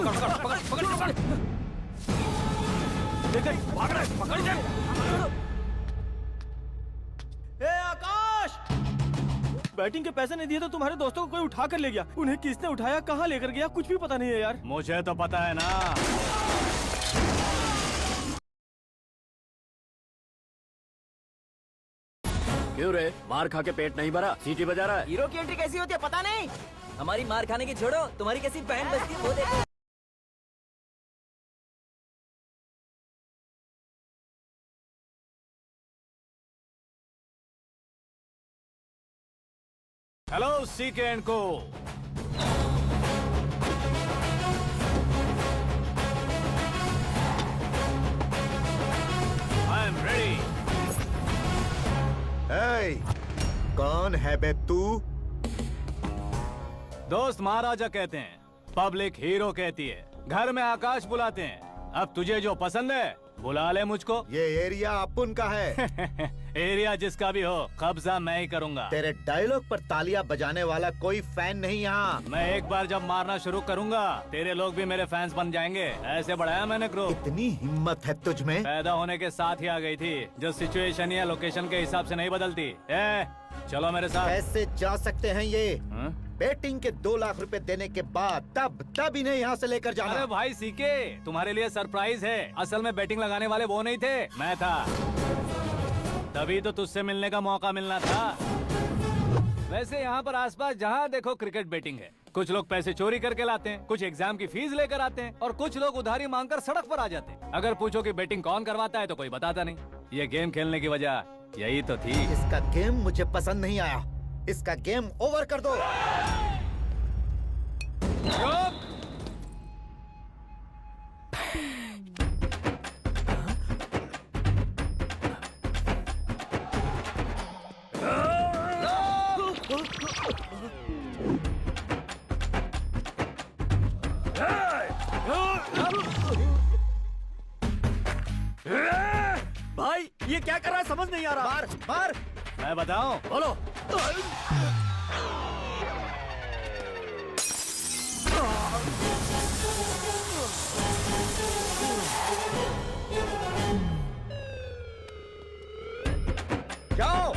पकड़ पकड़ पकड़ पकड़ पकड़। देख देख, भाग रहा है, पकड़ इसे। ए आकाश, बैटिंग के पैसे नहीं दिए तो तुम्हारे दोस्तों को कोई उठा कर ले गया। उन्हें किसने उठाया, कहाँ लेकर गया, कुछ भी पता नहीं है यार। मुझे तो पता है ना। क्यों रे, मार खा के पेट नहीं भरा, सीटी बजा रहा है? हीरो की एंट्री कैसी होती है पता नहीं। हमारी मार खाने की छोड़ो, तुम्हारी कैसी बैंड बजती है वो देखो। हेलो सीके एंड को। I am ready. कौन है बे तू? दोस्त महाराजा कहते हैं, पब्लिक हीरो कहती है, घर में आकाश बुलाते हैं। अब तुझे जो पसंद है बुला ले मुझको। ये एरिया अपुन का है। एरिया जिसका भी हो, कब्जा मैं ही करूंगा। तेरे डायलॉग पर तालियां बजाने वाला कोई फैन नहीं यहाँ। मैं एक बार जब मारना शुरू करूंगा, तेरे लोग भी मेरे फैंस बन जाएंगे। ऐसे बढ़ाया मैंने ग्रुप। इतनी हिम्मत है तुझ में? पैदा होने के साथ ही आ गई थी, जो सिचुएशन या लोकेशन के हिसाब से नहीं बदलती। चलो मेरे साथ। कैसे जा सकते हैं ये? हाँ? बेटिंग के 2 लाख रुपए देने के बाद तब इन्हें यहाँ से लेकर जाना। अरे भाई सीके, तुम्हारे लिए सरप्राइज है। असल में बैटिंग लगाने वाले वो नहीं थे, मैं था। तभी तो तुझसे मिलने का मौका मिलना था। वैसे यहाँ पर आसपास जहाँ देखो क्रिकेट बैटिंग है। कुछ लोग पैसे चोरी करके लाते हैं, कुछ एग्जाम की फीस लेकर आते हैं, और कुछ लोग उधारी मांगकर सड़क पर आ जाते हैं। अगर पूछो कि बैटिंग कौन करवाता है तो कोई बताता नहीं। ये गेम खेलने की वजह यही तो थी। इसका गेम मुझे पसंद नहीं आया। इसका गेम ओवर कर दो। भाई ये क्या कर रहा है, समझ नहीं आ रहा। मार मार। मैं बताऊं? बोलो। जाओ।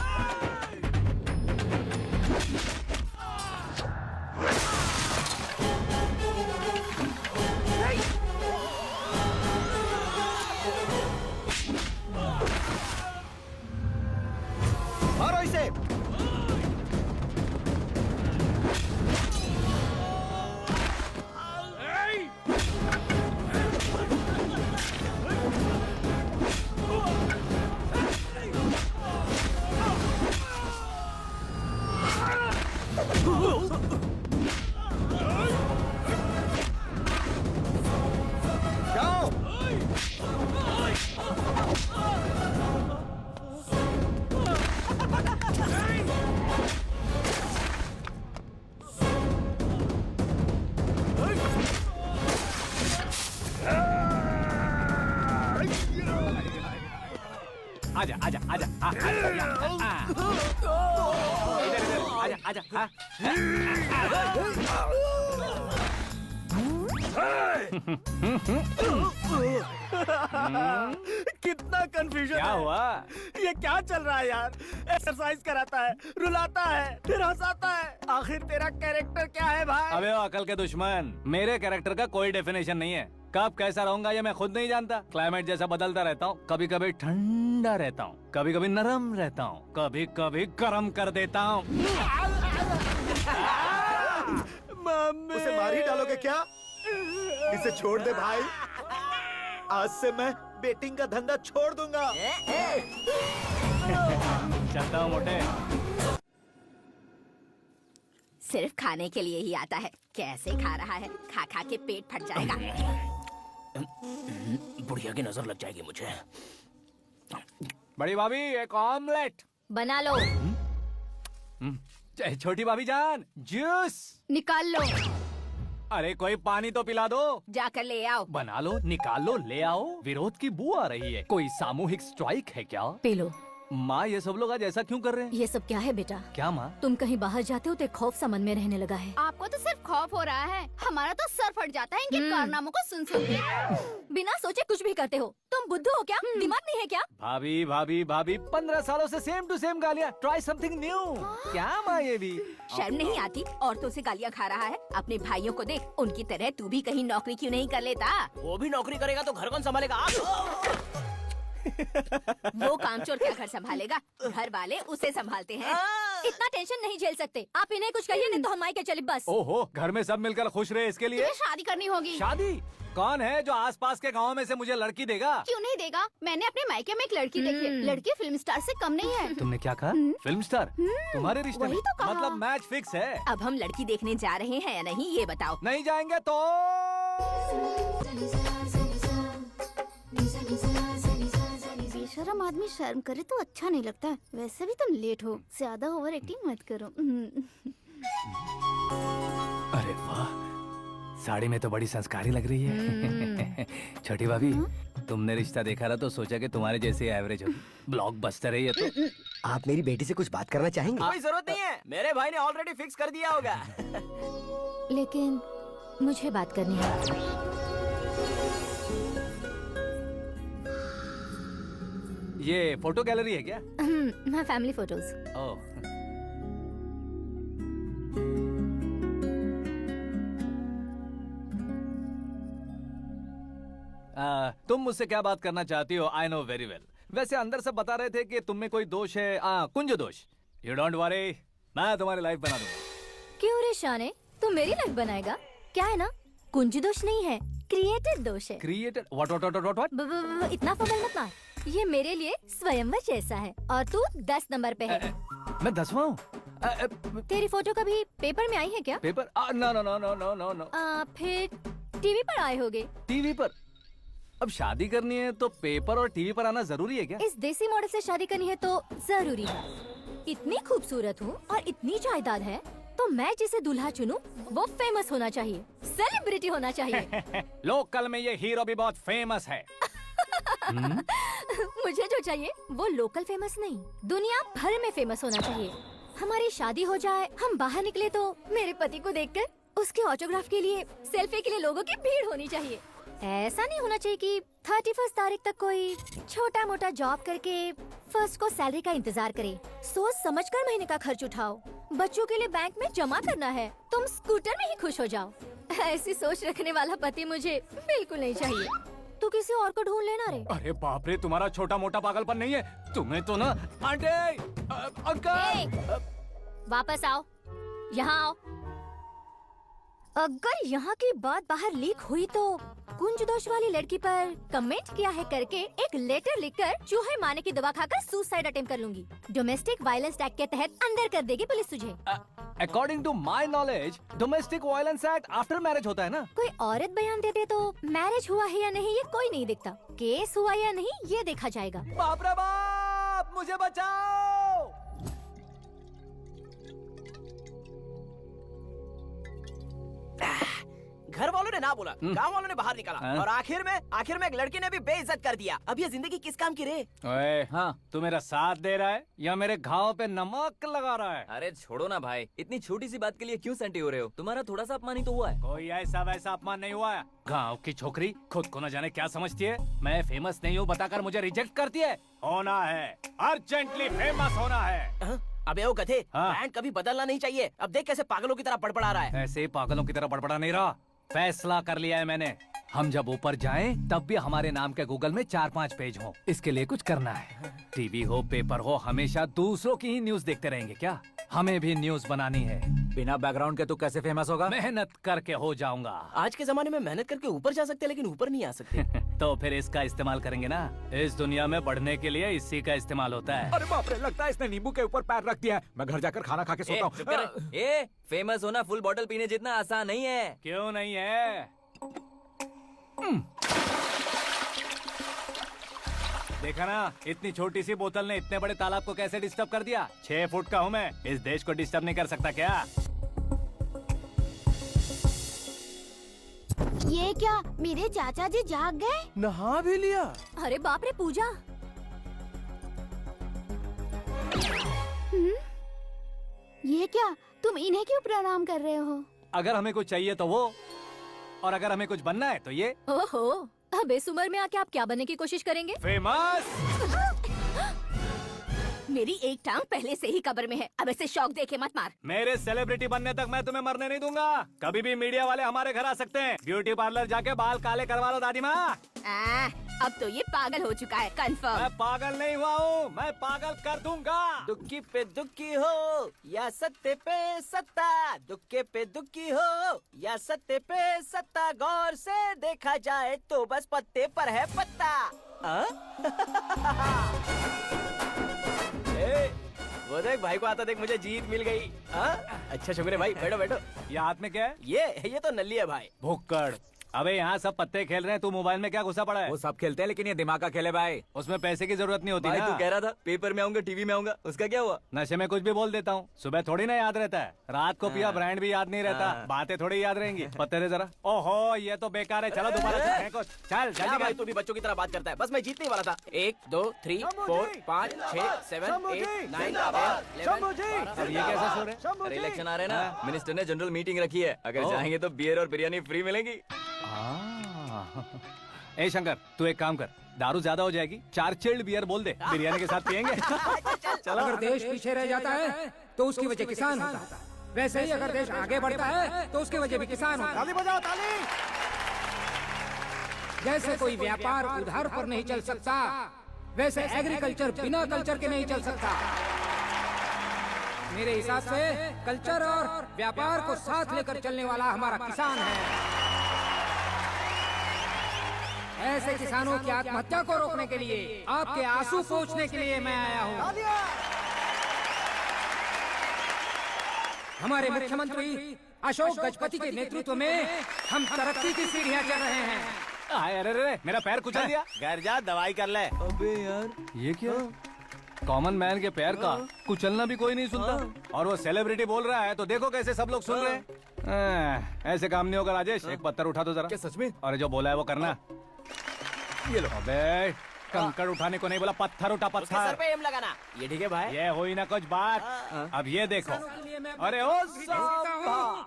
मारो इसे। जाओ। आजा आजा आजा इधर इधर आजा आजा। कितना कंफ्यूजन क्या है। हुआ? ये क्या चल रहा है यार? एक्सरसाइज कराता है, रुलाता है, फिर हंसाता है। आखिर तेरा कैरेक्टर क्या है भाई? अबे ओ अकल के दुश्मन, मेरे कैरेक्टर का कोई डेफिनेशन नहीं है। कब कैसा रहूंगा ये मैं खुद नहीं जानता। क्लाइमेट जैसा बदलता रहता हूँ। कभी कभी ठंडा रहता हूँ, कभी कभी नरम रहता हूँ, कभी कभी गर्म कर देता हूँ। उसे मार ही डालोगे क्या? इसे छोड़ दे भाई। आज से मैं बेटिंग का धंधा छोड़ दूंगा। चलता हूँ मोटे। सिर्फ खाने के लिए ही आता है। कैसे खा रहा है, खा खा के पेट फट जाएगा। बुढ़िया की नजर लग जाएगी मुझे। बड़ी भाभी एक ऑमलेट बना लो। छोटी भाभी जान जूस निकाल लो। अरे कोई पानी तो पिला दो। जाकर ले आओ। बना लो, निकाल लो, ले आओ। विरोध की बू आ रही है। कोई सामूहिक स्ट्राइक है क्या? P low. माँ ये सब लोग आज ऐसा क्यों कर रहे हैं? ये सब क्या है बेटा? क्या माँ? तुम कहीं बाहर जाते हो तो एक खौफ सा मन में रहने लगा है। आपको तो सिर्फ खौफ हो रहा है। हमारा तो सर फट जाता है इनके कारनामों को सुन के। बिना सोचे कुछ भी करते हो। तुम बुद्धू हो क्या? दिमाग नहीं है क्या? भाभी भाभी भाभी 15 सालों से सेम टू सेम गालियाँ। Try something new. क्या माँ ये भी? शर्म नहीं आती? औरतों से गालियाँ खा रहा है। अपने भाइयों को देख, उनकी तरह तू भी कहीं नौकरी क्यों नहीं कर लेता? वो भी नौकरी करेगा तो घर कौन संभालेगा? आप वो कामचोर क्या घर संभालेगा? घर वाले उसे संभालते हैं। इतना टेंशन नहीं झेल सकते। आप इन्हें कुछ कहिए नहीं तो हम के चले बस। ओहो, घर में सब मिलकर खुश रहे इसके लिए। तुम्हें शादी करनी होगी। शादी? कौन है जो आसपास के गांव में से मुझे लड़की देगा? क्यों नहीं देगा? मैंने अपने मायके में एक लड़की देखी है। लड़की फिल्म स्टार से कम नहीं है। तुमने क्या कहा? Film star? तुम्हारे रिश्ते में? वही तो कहा। मतलब मैच फिक्स है। अब हम लड़की देखने जा रहे हैं या नहीं, ये बताओ। नहीं जाएंगे तो? बेशरम आदमी शर्म करे तो अच्छा नहीं लगता। वैसे भी तुम लेट हो, ज्यादा ओवर एक्टिंग मत करो। अरे वाह, साड़ी में तो बड़ी संस्कारी लग रही है। छोटी भाभी, तुमने रिश्ता देखा था तो सोचा कि तुम्हारे जैसे एवरेज हो। ब्लॉकबस्टर है ये तो। आप मेरी बेटी से कुछ बात करना चाहेंगे? कोई जरूरत नहीं है, मेरे भाई ने ऑलरेडी फिक्स कर दिया होगा। लेकिन मुझे बात करनी है। ये फोटो गैलरी है क्या? मैं फैमिली फोटोज। ओह, तुम मुझसे क्या बात करना चाहती हो? I know very well. वैसे अंदर सब बता रहे थे कि तुम में कोई दोष है। कुंज दोष। यू डोंट वरी, मैं तुम्हारी लाइफ बना दूंगा। क्यों रे शाने, तू मेरी लाइफ बनाएगा? क्या है ना, कुंज दोष नहीं है, क्रिएटेड दोष है। क्रिएटेड? व्हाट? इतना फमल मत मार। ये मेरे लिए स्वयंवर जैसा है और तू 10 नंबर पे है। मैं 10वां हूँ? तेरी फोटो कभी पेपर में आई है क्या? Paper? No no no no no no no. फिर टीवी पर आए होगे। टीवी पर? अब शादी करनी है तो पेपर और टीवी पर आना जरूरी है क्या? इस देसी मॉडल से शादी करनी है तो जरूरी है। इतनी खूबसूरत हूँ और इतनी जायदाद है तो मैं जिसे दूल्हा चुनूं वो फेमस होना चाहिए, सेलिब्रिटी होना चाहिए। लोकल में ये हीरो भी बहुत फेमस है। मुझे जो चाहिए वो लोकल फेमस नहीं, दुनिया भर में फेमस होना चाहिए। हमारी शादी हो जाए, हम बाहर निकले तो मेरे पति को देखकर उसके ऑटोग्राफ के लिए, सेल्फी के लिए लोगों की भीड़ होनी चाहिए। ऐसा नहीं होना चाहिए कि 31 तारीख तक कोई छोटा मोटा जॉब करके फर्स्ट को सैलरी का इंतजार करे। सोच समझकर महीने का खर्च उठाओ। बच्चों के लिए बैंक में जमा करना है, तुम स्कूटर में ही खुश हो जाओ। ऐसी सोच रखने वाला पति मुझे बिल्कुल नहीं चाहिए। तू किसी और को ढूंढ लेना रे। अरे बाप रे, तुम्हारा छोटा मोटा पागलपन नहीं है? तुम्हें तो ना आंटी, अंकल। वापस आओ, यहाँ आओ। अगर यहाँ की बात बाहर लीक हुई तो कुंज दोष वाली लड़की पर कमेंट किया है करके एक लेटर लिखकर चूहे मारने की दवा खाकर सुसाइड अटेम्प्ट कर लूंगी। डोमेस्टिक वायलेंस एक्ट के तहत अंदर कर देगी पुलिस तुझे। According to my knowledge domestic violence act after marriage होता है ना? कोई औरत बयान दे दे तो मैरिज हुआ है या नहीं ये कोई नहीं देखता, केस हुआ या नहीं ये देखा जाएगा। बाप रे बाप, मुझे बचाओ। घर वालों ने ना बोला, गांव वालों ने बाहर निकाला और आखिर में एक लड़की ने भी बेइज्जत कर दिया। अब ये जिंदगी किस काम की रे? ओए, हाँ, तू मेरा साथ दे रहा है या मेरे घाव पे नमक लगा रहा है? अरे छोड़ो ना भाई, इतनी छोटी सी बात के लिए क्यों सैंटी हो रहे हो? तुम्हारा थोड़ा सा अपमान ही तो हुआ है। कोई ऐसा वैसा अपमान नहीं हुआ है। गाँव की छोकरी खुद को न जाने क्या समझती है। मैं फेमस नहीं हूँ बताकर मुझे रिजेक्ट करती है। होना है, अर्जेंटली फेमस होना है। अबे ओ गधे, हाँ। बैंड कभी बदलना नहीं चाहिए। अब देख कैसे पागलों की तरह बड़बड़ा रहा है। ऐसे पागलों की तरह बड़बड़ा नहीं रहा। फैसला कर लिया है मैंने। हम जब ऊपर जाएं तब भी हमारे नाम के गूगल में 4-5 पेज हो। इसके लिए कुछ करना है। टीवी हो, पेपर हो, हमेशा दूसरों की ही न्यूज देखते रहेंगे क्या? हमें भी न्यूज बनानी है। बिना बैकग्राउंड के तू कैसे फेमस होगा? मेहनत करके हो जाऊंगा। आज के जमाने में मेहनत करके ऊपर जा सकते हैं लेकिन ऊपर नहीं आ सकते। तो फिर इसका इस्तेमाल करेंगे ना। इस दुनिया में बढ़ने के लिए इसी का इस्तेमाल होता है। अरे बाप रे, लगता है इसने नींबू के ऊपर पैर रख दिया है। मैं घर जाकर खाना खा के सोता चुप कर। हूँ। फेमस होना फुल बॉटल पीने जितना आसान नहीं है। क्यों नहीं है? देखा ना, इतनी छोटी सी बोतल ने इतने बड़े तालाब को कैसे डिस्टर्ब कर दिया। 6 फुट का हूँ मैं, इस देश को डिस्टर्ब नहीं कर सकता क्या? ये क्या, मेरे चाचा जी जाग गए? नहा भी लिया? अरे बाप रे पूजा, ये क्या, तुम इन्हें क्यों प्रणाम कर रहे हो? अगर हमें कुछ चाहिए तो वो, और अगर हमें कुछ बनना है तो ये। ओहो, अब इस उम्र में आके आप क्या बनने की कोशिश करेंगे? फेमस। मेरी एक टांग पहले से ही कब्र में है, अब ऐसे शौक देके मत मार। मेरे सेलिब्रिटी बनने तक मैं तुम्हें मरने नहीं दूंगा। कभी भी मीडिया वाले हमारे घर आ सकते हैं। ब्यूटी पार्लर जाके बाल काले करवा लो दादी माँ। अब तो ये पागल हो चुका है, कंफर्म। मैं पागल नहीं हुआ हूँ, मैं पागल कर दूंगा। दुखी पे दुखी हो या सत्ते पे सत्ता, दुखे पे दुखी हो या सत्ते पे सत्ता, गौर से देखा जाए तो बस पत्ते पर है पत्ता। ए, वो देख भाई को आता देख, मुझे जीत मिल गई। अच्छा शुक्र है भाई, बैठो बैठो। ये हाथ में क्या है? ये तो नल्ली है भाई। भुक्कड़। अबे यहाँ सब पत्ते खेल रहे हैं, तू मोबाइल में क्या घुसा पड़ा है? वो सब खेलते हैं लेकिन ये दिमाग का खेल है भाई। उसमें पैसे की जरूरत नहीं होती भाई ना। तू कह रहा था पेपर में आऊंगा, टीवी में आऊंगा, उसका क्या हुआ? नशे में कुछ भी बोल देता हूँ, सुबह थोड़ी ना याद रहता है। रात को पिया ब्रांड भी याद नहीं रहता, बातें थोड़ी याद रहेंगी। पत्ते दे जरा। ओहो ये तो बेकार है, चलो दोबारा से फेंको। चल क्या जल्दी भाई कर। तू भी बच्चों की तरह बात करता है? बस मैं जीतने वाला था। 1 2 3 4 5 6 7 8 9 10 11। अब ये कैसा शोर है? अरे इलेक्शन आ रहे हैं ना, मिनिस्टर ने जनरल मीटिंग रखी है, अगर जाएंगे तो बियर और बिरयानी फ्री मिलेगी। ए शंकर, तू एक काम कर, दारू ज्यादा हो जाएगी, 4 चिल्ड बियर बोल दे, बिरयानी के साथ पियेंगे। अगर देश पीछे रह जाता है तो उसकी वजह किसान होता है, वैसे ही अगर देश आगे बढ़ता है तो उसकी वजह भी किसान होता है। ताली बजाओ ताली। जैसे कोई व्यापार उधार पर नहीं चल सकता, वैसे एग्रीकल्चर बिना कल्चर के नहीं चल सकता। मेरे हिसाब से कल्चर और व्यापार को साथ लेकर चलने वाला हमारा किसान है। ऐसे किसानों की आत्महत्या को रोकने के लिए, आपके आंसू पोंछने के लिए मैं आया हूँ। हमारे मुख्यमंत्री अशोक गजपति के नेतृत्व में हम तरक्की की सीढ़ियाँ चढ़ रहे हैं। अरे अरे मेरा पैर कुचल दिया। घर जा दवाई कर ले। अबे यार ये क्या? कॉमन मैन के पैर का कुचलना भी कोई नहीं सुनता, और वो सेलिब्रिटी बोल रहा है तो देखो कैसे सब लोग सुन रहे हैं। ऐसे काम नहीं होगा राजेश, एक पत्थर उठा दो जरा। क्या सच में? और जो बोला है वो करना। ये लो। अबे कंकड़ उठाने को नहीं बोला, पत्थर उठा उसके सर पत्थर। पे एम लगाना। ये ठीक है भाई। ये हुई ना कुछ बात। अब ये देखो। अरे ओ साहब,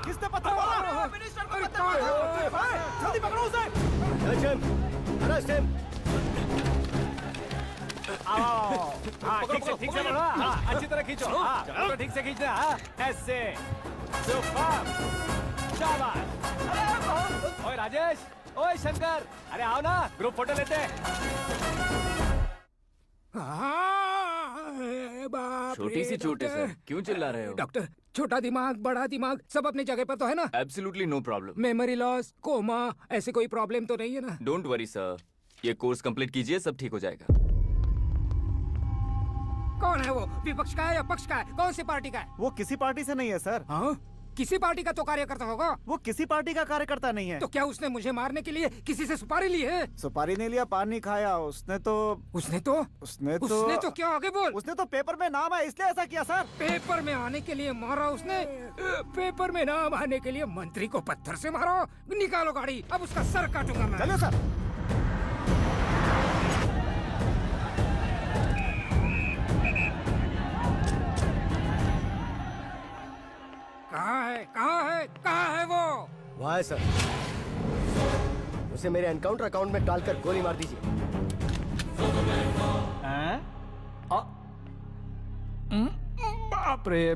किसने पत्थर मारा? जल्दी पकड़ो उसे। आओ। हाँ ठीक से पकड़ो। हाँ अच्छी तरह खींचो। हाँ चलो ठीक से खींचना। हाँ ऐसे। सुपर। शाबाश। ओए राजेश, ओए शंकर, अरे आओ ना, ग्रुप फोटो लेते हैं। छोटी सी चोट है सर, क्यों चिल्ला रहे हो? डॉक्टर, छोटा दिमाग बड़ा दिमाग सब अपनी जगह पर तो है ना? Absolutely no problem. Memory loss, coma, ऐसी कोई प्रॉब्लम तो नहीं है ना? डोंट वरी सर, ये कोर्स कंप्लीट कीजिए, सब ठीक हो जाएगा। कौन है वो? विपक्ष का है या पक्ष का है? कौन सी पार्टी का है? वो किसी पार्टी से नहीं है सर। हाँ? किसी पार्टी का तो कार्यकर्ता होगा। वो किसी पार्टी का कार्यकर्ता नहीं है। तो क्या उसने मुझे मारने के लिए किसी से सुपारी ली है? सुपारी नहीं लिया, पान नहीं खाया। उसने तो क्या आगे बोल? उसने तो पेपर में नाम है इसलिए ऐसा किया सर। पेपर में आने के लिए मारा उसने? पेपर में नाम आने के लिए मंत्री को पत्थर से मारो? निकालो गाड़ी, अब उसका सर काटूंगा मैं। चलो सर। कहाँ है वो? वहाँ है सर, उसे मेरे एनकाउंटर अकाउंट में डालकर गोली मार दीजिए। बाप रे,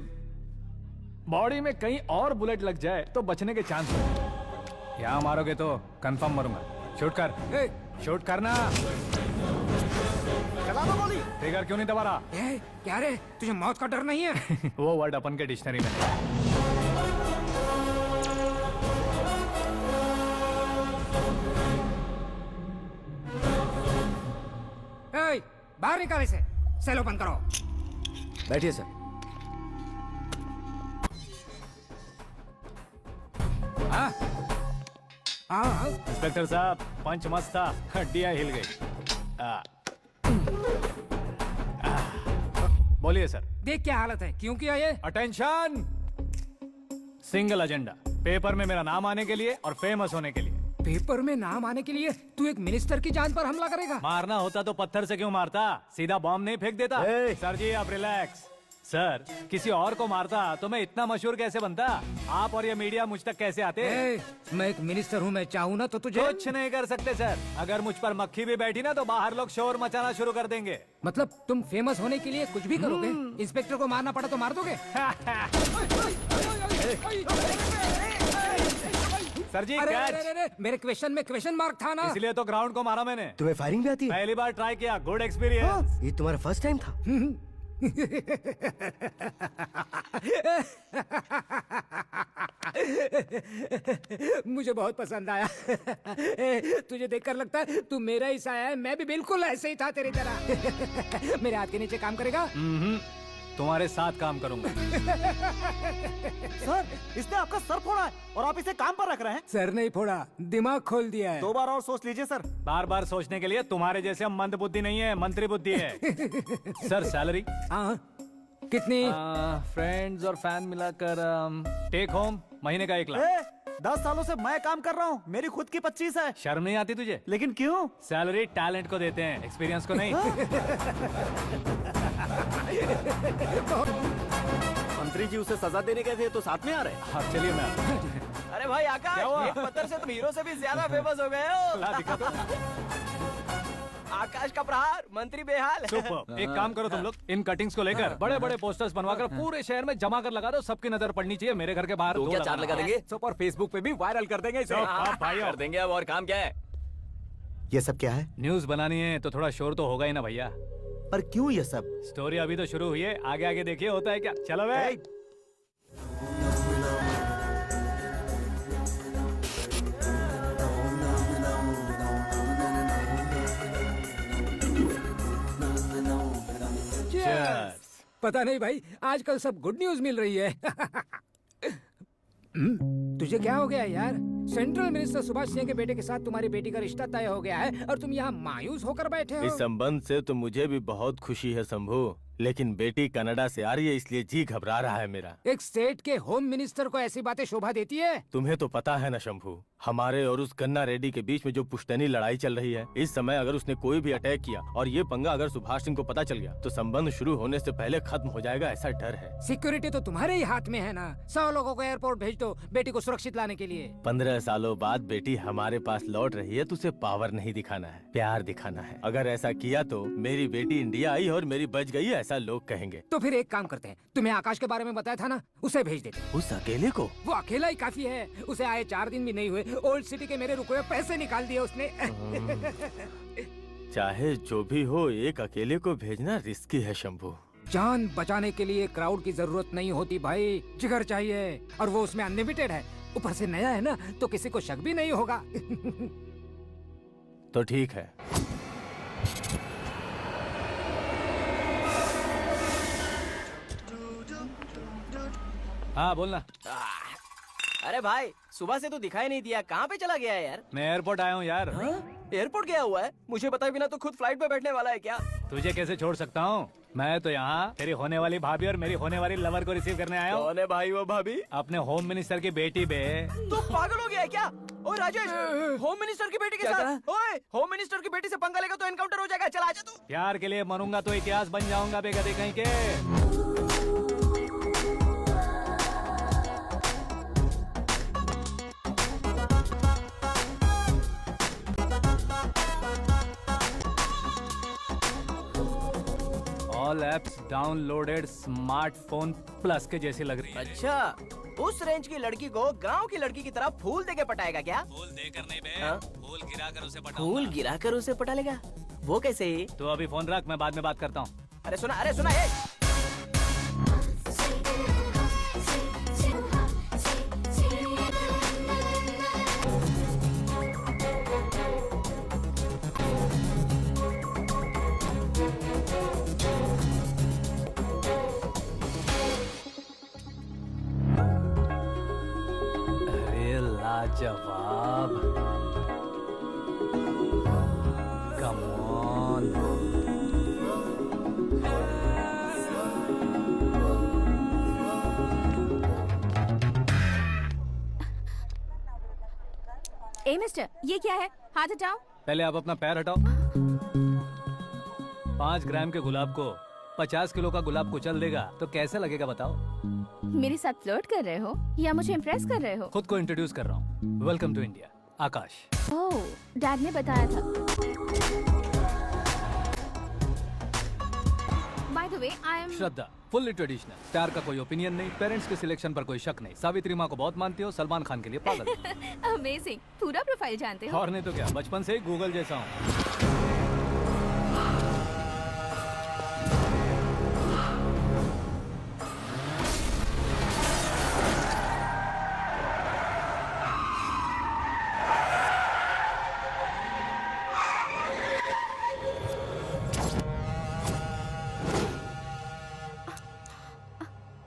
बॉडी में कहीं और बुलेट लग जाए तो बचने के चांस है। यहाँ मारोगे तो कंफर्म मरूंगा। शूट कर। शूट करना। चला दो गोली। ट्रिगर क्यों नहीं दबा रहा? क्या रे, तुझे मौत का डर नहीं है? वो वर्ड अपन के डिक्शनरी में नहीं। बाहर निकाले से, सेल ओपन करो। बैठिए सर। इंस्पेक्टर साहब, पंच मस्त था, हड्डियां हिल गई। बोलिए सर। देख क्या हालत है, क्यों किया ये? अटेंशन, सिंगल एजेंडा, पेपर में मेरा नाम आने के लिए और फेमस होने के लिए। पेपर में नाम आने के लिए तू एक मिनिस्टर की जान पर हमला करेगा? मारना होता तो पत्थर से क्यों मारता, सीधा बॉम्ब नहीं फेंक देता। ए! सर जी आप रिलैक्स। सर किसी और को मारता तो मैं इतना मशहूर कैसे बनता, आप और ये मीडिया मुझ तक कैसे आते। मैं एक मिनिस्टर हूँ, मैं चाहूँ ना तो तुझे कुछ नहीं कर सकते सर, अगर मुझ पर मक्खी भी बैठी ना तो बाहर लोग शोर मचाना शुरू कर देंगे। मतलब तुम फेमस होने के लिए कुछ भी करोगे? इंस्पेक्टर को मारना पड़ा तो मार दोगे? सर जी अरे, कैच। अरे, अरे, मेरे क्वेश्चन में क्वेश्चन मार्क था ना। इसलिए तो ग्राउंड को मारा मैंने। तुम्हें फायरिंग भी आती है? पहली बार ट्राई किया, गुड एक्सपीरियंस। ये तुम्हारा फर्स्ट टाइम था? मुझे बहुत पसंद आया। तुझे देखकर लगता है तू मेरा ही साया है। मैं भी बिल्कुल ऐसे ही था तेरी तरह। मेरे हाथ के नीचे काम करेगा? तुम्हारे साथ काम करूंगा। सर, इसने आपका सर फोड़ा है और आप इसे काम पर रख रहे हैं। सर नहीं फोड़ा, दिमाग खोल दिया है। 2 बार और सोच लीजिए सर। बार बार सोचने के लिए तुम्हारे जैसे मंद बुद्धि नहीं है, मंत्री बुद्धि है। सर सैलरी हाँ, कितनी? फ्रेंड्स और फैन मिलाकर टेक होम महीने का 1 लाख। 10 सालों से मैं काम कर रहा हूँ, मेरी खुद की 25 है। शर्म नहीं आती तुझे? लेकिन क्यों? सैलरी टैलेंट को देते हैं, एक्सपीरियंस को नहीं। मंत्री जी उसे सजा देने गए थे तो साथ में आ रहे हैं। हाँ चलिए मैं अरे भाई आकाश, क्या हुआ? एक पत्थर से तुम हीरो से भी ज्यादा फेमस हो गए हो। ला दिखा दो। आकाश का प्रहार, मंत्री बेहाल। सुपर। एक काम करो तुम लोग, इन कटिंग्स को लेकर बड़े बड़े पोस्टर्स बनवाकर पूरे शहर में जमा कर लगा दो, सबकी नजर पड़नी चाहिए। मेरे घर के बाहर तो दो क्या 4 लगा देंगे? और फेसबुक पे भी वायरल कर देंगे इसे। भाई कर देंगे अब, और काम क्या है? ये सब क्या है? न्यूज बनानी है तो थोड़ा शोर तो होगा ही ना भैया। पर क्यों ये सब? स्टोरी अभी तो शुरू हुई है, आगे आगे देखिए होता है क्या। चलो भाई। Cheers. पता नहीं भाई, आजकल सब गुड न्यूज मिल रही है। तुझे क्या हो गया यार? सेंट्रल मिनिस्टर सुभाष सिंह के बेटे के साथ तुम्हारी बेटी का रिश्ता तय हो गया है और तुम यहाँ मायूस होकर बैठे हो। इस संबंध से तो मुझे भी बहुत खुशी है शंभू, लेकिन बेटी कनाडा से आ रही है इसलिए जी घबरा रहा है मेरा। एक स्टेट के होम मिनिस्टर को ऐसी बातें शोभा देती है? तुम्हें तो पता है ना शंभू, हमारे और उस गन्ना रेड्डी के बीच में जो पुश्तैनी लड़ाई चल रही है, इस समय अगर उसने कोई भी अटैक किया और ये पंगा अगर सुभाष सिंह को पता चल गया तो संबंध शुरू होने से पहले खत्म हो जाएगा, ऐसा डर है। सिक्योरिटी तो तुम्हारे ही हाथ में है ना। 100 लोगों को एयरपोर्ट भेज दो बेटी को सुरक्षित लाने के लिए। 15 सालों बाद बेटी हमारे पास लौट रही है तो उसे पावर नहीं दिखाना है, प्यार दिखाना है। अगर ऐसा किया तो मेरी बेटी इंडिया आई और मेरी बच गई, ऐसा लोग कहेंगे। तो फिर एक काम करते हैं, तुम्हें आकाश के बारे में बताया था ना, उसे भेज देते हैं। उस अकेले को? वो अकेला ही काफी है, उसे आए 4 दिन भी नहीं हुए, ओल्ड सिटी के मेरे रुके हुए पैसे निकाल दिए उसने। चाहे जो भी हो, एक अकेले को भेजना रिस्की है शंभू। जान बचाने के लिए क्राउड की जरूरत नहीं होती भाई, जिगर चाहिए, और वो उसमें अनलिमिटेड है। ऊपर से नया है ना, तो किसी को शक भी नहीं होगा। तो ठीक है। हाँ बोलना। अरे भाई, सुबह से तो दिखाई नहीं दिया, कहाँ पे चला गया है यार? मैं एयरपोर्ट आया हूँ यार। एयरपोर्ट गया हुआ है? मुझे बताए बिना तो खुद फ्लाइट पे बैठने वाला है क्या? तुझे कैसे छोड़ सकता हूँ? मैं तो यहाँ तेरी होने वाली भाभी और मेरी होने वाली लवर को रिसीव करने आया हूँ। कौन है भाई वो भाभी? अपने होम मिनिस्टर की बेटी बे। तो पागल हो गया है क्या? ओए राजेश, होम मिनिस्टर की बेटी के साथ? ओए, होम मिनिस्टर की बेटी से पंगा लेगा तो एनकाउंटर हो जाएगा। चल आजा तू। प्यार के लिए मरूंगा तो इतिहास बन जाऊंगा बेगदे कहीं के। All apps downloaded smartphone plus के जैसी लग रही है। अच्छा, उस रेंज की लड़की को गांव की लड़की की तरह फूल देके पटाएगा क्या? फूल देकर नहीं बे, हाँ? फूल गिराकर उसे पटाऊंगा। फूल गिराकर उसे पटा लेगा? वो कैसे? तो अभी फोन रख, मैं बाद में बात करता हूँ। अरे सुना ये। अरे लाजवाब, कम ऑन। ए मिस्टर, ये क्या है? हाथ हटाओ। पहले आप अपना पैर हटाओ। 5 ग्राम के गुलाब को 50 किलो का गुलाब कुचल देगा तो कैसे लगेगा बताओ? मेरे साथ फ्लर्ट कर रहे हो या मुझे इम्प्रेस कर रहे हो? खुद को इंट्रोड्यूस कर रहा हूँ। Welcome to India, Akash. Oh, dad ने बताया था। By the way, I am Shraddha, fully traditional. प्यार का कोई ओपिनियन नहीं, पेरेंट्स के सिलेक्शन पर कोई शक नहीं। सावित्री माँ को बहुत मानती हो, सलमान खान के लिए पागल। अमेजिंग, पूरा प्रोफाइल जानते हो। और नहीं तो क्या, बचपन से ही गूगल जैसा हूँ।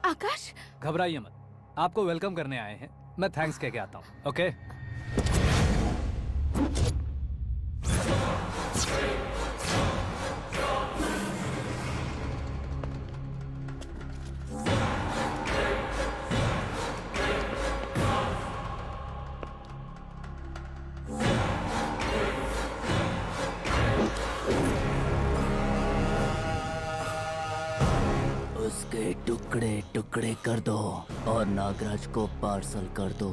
आकाश, घबराइए मत, आपको वेलकम करने आए हैं। मैं थैंक्स कह के आता हूँ। ओके? उसके टुकड़े टुकड़े कर दो और नागराज को पार्सल कर दो।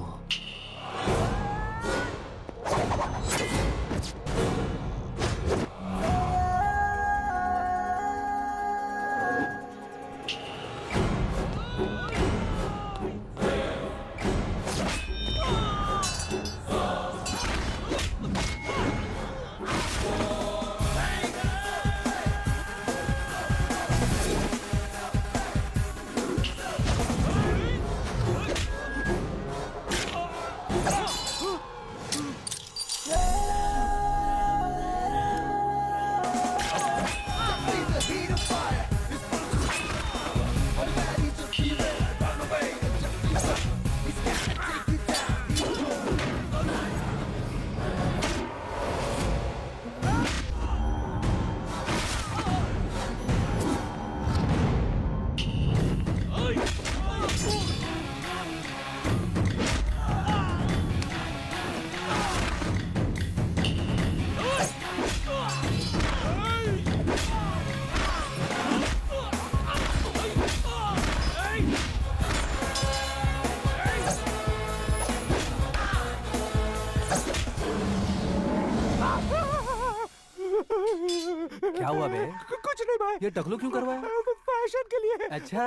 क्या हुआ बे? कुछ नहीं भाई, ये टकलू क्यों करवाया? फैशन के लिए। अच्छा,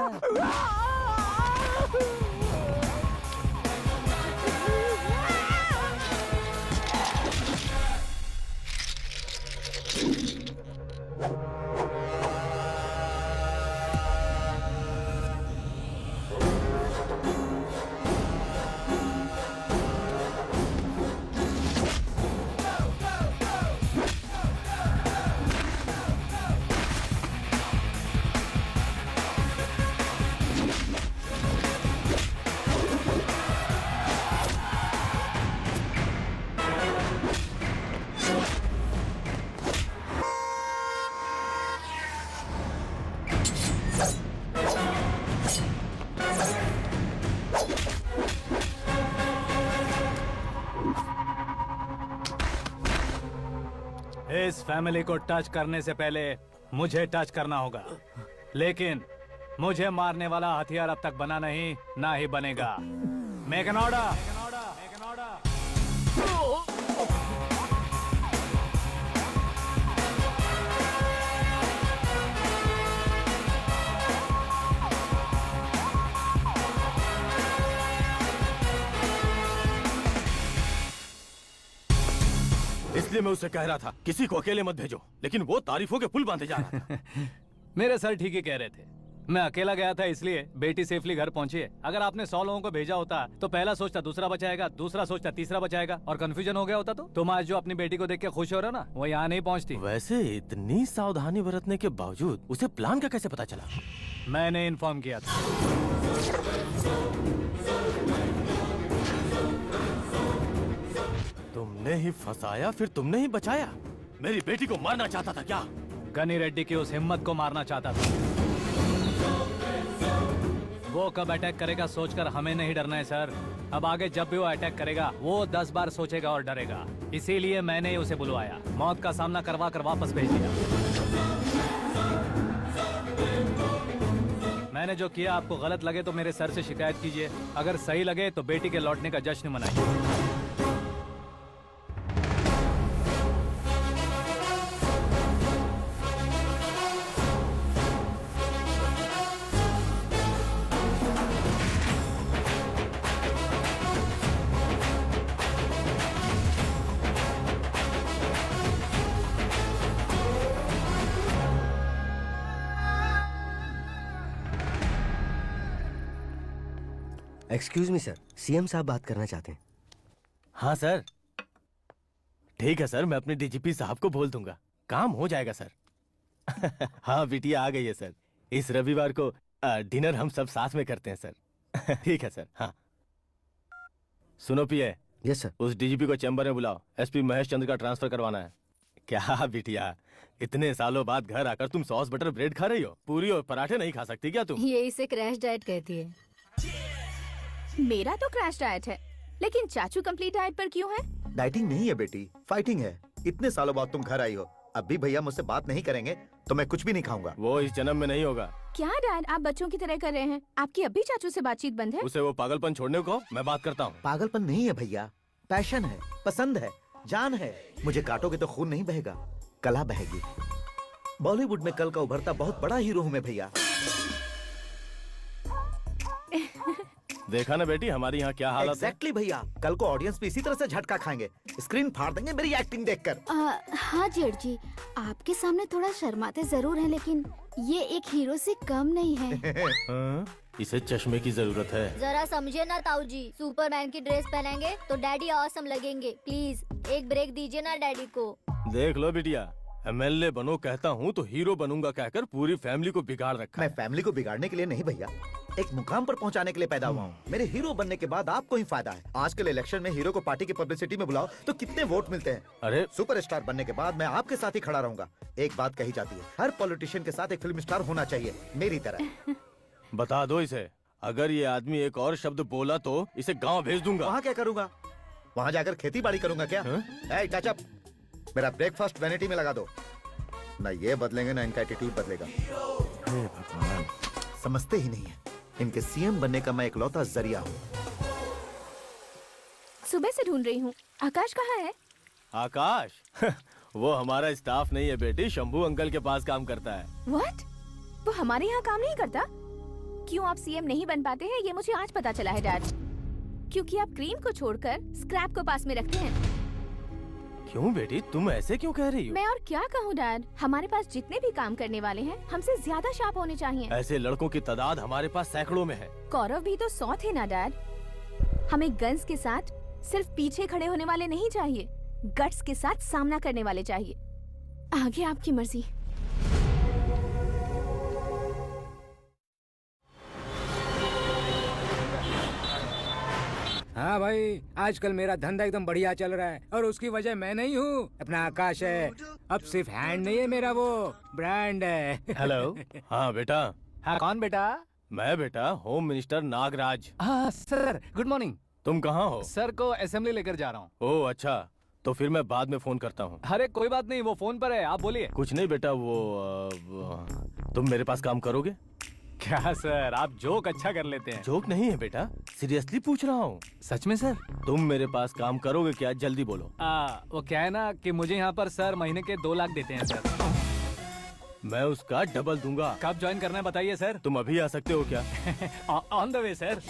इस फैमिली को टच करने से पहले मुझे टच करना होगा, लेकिन मुझे मारने वाला हथियार अब तक बना नहीं, ना ही बनेगा। Make an order. इसलिए मैं उससे कह रहा था किसी को अकेले मत भेजो, लेकिन वो तारीफों के पुल बांधे जा रहा था। मेरे सर ठीक ही कह रहे थे। मैं अकेला गया था इसलिए बेटी सेफली घर पहुंची है। अगर आपने 100 लोगों को भेजा होता तो पहला सोचता दूसरा बचाएगा, दूसरा सोचता तीसरा बचाएगा, और कंफ्यूजन हो गया होता तो तुम आज जो अपनी बेटी को देख के खुश हो रहे हो ना, वो यहाँ नहीं पहुँचती। वैसे इतनी सावधानी बरतने के बावजूद उसे प्लान का कैसे पता चला? मैंने इन्फॉर्म किया था। तुमने ही फंसाया, फिर तुमने ही बचाया। मेरी बेटी को मारना चाहता था क्या? गनी रेड्डी की उस हिम्मत को मारना चाहता था। वो कब अटैक करेगा सोचकर हमें नहीं डरना है सर। अब आगे जब भी वो अटैक करेगा वो 10 बार सोचेगा और डरेगा। इसीलिए मैंने उसे बुलवाया, मौत का सामना करवा कर वापस भेज दिया। मैंने जो किया आपको गलत लगे तो मेरे सर से शिकायत कीजिए, अगर सही लगे तो बेटी के लौटने का जश्न मनाइए। एक्सक्यूज मी सर, सीएम साहब बात करना चाहते हैं। हाँ सर, ठीक है सर, मैं अपने डीजीपी साहब को बोल दूंगा, काम हो जाएगा सर। हाँ बिटिया आ गई है सर, इस रविवार को डिनर हम सब साथ में करते हैं सर। ठीक है सर। हाँ सुनो पिए। Yes sir. उस डीजीपी को चैम्बर में बुलाओ, एसपी महेश चंद्र का ट्रांसफर करवाना है। क्या बिटिया, इतने सालों बाद घर आकर तुम सॉस बटर ब्रेड खा रही हो? पूरी और पराठे नहीं खा सकती क्या तुम? ये इसे क्रैश डाइट कहती है। मेरा तो क्रैश डाइट है, लेकिन चाचू कंप्लीट डाइट पर क्यों है? डाइटिंग नहीं है बेटी, फाइटिंग है। इतने सालों बाद तुम घर आई हो, अब भी भैया मुझसे बात नहीं करेंगे तो मैं कुछ भी नहीं खाऊंगा। वो इस जन्म में नहीं होगा। क्या डैड, आप बच्चों की तरह कर रहे हैं? आपकी अब भी चाचू से बातचीत बंद है? उसे वो पागलपन छोड़ने को मैं बात करता हूँ। पागलपन नहीं है भैया, पैशन है, पसंद है, जान है। मुझे काटोगे तो खून नहीं बहेगा, कला बहेगी। बॉलीवुड में कल का उभरता बहुत बड़ा हीरो हूँ मैं भैया। देखा ना बेटी हमारी यहाँ क्या हालत है। एग्जैक्टली भैया, कल को ऑडियंस भी इसी तरह से झटका खाएंगे, स्क्रीन फाड़ देंगे मेरी एक्टिंग देखकर। हाँ जेठ जी, आपके सामने थोड़ा शर्माते जरूर हैं, लेकिन ये एक हीरो से कम नहीं है। हाँ? इसे चश्मे की जरूरत है। जरा समझे ना ताऊ जी, सुपरमैन की ड्रेस पहनेंगे तो डैडी ऑसम लगेंगे। प्लीज एक ब्रेक दीजिए ना डैडी को। देख लो बिटिया, एमएलए बनो कहता हूँ तो हीरो बनूंगा कहकर पूरी फैमिली को बिगाड़ रखा। मैं फैमिली को बिगाड़ने के लिए नहीं भैया, एक मुकाम पर पहुंचाने के लिए पैदा हुआ हूँ। मेरे हीरो बनने के बाद आपको ही फायदा है। आजकल इलेक्शन में हीरो को पार्टी की पब्लिसिटी में बुलाओ तो कितने वोट मिलते हैं। अरे सुपरस्टार बनने के बाद मैं आपके साथ ही खड़ा रहूंगा। एक बात कही जाती है, हर पॉलिटिशियन के साथ एक फिल्म स्टार होना चाहिए, मेरी तरह। बता दो इसे, अगर ये आदमी एक और शब्द बोला तो इसे गाँव भेज दूंगा। वहाँ क्या करूँगा? वहाँ जाकर खेती बाड़ी करूँगा क्या? टच अप, मेरा ब्रेकफास्ट वैनिटी में लगा दो। ना ये बदलेंगे ना इनका एटीट्यूड बदलेगा। हे भगवान, समझते ही नहीं है, इनके सीएम बनने का मैं इकलौता जरिया हूँ। सुबह से ढूंढ रही हूँ, आकाश कहाँ है? आकाश? वो हमारा स्टाफ नहीं है बेटी, शंभू अंकल के पास काम करता है। व्हाट? वो हमारे यहाँ काम नहीं करता? क्यों आप सीएम नहीं बन पाते हैं ये मुझे आज पता चला है डैड। क्योंकि आप क्रीम को छोड़कर स्क्रैप को पास में रखते हैं। क्यों बेटी, तुम ऐसे क्यों कह रही हो? मैं और क्या कहूँ डैड, हमारे पास जितने भी काम करने वाले हैं हमसे ज्यादा शार्प होने चाहिए। ऐसे लड़कों की तादाद हमारे पास सैकड़ों में है। कौरव भी तो 100 थे ना डैड। हमें गन्स के साथ सिर्फ पीछे खड़े होने वाले नहीं चाहिए, गट्स के साथ सामना करने वाले चाहिए। आगे आपकी मर्जी। हाँ भाई, आजकल मेरा धंधा एकदम बढ़िया चल रहा है और उसकी वजह मैं नहीं हूँ, अपना आकाश है। अब सिर्फ हैंड नहीं है मेरा, वो ब्रांड है। हेलो। हाँ बेटा। हाँ कौन बेटा? मैं बेटा होम मिनिस्टर नागराज। हाँ सर, गुड मॉर्निंग। तुम कहाँ हो? सर को असेंबली लेकर जा रहा हूँ। ओह अच्छा, तो फिर मैं बाद में फोन करता हूँ। अरे कोई बात नहीं, वो फोन पर है, आप बोलिए। कुछ नहीं बेटा, तुम मेरे पास काम करोगे? क्या सर, आप जोक अच्छा कर लेते हैं। जोक नहीं है बेटा, सीरियसली पूछ रहा हूँ। सच में सर? तुम मेरे पास काम करोगे क्या? जल्दी बोलो। वो क्या है ना कि मुझे यहाँ पर सर महीने के 2 लाख देते हैं सर। मैं उसका डबल दूंगा। कब ज्वाइन करना है बताइए सर। तुम अभी आ सकते हो क्या? On the way sir.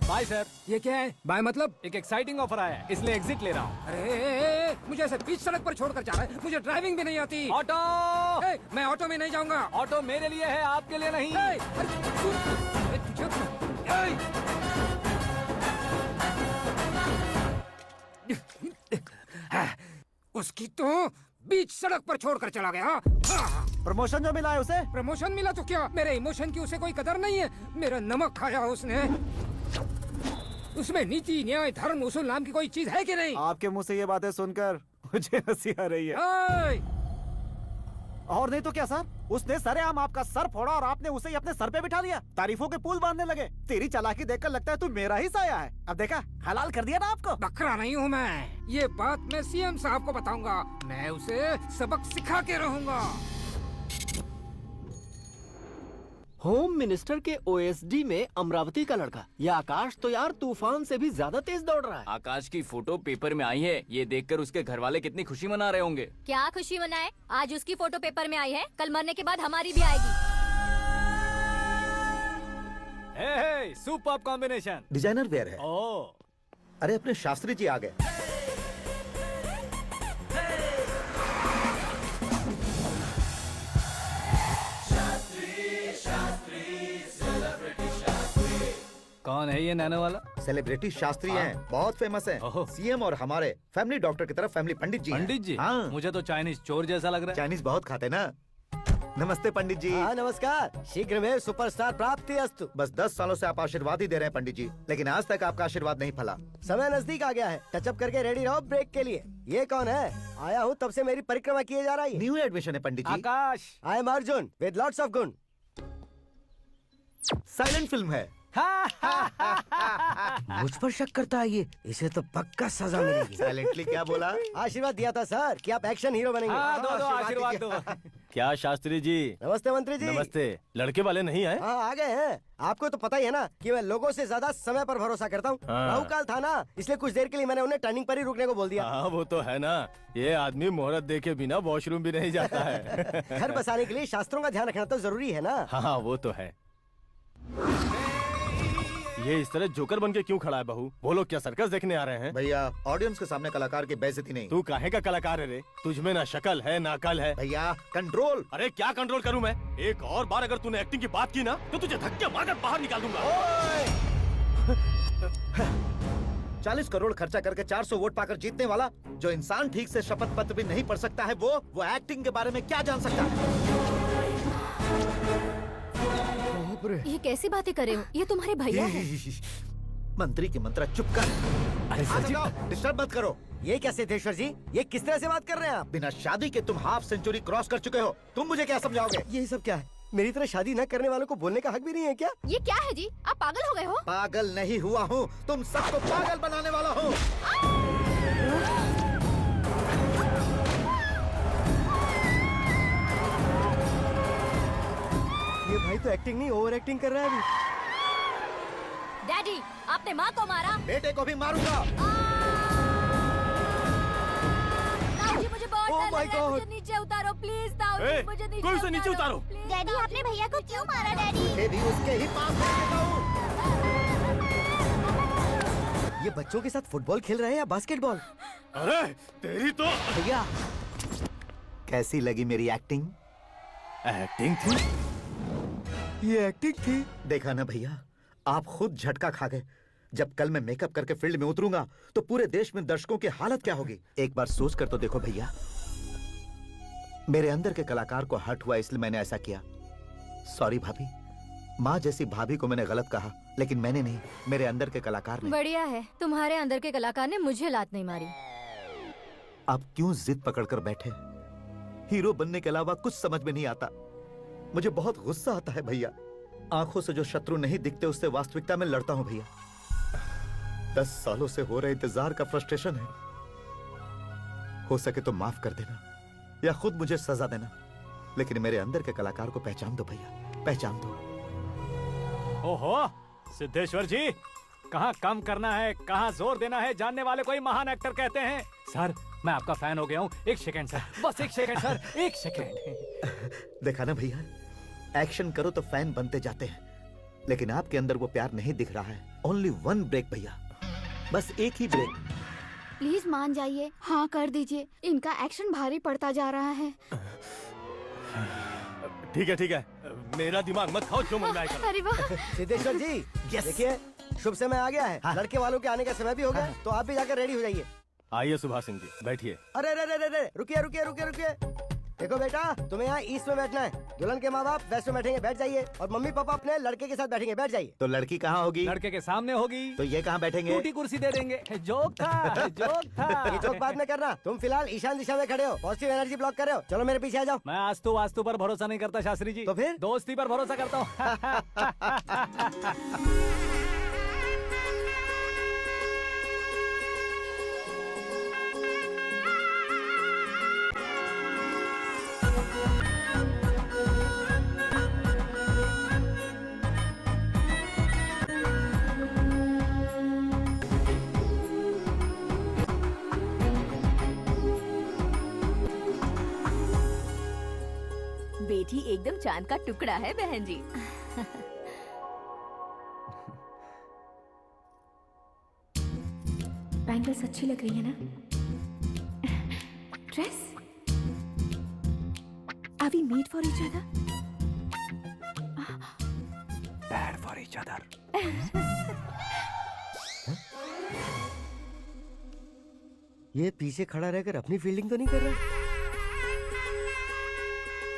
Bye sir. ये क्या है? बाय मतलब? एक एक्साइटिंग ऑफर आया है, इसलिए एग्जिट ले रहा हूँ। अरे मुझे ऐसे बीच सड़क पर छोड़कर जा रहा है, मुझे ड्राइविंग भी नहीं आती। ऑटो! मैं ऑटो में नहीं जाऊंगा। ऑटो मेरे लिए है, आपके लिए नहीं। उसकी तो बीच सड़क पर छोड़कर चला गया। प्रमोशन जो मिला है उसे? प्रमोशन मिला तो क्या, मेरे इमोशन की उसे कोई कदर नहीं है। मेरा नमक खाया उसने। उसमें नीति, न्याय, धर्म, उसूल नाम की कोई चीज है कि नहीं? आपके मुंह से ये बातें सुनकर मुझे हंसी आ रही है। ओए! मुझे हंसी आ रही है। ओए! मुझे हंसी आ रही है। ओए! और नहीं तो क्या सर, उसने सरेआम आपका सर फोड़ा और आपने उसे ही अपने सर पे बिठा लिया। तारीफों के पुल बांधने लगे। तेरी चालाकी देखकर लगता है तू मेरा ही साया है। अब देखा, हलाल कर दिया ना आपको। बकरा नहीं हूँ मैं, ये बात मैं सीएम साहब को बताऊंगा। मैं उसे सबक सिखा के रहूंगा। होम मिनिस्टर के ओएसडी में अमरावती का लड़का, ये आकाश तो यार तूफान से भी ज्यादा तेज दौड़ रहा है। आकाश की फोटो पेपर में आई है, ये देखकर उसके घर वाले कितनी खुशी मना रहे होंगे। क्या खुशी मनाए? आज उसकी फोटो पेपर में आई है, कल मरने के बाद हमारी भी आएगी। हे, सुपर्ब कॉम्बिनेशन। डिजाइनर वेयर है। ओह, अरे अपने शास्त्री जी आ गए। कौन है ये नैनो वाला? सेलिब्रिटी शास्त्री हैं, बहुत फेमस हैं। ओहो। सीएम और हमारे फैमिली डॉक्टर की तरफ फैमिली पंडित जी हैं। पंडित जी? हाँ। मुझे तो चाइनीज चोर जैसा लग रहा है। चाइनीज बहुत खाते ना। नमस्ते पंडित जी। हाँ नमस्कार, शीघ्र में सुपरस्टार प्राप्ति अस्तु। बस 10 सालों से आप आशीर्वाद ही दे रहे हैं पंडित जी, लेकिन आज तक आपका आशीर्वाद नहीं फला। समय नजदीक आ गया है, टचअप करके रेडी रहो ब्रेक के लिए। ये कौन है? आया हूँ तब से मेरी परिक्रमा किए जा रही है। न्यू एडमिशन है Pandit ji. Akash. I am Arjun with lots of गुण। साइलेंट फिल्म है। मुझ पर शक करता है ये, इसे तो पक्का सजा मिलेगी। साइलेंटली क्या बोला? आशीर्वाद दिया था सर कि आप एक्शन हीरो बनेंगे। हाँ, दो आशीर्वाद दो। क्या शास्त्री जी? नमस्ते मंत्री जी। नमस्ते। लड़के वाले नहीं आए? हाँ आ गए हैं। आपको तो पता ही है ना कि मैं लोगों से ज्यादा समय पर भरोसा करता हूँ। हाँ। राहु काल था ना, इसलिए कुछ देर के लिए मैंने उन्हें टर्निंग पर ही रुकने को बोल दिया। हाँ वो तो है ना, ये आदमी मुहूर्त देखे बिना वॉशरूम भी नहीं जाता है। घर बसाने के लिए शास्त्रों का ध्यान रखना तो जरूरी है ना। हाँ वो तो है। ये इस तरह जोकर बन के क्यों खड़ा है बहू? वो लोग क्या सर्कस देखने आ रहे हैं? भैया ऑडियंस के सामने कलाकार की बेइज्जती नहीं। तू काहे का कलाकार है रे? तुझमें ना शक्ल है ना अकल है। भैया कंट्रोल। अरे क्या कंट्रोल करूं मैं? एक और बार अगर तूने एक्टिंग की बात की ना तो तुझे धक्के मारकर बाहर निकाल दूंगा। 40 करोड़ खर्चा करके 400 वोट पाकर जीतने वाला, जो इंसान ठीक से शपथ पत्र भी नहीं पढ़ सकता है, वो एक्टिंग के बारे में क्या जान सकता है? ये कैसी बातें करे हो? ये तुम्हारे भैया हैं। मंत्री की मंत्रा चुप कर। अरे सर जी, डिस्टर्ब मत करो। ये क्या सिद्धेश्वर जी, ये किस तरह से बात कर रहे हैं आप? बिना शादी के तुम हाफ सेंचुरी क्रॉस कर चुके हो, तुम मुझे क्या समझाओगे? ये सब क्या है? मेरी तरह शादी न करने वालों को बोलने का हक भी नहीं है क्या? ये क्या है जी? आप पागल हो गए हो? पागल नहीं हुआ हूँ, तुम सबको पागल बनाने वाला हूँ। ये भाई तो एक्टिंग नहीं ओवर एक्टिंग कर रहा है अभी। डैडी, आपने माँ को मारा। बेटे को भी मारूंगा। ताऊजी, मुझे बहुत Oh डर my लग रहा है। God. मुझे नीचे उतारो प्लीज। ताऊजी, मुझे नीचे कोई उसे नीचे उतारो। please। डैडी आपने भैया को क्यों मारा डैडी? ये भी उसके ही पास बैठेगा हूँ। ये बच्चों के साथ फुटबॉल खेल रहे हैं या बास्केटबॉल? अरे तेरी तो भैया कैसी लगी मेरी एक्टिंग? एक्टिंग थी। ये एक्टिंग थी। देखा ना भैया, आप खुद झटका खा गए। जब कल मैं मेकअप करके फील्ड में उतरूंगा तो पूरे देश में दर्शकों की हालत क्या होगी? एक बार सोच कर तो देखो भैया। मेरे अंदर के कलाकार को हर्ट हुआ इसलिए मैंने ऐसा किया। सॉरी भाभी। माँ जैसी भाभी को मैंने गलत कहा, लेकिन मैंने नहीं, मेरे अंदर के कलाकार ने। बढ़िया है, तुम्हारे अंदर के कलाकार ने मुझे लात नहीं मारी। आप क्यों जिद पकड़कर बैठे? हीरो बनने के अलावा कुछ समझ में नहीं आता। मुझे बहुत गुस्सा आता है भैया। आंखों से जो शत्रु नहीं दिखते उससे वास्तविकता में लड़ता हूं भैया। 10 सालों से हो रहे इंतजार का फ्रस्ट्रेशन है। हो सके तो माफ कर देना या खुद मुझे सजा देना, लेकिन मेरे अंदर के कलाकार को पहचान दो भैया, पहचान दो। ओहो, सिद्धेश्वर जी, कहाँ कम करना है, कहाँ जोर देना है, जानने वाले को ही महान एक्टर कहते हैं। सर, मैं आपका फैन हो गया हूँ। एक सेकंड सर, बस एक सेकंड सर, एक सेकंड। देखा ना भैया, एक्शन करो तो फैन बनते जाते हैं, लेकिन आपके अंदर वो प्यार नहीं दिख रहा है। ओनली वन ब्रेक भैया, बस एक ही ब्रेक। प्लीज मान जाइए, हाँ कर दीजिए। इनका एक्शन भारी पड़ता जा रहा है। ठीक है, मेरा दिमाग मत खाओ, जो मंगाए करो। अरे वाह। सिद्धेश्वर जी देखिए, शुभ समय आ गया है। हाँ। लड़के वालों के आने का समय भी हो गया है, तो आप भी जाकर रेडी हो जाइए। आइए सुभाष सिंह जी, बैठिए। अरे रे रे रे रे, रुकिए रुकिए रुकिए रुकिए। देखो बेटा, तुम्हें यहाँ ईस्ट में बैठना है। दुल्हन के माँ बाप वेस्ट में बैठेंगे, बैठ जाइए। और मम्मी पापा अपने लड़के के साथ बैठेंगे, बैठ जाइए। तो लड़की कहाँ होगी? लड़के के सामने होगी। तो ये कहाँ बैठेंगे? टूटी कुर्सी दे देंगे। जोक था, जोक था। ये जोक बाद में करना। तुम फिलहाल ईशान दिशा में खड़े हो, पॉजिटिव एनर्जी ब्लॉक कर रहे हो। चलो मेरे पीछे आ जाओ। मैं आस्तु वास्तु पर भरोसा नहीं करता शास्त्री जी। तो फिर? दोस्ती पर भरोसा करता हूँ। बेटी एकदम चांद का टुकड़ा है बहन जी। बैंगल्स अच्छी लग रही है ना? Dress? Are we made for each other? Bad for each other. ये पीछे खड़ा रहकर अपनी फील्डिंग तो नहीं कर रहा?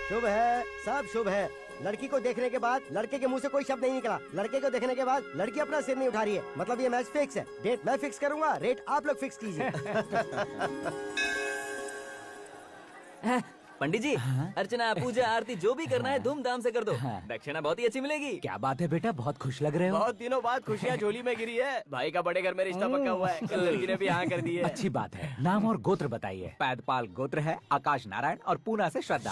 शुभ है, सब शुभ है। लड़की को देखने के बाद लड़के के मुंह से कोई शब्द नहीं निकला। लड़के को देखने के बाद लड़की अपना सिर नहीं उठा रही है। मतलब ये मैच फिक्स है। डेट मैं फिक्स करूंगा, रेट आप लोग फिक्स कीजिए। पंडित जी, अर्चना पूजा आरती जो भी करना है धूमधाम से कर दो। दक्षिणा बहुत ही अच्छी मिलेगी। क्या बात है बेटा, बहुत खुश लग रहे हो। बहुत दिनों बाद खुशियाँ झोली में गिरी है। भाई का बड़े घर में रिश्ता पक्का हुआ है। कल लड़की ने भी हाँ कर दी है। अच्छी बात है। नाम और गोत्र बताइए। पैदपाल गोत्र है, आकाश नारायण, और पूना से श्रद्धा।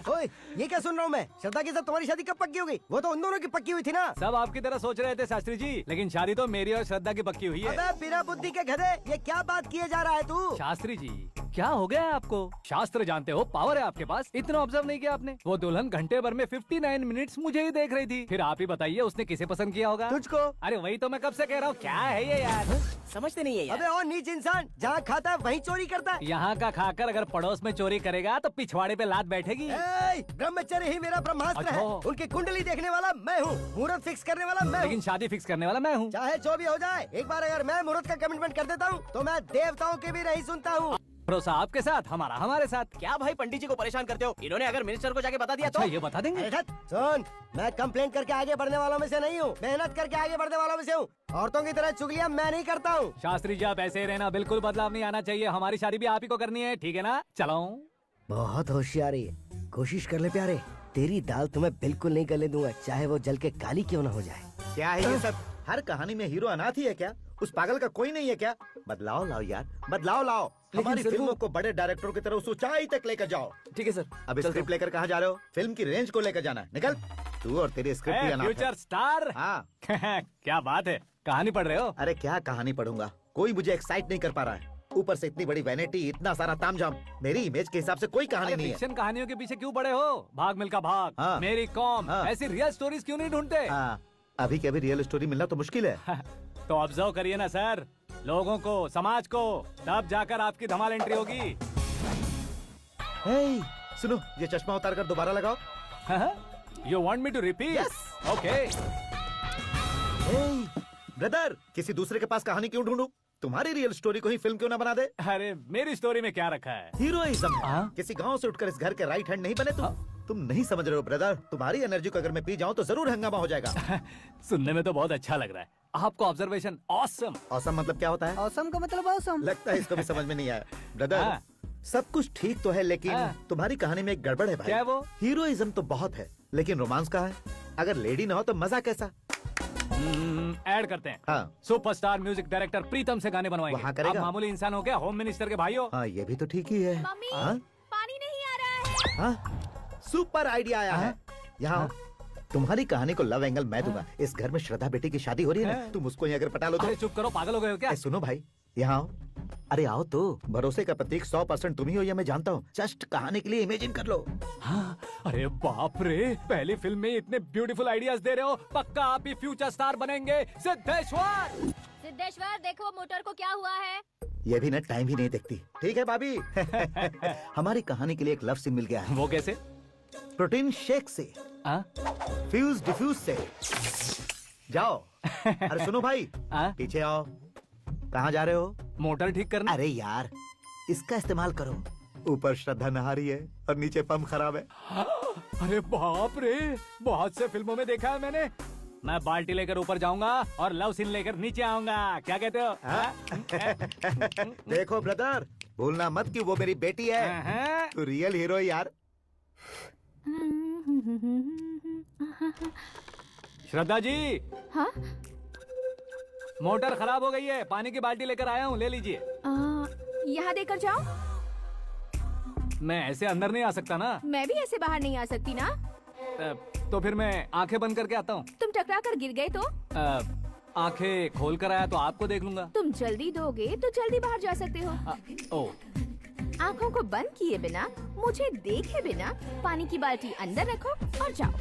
ओए, ये क्या सुन रहा हूँ मैं? श्रद्धा के साथ तुम्हारी शादी कब पक्की हो गई? वो तो उन दोनों की पक्की हुई थी ना। सब आपकी तरह सोच रहे थे शास्त्री जी, लेकिन शादी तो मेरी और श्रद्धा की पक्की हुई है। अबे बिना बुद्धि के गधे, ये क्या बात किए जा रहा है तू? शास्त्री जी, क्या हो गया है आपको? शास्त्र जानते हो, पावर है आपके पास। इतना ऑब्जर्व नहीं किया आपने? वो दुल्हन घंटे भर में 59 मिनट्स मुझे ही देख रही थी। फिर आप ही बताइए उसने किसे पसंद किया होगा? तुझको। अरे वही तो मैं कब से कह रहा हूँ, क्या है ये यार? समझते नहीं है यार। अबे और नीच इंसान, जहाँ खाता है वहीं चोरी करता है। यहाँ का खाकर अगर पड़ोस में चोरी करेगा तो पिछवाड़े पे लात बैठेगी। ब्रह्मचर्य ही मेरा ब्रह्मास्त्र है। अच्छा। उनकी कुंडली देखने वाला मैं हूँ, मुहूर्त फिक्स करने वाला मैं हूँ। लेकिन शादी फिक्स करने वाला मैं हूँ। चाहे जो भी हो जाए, एक बार अगर मैं मुहूर्त का कमिटमेंट कर देता हूँ तो मैं देवताओं के भी नहीं सुनता हूँ। भरोसा आपके साथ, हमारा हमारे साथ। क्या भाई पंडित जी को परेशान करते हो? इन्होंने अगर मिनिस्टर को जाके बता दिया अच्छा, तो ये बता देंगे। सुन, मैं कंप्लेंट करके आगे बढ़ने वालों में से नहीं हूँ, मेहनत करके आगे बढ़ने वालों में से हूँ। औरतों की तरह चुगलियाँ मैं नहीं करता हूँ। शास्त्री जी आप ऐसे ही रहना, बिल्कुल बदलाव नहीं आना चाहिए। हमारी शादी भी आप ही को करनी है, ठीक है ना? चलो। बहुत होशियारी है, कोशिश कर ले प्यारे। तेरी दाल तुम्हें बिल्कुल नहीं गलने दूंगा, चाहे वो जल के काली क्यों न हो जाए। क्या है ये सब? हर कहानी में हीरो अनाथ ही है क्या? उस पागल का कोई नहीं है क्या? बदलाव लाओ यार, बदलाव लाओ। हमारी फिल्मों को बड़े डायरेक्टरों की तरह उस ऊंचाई तक लेकर जाओ। ठीक है सर। अब स्क्रिप्ट लेकर कहाँ जा रहे हो? फिल्म की रेंज को लेकर जाना है। निकल तू और तेरी स्क्रिप्ट ही अनाथ है। Future star. हाँ। क्या बात है, कहानी पढ़ रहे हो? अरे क्या कहानी पढ़ूंगा, कोई मुझे एक्साइट नहीं कर पा रहा है। ऊपर से इतनी बड़ी वैनिटी, इतना सारा तामझाम। मेरी इमेज के हिसाब से कोई कहानी नहीं है। फिक्शन कहानियों के पीछे क्यों पड़े हो? भाग मिल्खा भाग, हाँ। मेरी कॉम, हाँ। ऐसी रियल स्टोरीज क्यों नहीं ढूंढते? हाँ, अभी के अभी रियल स्टोरी मिलना तो मुश्किल है। तो ऑब्जर्व करिए ना सर, लोगों को, समाज को, तब जाकर आपकी धमाल एंट्री होगी। सुनो, ये चश्मा उतार कर दोबारा लगाओ। You want me to repeat? Okay. Brother, किसी दूसरे के पास कहानी क्यों ढूंढूं? तुम्हारी रियल स्टोरी को ही फिल्म क्यों ना बना दे? अरे मेरी स्टोरी में क्या रखा है? हीरोइज्म। किसी गांव से उठकर इस घर के राइट हैंड नहीं बने तुम नहीं समझ रहे हो ब्रदर। तुम्हारी एनर्जी को अगर मैं पी जाऊं तो जरूर हंगामा हो जाएगा। सुनने में तो बहुत अच्छा लग रहा है। आपको ऑब्जर्वेशन ऑसम। ऑसम मतलब क्या होता है? ऑसम का मतलब ऑसम। लगता है इसको भी समझ में नहीं आया। ब्रदर, सब कुछ ठीक तो है, लेकिन तुम्हारी कहानी में एक गड़बड़ है भाई। क्या वो? हीरोइज्म तो बहुत है, लेकिन रोमांस कहाँ है? अगर लेडी ना हो तो मजा कैसा? ऐड करते हैं। हाँ। सुपरस्टार म्यूजिक डायरेक्टर प्रीतम से गाने बनवाएंगे। वहाँ करेगा? आप मामूली इंसान हो क्या, होम मिनिस्टर के भाई हो? हाँ, ये भी तो ठीक ही है। मम्मी, हाँ? पानी नहीं आ रहा है। हाँ? सुपर आइडिया आया है। यहाँ तुम्हारी कहानी को लव एंगल मैं दूंगा। इस घर में श्रद्धा बेटी की शादी हो रही है ना, तुम उसको ही अगर पटा लो तो। अरे चुप करो, पागल हो गए हो क्या? सुनो भाई, यहाँ आओ। अरे आओ तो, भरोसे का प्रतीक 100% तुम ही हो, ये मैं जानता हूँ। जस्ट कहानी के लिए इमेजिन कर लो। हाँ, अरे बाप रे, पहली फिल्म में इतने ब्यूटीफुल आइडियाज दे रहे हो। पक्का आप ही फ्यूचर स्टार बनेंगे। सिद्धेश्वर, सिद्धेश्वर देखो मोटर को क्या हुआ है। ये भी ना टाइम ही नहीं देखती। ठीक है भाभी। हमारी कहानी के लिए एक लव सीन मिल गया है। वो कैसे? प्रोटीन शेक से, फ्यूज डिफ्यूज से। जाओ। अरे सुनो भाई, पीछे आओ। कहाँ जा रहे हो? मोटर ठीक करना। अरे यार, इसका इस्तेमाल करो। ऊपर श्रद्धा नहा रही है और नीचे पंप खराब है। अरे बाप रे, बहुत से फिल्मों में देखा है मैंने। मैं बाल्टी लेकर ऊपर जाऊंगा और लव सीन लेकर नीचे आऊंगा, क्या कहते हो? देखो ब्रदर, भूलना मत कि वो मेरी बेटी है। तू रियल हीरो यार। श्रद्धा जी। हाँ? मोटर खराब हो गई है, पानी की बाल्टी लेकर आया हूँ, ले लीजिए। यहाँ देकर जाओ। मैं ऐसे अंदर नहीं आ सकता ना। मैं भी ऐसे बाहर नहीं आ सकती ना। तो फिर मैं आंखें बंद करके आता हूँ। तुम टकरा कर गिर गए तो? आंखें खोल कर आया तो आपको देख लूंगा। तुम जल्दी दोगे तो जल्दी बाहर जा सकते हो। ओ। आँखों को बंद किए बिना, मुझे देखे बिना पानी की बाल्टी अंदर रखो और जाओ।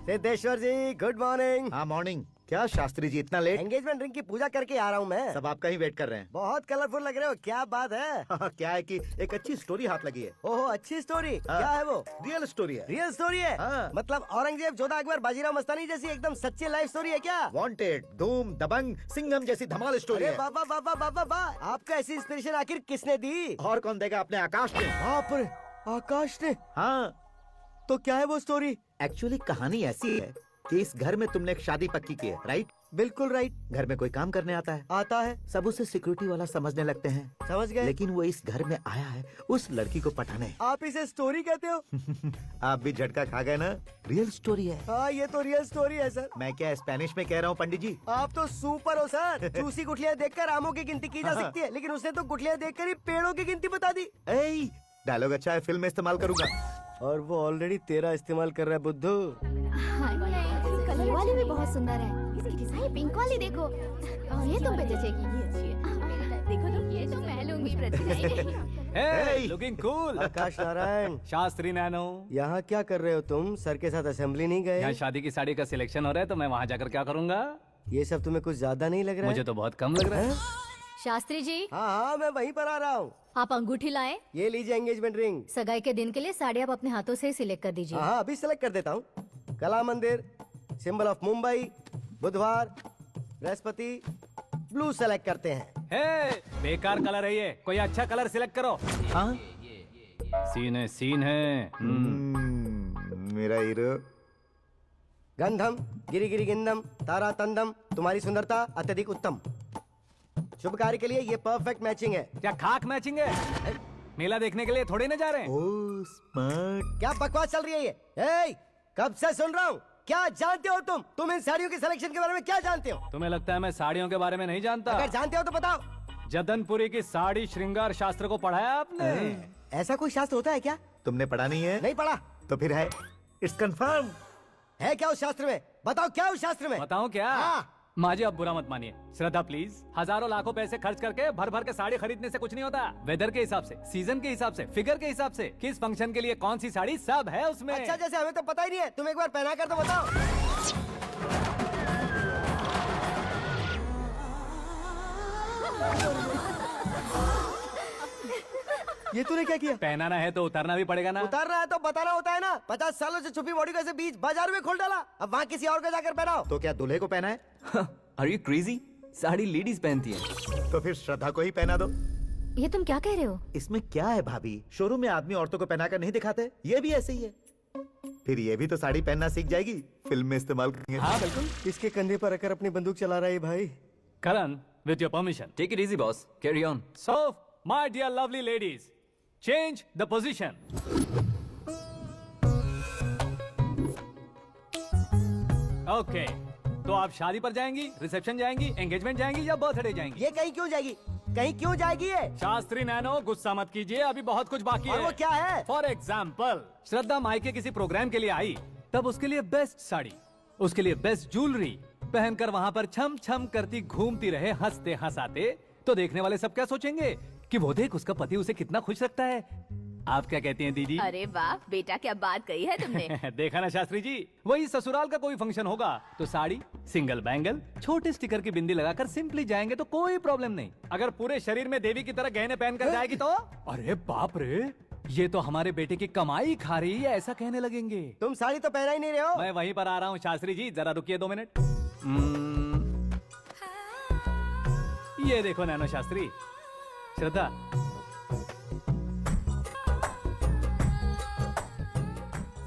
सिद्धेश्वर जी, गुड मॉर्निंग। हाँ मॉर्निंग। क्या शास्त्री जी इतना लेट? एंगेजमेंट रिंग की पूजा करके आ रहा हूँ मैं। सब आपका ही वेट कर रहे हैं। बहुत कलरफुल लग रहे हो, क्या बात है? क्या है कि एक अच्छी स्टोरी हाथ लगी है। ओहो, अच्छी स्टोरी। क्या है वो? रियल स्टोरी है। रियल स्टोरी है? हाँ। मतलब औरंगजेब, जोधा अकबर, बाजीराव मस्तानी जैसी एकदम सच्ची लाइफ स्टोरी है क्या? वांटेड, धूम, दबंग, सिंघम जैसी धमाल स्टोरी अरे है। बाबा बाबा बाबा बाबा, आपको ऐसी इंस्पिरेशन आखिर किसने दी? और कौन देगा? अपने आकाश ने। बाप रे, आकाश ने? हाँ। तो क्या है वो स्टोरी? एक्चुअली कहानी ऐसी है कि इस घर में तुमने एक शादी पक्की की है, राइट? बिल्कुल राइट। घर में कोई काम करने आता है? आता है। सब उसे सिक्योरिटी वाला समझने लगते हैं। समझ गए। लेकिन वो इस घर में आया है उस लड़की को पटाने। आप इसे स्टोरी कहते हो? आप भी झटका खा गए ना? रियल स्टोरी है। हाँ, ये तो रियल स्टोरी है सर। मैं क्या स्पेनिश में कह रहा हूँ पंडित जी? आप तो सुपर हो सर। चूसी गुठलियाँ देखकर आमों की गिनती की जा सकती है, लेकिन उसने तो गुठलियाँ देखकर ही पेड़ों की गिनती बता दी। डायलॉग अच्छा है, फिल्म में इस्तेमाल करूंगा। और वो ऑलरेडी तेरा इस्तेमाल कर रहा है बुद्धू। कलर वाली भी बहुत सुंदर है। इसकी डिजाइन पिंक वाली देखो, और ये तुम पे जचेगी। ये अच्छी है। देखो तो, ये तो मैं लूंगी। Hey, looking cool। आकाश नारायण। शास्त्री नैनो। यहाँ क्या कर रहे हो तुम? सर के साथ असेंबली नहीं गए? यहाँ शादी की साड़ी का सिलेक्शन हो रहा है, तो मैं वहाँ जाकर क्या करूँगा? ये सब तुम्हें कुछ ज्यादा नहीं लग रहा है? मुझे तो बहुत कम लग रहा है। शास्त्री जी। हाँ हाँ, मैं वहीं पर आ रहा हूँ। आप अंगूठी लाएं। ये लीजिए एंगेजमेंट रिंग। सगाई के दिन के लिए साड़ी आप अपने हाथों से सिलेक्ट कर दीजिए। हाँ, अभी सिलेक्ट कर देता हूँ। कला मंदिर, सिंबल ऑफ मुंबई, बुधवार, बृहस्पति, ब्लू सेलेक्ट करते हैं। बेकार कलर है ये, कोई अच्छा कलर सिलेक्ट करो। हाँ? सीन है। मेरा हीरो। गंधम, गिरी गिरी गिंदम, तारा तंदम, तुम्हारी सुंदरता अत्यधिक उत्तम। शुभ कार्य के लिए ये परफेक्ट मैचिंग है। क्या खाक मैचिंग है? मेला देखने के लिए थोड़ी ना जा रहे हैं। Oh smart. क्या बकवास चल रही है ये? ए, कब से सुन रहा हूँ। क्या जानते हो तुम? तुम इन साड़ियों के सिलेक्शन के बारे में क्या जानते हो? तुम्हें लगता है मैं साड़ियों के बारे में नहीं जानता? अगर जानते हो तो बताओ। जदनपुरी की साड़ी श्रृंगार शास्त्र को पढ़ाया आपने? ऐसा कोई शास्त्र होता है क्या? तुमने पढ़ा नहीं है? नहीं पढ़ा। तो फिर है। It's confirm. है क्या उस शास्त्र में? बताओ क्या उस शास्त्र में? बताऊं क्या? हाँ। माँ जी, आप बुरा मत मानिए। श्रद्धा प्लीज, हजारों लाखों पैसे खर्च करके भर भर के साड़ी खरीदने से कुछ नहीं होता। वेदर के हिसाब से, सीजन के हिसाब से, फिगर के हिसाब से, किस फंक्शन के लिए कौन सी साड़ी, सब है उसमें। अच्छा, जैसे हमें तो पता ही नहीं है, तुम एक बार पहना कर तो बताओ। ये तूने क्या किया? पहनाना है तो उतारना भी पड़ेगा ना। उतारना है तो बताना होता है ना। 50 सालों से छुपी बॉडी को ऐसे बीच बाजार में खोल डाला, अब वहाँ किसी और को जाकर पहनाओ। तो क्या दूल्हे को पहना है? Are you crazy? Sari ladies पहनती हैं। तो फिर श्रद्धा को ही पहना दो। ये तुम क्या कह रहे हो? इसमें क्या है भाभी? शोरूम में आदमी औरतों को पहनाकर नहीं दिखाते? ये भी ऐसे ही है। फिर ये भी तो साड़ी पहनना सीख जाएगी, फिल्म में इस्तेमाल करेंगे। हाँ बिल्कुल। इसके कंधे पर रखकर अपनी बंदूक चला रहा है भाई। करण, with your permission. Take it easy, boss. Carry on. So, my dear lovely ladies, change the position. Okay. तो आप शादी पर जाएंगी, रिसेप्शन जाएंगी, एंगेजमेंट जाएंगी या बर्थडे जाएंगी? ये कहीं क्यों जाएगी? कहीं क्यों जाएगी ये? शास्त्री नैनो, गुस्सा मत कीजिए, अभी बहुत कुछ बाकी है। और वो क्या है? फॉर एग्जाम्पल, श्रद्धा मायके किसी प्रोग्राम के लिए आई, तब उसके लिए बेस्ट साड़ी, उसके लिए बेस्ट ज्वेलरी पहनकर वहाँ पर छम छम करती घूमती रहे हंसते हंसाते, तो देखने वाले सब क्या सोचेंगे कि वो देख उसका पति उसे कितना खुश रखता है। आप क्या कहती हैं दीदी? अरे वाह बेटा, क्या बात कही है तुमने। देखा ना शास्त्री जी, वही ससुराल का कोई फंक्शन होगा तो साड़ी, सिंगल बैंगल, छोटे स्टिकर की बिंदी लगाकर सिंपली जाएंगे तो कोई प्रॉब्लम नहीं। अगर पूरे शरीर में देवी की तरह गहने पहन कर जाएगी तो अरे बाप रे, ये तो हमारे बेटे की कमाई खा रही है ऐसा कहने लगेंगे। तुम साड़ी तो पहना ही नहीं रहे हो। मैं वहीं पर आ रहा हूँ शास्त्री जी, जरा रुकिए 2 मिनट। ये देखो नैनो शास्त्री, श्रद्धा,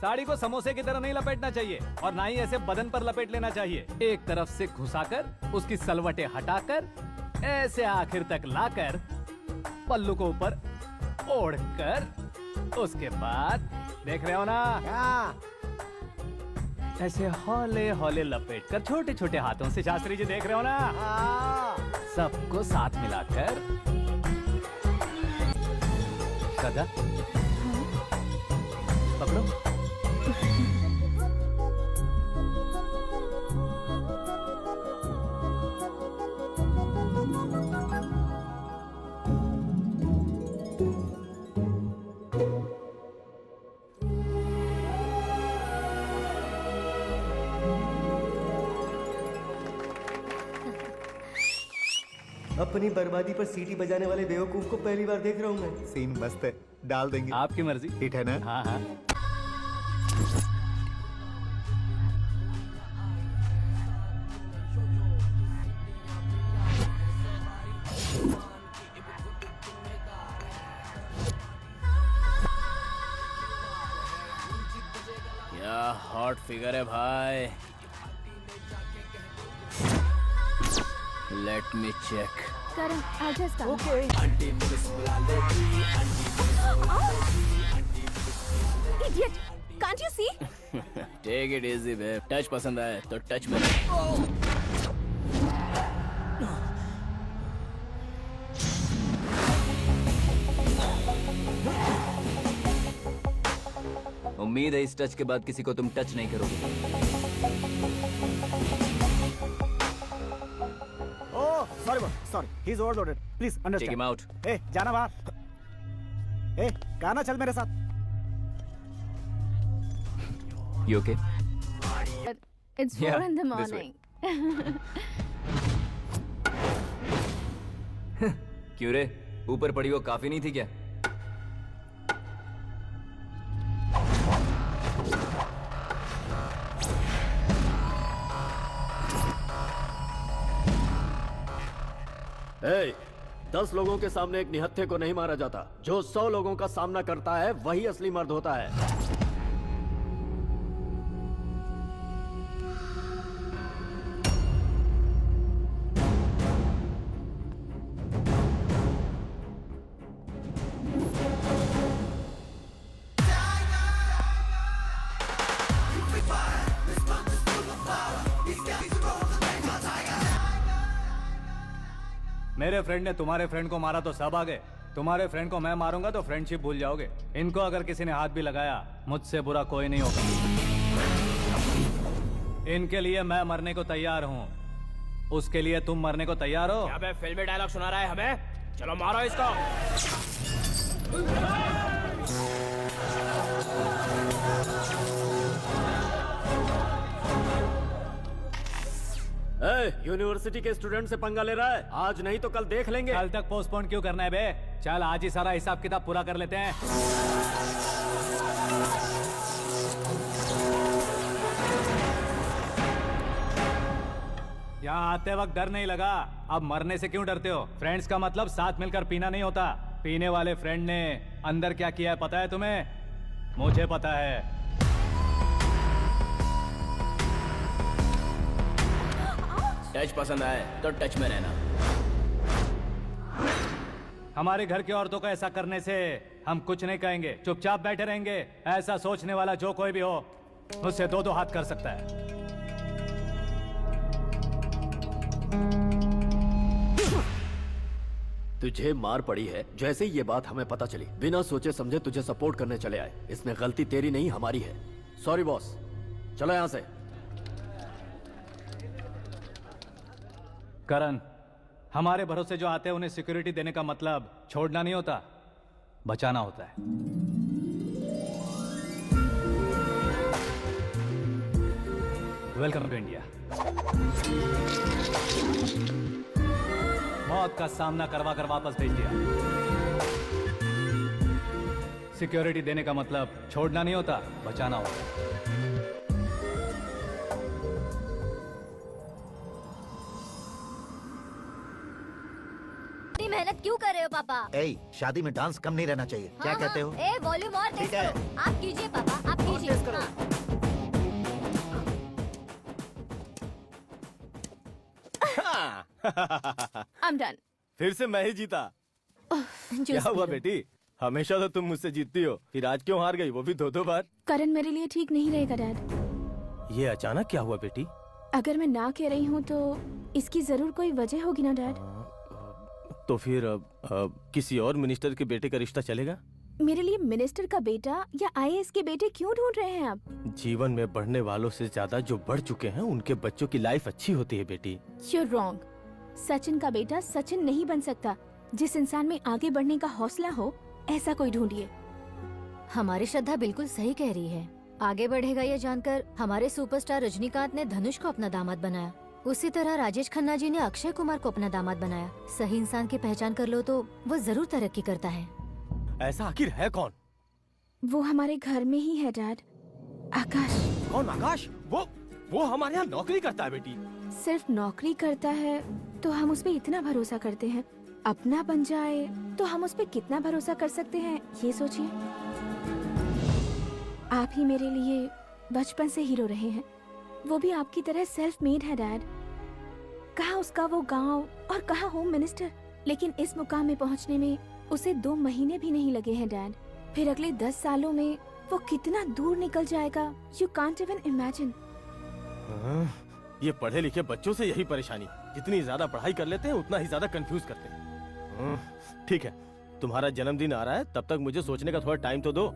साड़ी को समोसे की तरह नहीं लपेटना चाहिए और ना ही ऐसे बदन पर लपेट लेना चाहिए। एक तरफ से घुसाकर उसकी सलवटें हटाकर ऐसे आखिर तक लाकर पल्लू को ऊपर ओढ़कर उसके बाद देख रहे हो ना, ऐसे हौले हौले लपेट कर छोटे छोटे हाथों से, शास्त्री जी देख रहे हो ना, सबको साथ मिलाकर सदा पकड़ो। अपनी बर्बादी पर सीटी बजाने वाले बेवकूफ को पहली बार देख रहा हूँ मैं। सीन मस्त है, डाल देंगे। आपकी मर्जी। हिट है ना? हाँ हाँ। क्या हॉट फिगर है भाई। Let me check. Karan, I'll just come. Okay. Idiot! Can't you see? Take it easy babe. Touch पसंद आए तो टच में। उम्मीद है इस टच के बाद किसी को तुम टच नहीं करोगे। Sorry, he is overloaded. Please understand. Take him out. ए, जाना बाहर। ए, गाना चल मेरे साथ। You okay? It's 4 in the this way. morning. क्यों रे, ऊपर पड़ी वो काफी नहीं थी क्या? Hey, 10 लोगों के सामने एक निहत्थे को नहीं मारा जाता। जो 100 लोगों का सामना करता है वही असली मर्द होता है। मेरे फ्रेंड ने तुम्हारे फ्रेंड को मारा तो सब आ गए, तुम्हारे फ्रेंड को मैं मारूंगा तो फ्रेंडशिप भूल जाओगे। इनको अगर किसी ने हाथ भी लगाया, मुझसे बुरा कोई नहीं होगा। इनके लिए मैं मरने को तैयार हूँ, उसके लिए तुम मरने को तैयार हो? क्या बे फिल्मी डायलॉग सुना रहा है हमें? चलो मारो इसको। यूनिवर्सिटी के स्टूडेंट से पंगा ले रहा है। आज नहीं तो कल देख लेंगे। कल तक पोस्टपोन क्यों करना है बे? चल आज ही सारा हिसाब किताब पूरा कर लेते हैं। यहाँ आते वक्त डर नहीं लगा, अब मरने से क्यों डरते हो? फ्रेंड्स का मतलब साथ मिलकर पीना नहीं होता। पीने वाले फ्रेंड ने अंदर क्या किया है पता है तुम्हें? मुझे पता है। टच पसंद आए तो टच में रहना। हमारे घर की औरतों का ऐसा करने से हम कुछ नहीं कहेंगे, चुपचाप बैठे रहेंगे। ऐसा सोचने वाला जो कोई भी हो, उससे 2-2 हाथ कर सकता है। तुझे मार पड़ी है जैसे ही ये बात हमें पता चली, बिना सोचे समझे तुझे सपोर्ट करने चले आए। इसमें गलती तेरी नहीं हमारी है। सॉरी बॉस, चलो यहां से। करण, हमारे भरोसे जो आते हैं उन्हें सिक्योरिटी देने का मतलब छोड़ना नहीं होता, बचाना होता है। Welcome to India. मौत का सामना करवा कर वापस भेज दिया। सिक्योरिटी देने का मतलब छोड़ना नहीं होता, बचाना होता। इतनी मेहनत क्यों कर रहे हो पापा? ए, शादी में डांस कम नहीं रहना चाहिए। क्या कहते हो? ए वॉल्यूम और तेज ठीक है। करो। आप कीजिए पापा, आप कीजिए। I'm done. फिर से मैं ही जीता। क्या हुआ बेटी? हमेशा तो तुम मुझसे जीतती हो, फिर आज क्यों हार गई, वो भी 2-2 बार? करण मेरे लिए ठीक नहीं रहेगा डैड। ये अचानक क्या हुआ बेटी? अगर मैं ना कह रही हूँ तो इसकी जरूर कोई वजह होगी ना डैड। तो फिर किसी और मिनिस्टर के बेटे का रिश्ता चलेगा? मेरे लिए मिनिस्टर का बेटा या आईएएस के बेटे क्यों ढूंढ रहे हैं आप? जीवन में बढ़ने वालों से ज्यादा जो बढ़ चुके हैं उनके बच्चों की लाइफ अच्छी होती है बेटी। You're wrong. सचिन का बेटा सचिन नहीं बन सकता। जिस इंसान में आगे बढ़ने का हौसला हो ऐसा कोई ढूंढिए। हमारी श्रद्धा बिल्कुल सही कह रही है। आगे बढ़ेगा ये जानकर हमारे सुपरस्टार रजनीकांत ने धनुष को अपना दामाद बनाया। उसी तरह राजेश खन्ना जी ने अक्षय कुमार को अपना दामाद बनाया। सही इंसान की पहचान कर लो तो वो जरूर तरक्की करता है। ऐसा आखिर है कौन? वो हमारे घर में ही है डैड। आकाश। कौन आकाश? वो हमारे यहाँ नौकरी करता है बेटी। सिर्फ नौकरी करता है तो हम उस पे इतना भरोसा करते हैं। अपना बन जाए तो हम उस पे कितना भरोसा कर सकते हैं ये सोचिए। आप ही मेरे लिए बचपन से हीरो रहे हैं। वो भी आपकी तरह सेल्फ मेड है डैड। कहाँ उसका वो गांव और कहाँ होम मिनिस्टर। लेकिन इस मुकाम में पहुँचने में उसे 2 महीने भी नहीं लगे हैं डैड। फिर अगले 10 सालों में वो कितना दूर निकल जाएगा, यू कांट इवन इमेजिन। ये पढ़े लिखे बच्चों से यही परेशानी, जितनी ज्यादा पढ़ाई कर लेते हैं उतना ही ज्यादा कंफ्यूज करते हैं। ठीक है, तुम्हारा जन्मदिन आ रहा है, तब तक मुझे सोचने का थोड़ा टाइम तो दो।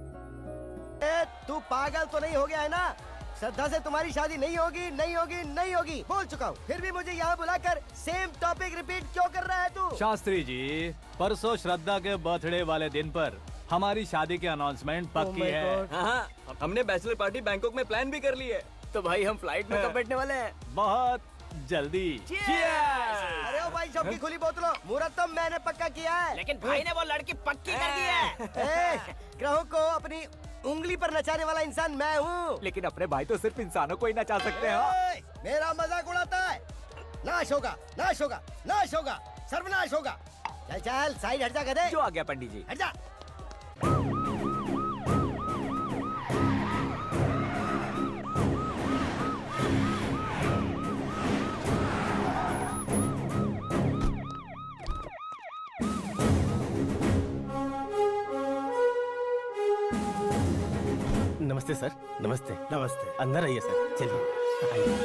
तू पागल तो नहीं हो गया है ना? श्रद्धा से तुम्हारी शादी नहीं होगी, नहीं होगी, नहीं होगी, बोल चुका हूँ। फिर भी मुझे यहाँ बुलाकर सेम टॉपिक रिपीट क्यों कर रहा है तू? शास्त्री जी, परसों श्रद्धा के बर्थडे वाले दिन पर हमारी शादी की अनाउंसमेंट पक्की है। हाँ, हमने बैचलर पार्टी बैंकॉक में प्लान भी कर ली है। तो भाई हम फ्लाइट में कब बैठने वाले हैं? बहुत जल्दी। अरे ओ भाई, सबकी खुली बोतलों, मुहूर्त तो मैंने पक्का किया है। लेकिन भाई ने वो लड़की पक्की कर दी है। ग्रहों को अपनी उंगली पर नचाने वाला इंसान मैं हूँ। लेकिन अपने भाई तो सिर्फ इंसानों को ही नचा सकते हैं। मेरा मजाक उड़ाता है। नाश होगा, नाश होगा, नाश होगा, सर्वनाश होगा। चल चल साइड हट जा गधे। जो आ गया पंडित जी। हट जा। नमस्ते सर। नमस्ते। नमस्ते। अंदर आइए सर, चलिए आइए।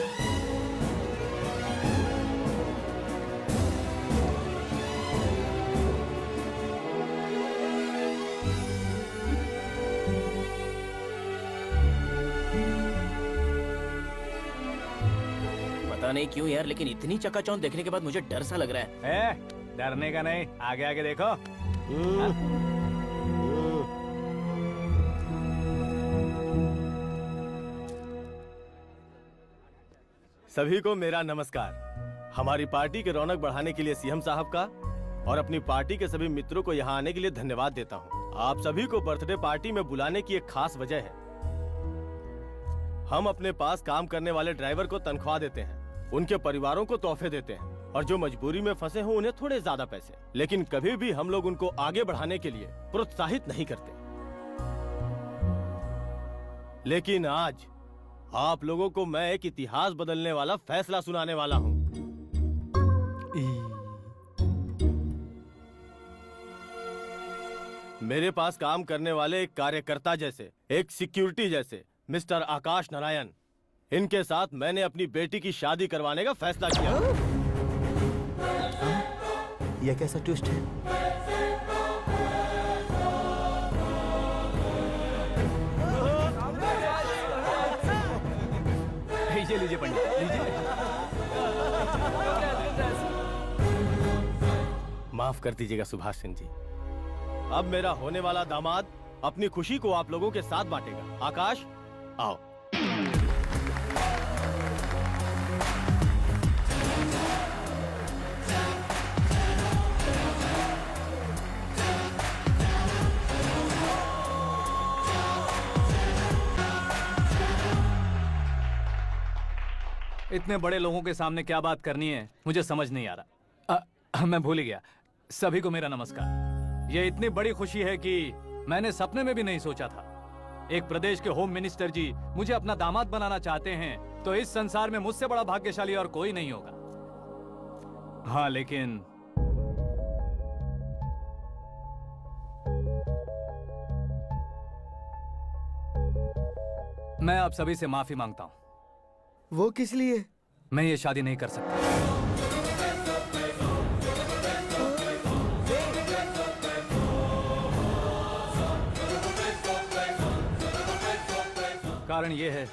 पता नहीं क्यों यार, लेकिन इतनी चकाचौंध देखने के बाद मुझे डर सा लग रहा है। डरने का नहीं, आगे आगे देखो। सभी को मेरा नमस्कार। हमारी पार्टी के रौनक बढ़ाने के लिए सीएम साहब का और अपनी पार्टी के सभी मित्रों को यहाँ आने के लिए धन्यवाद देता हूँ। आप सभी को बर्थडे पार्टी में बुलाने की एक खास वजह है। हम अपने पास काम करने वाले ड्राइवर को तनख्वाह देते हैं, उनके परिवारों को तोहफे देते हैं और जो मजबूरी में फंसे हो उन्हें थोड़े ज्यादा पैसे। लेकिन कभी भी हम लोग उनको आगे बढ़ाने के लिए प्रोत्साहित नहीं करते। लेकिन आज आप लोगों को मैं एक इतिहास बदलने वाला फैसला सुनाने वाला हूं। मेरे पास काम करने वाले एक कार्यकर्ता जैसे, एक सिक्योरिटी जैसे मिस्टर आकाश नारायण, इनके साथ मैंने अपनी बेटी की शादी करवाने का फैसला किया। यह कैसा ट्विस्ट है? लीजिए पंडित, लीजिए। माफ कर दीजिएगा सुभाष सिंह जी। अब मेरा होने वाला दामाद अपनी खुशी को आप लोगों के साथ बांटेगा। आकाश, आओ। इतने बड़े लोगों के सामने क्या बात करनी है मुझे समझ नहीं आ रहा। मैं भूल ही गया। सभी को मेरा नमस्कार। ये इतनी बड़ी खुशी है कि मैंने सपने में भी नहीं सोचा था। एक प्रदेश के होम मिनिस्टर जी मुझे अपना दामाद बनाना चाहते हैं तो इस संसार में मुझसे बड़ा भाग्यशाली और कोई नहीं होगा। हाँ, लेकिन मैं आप सभी से माफी मांगता हूं। वो किस लिए? मैं ये शादी नहीं कर सकता। कारण ये है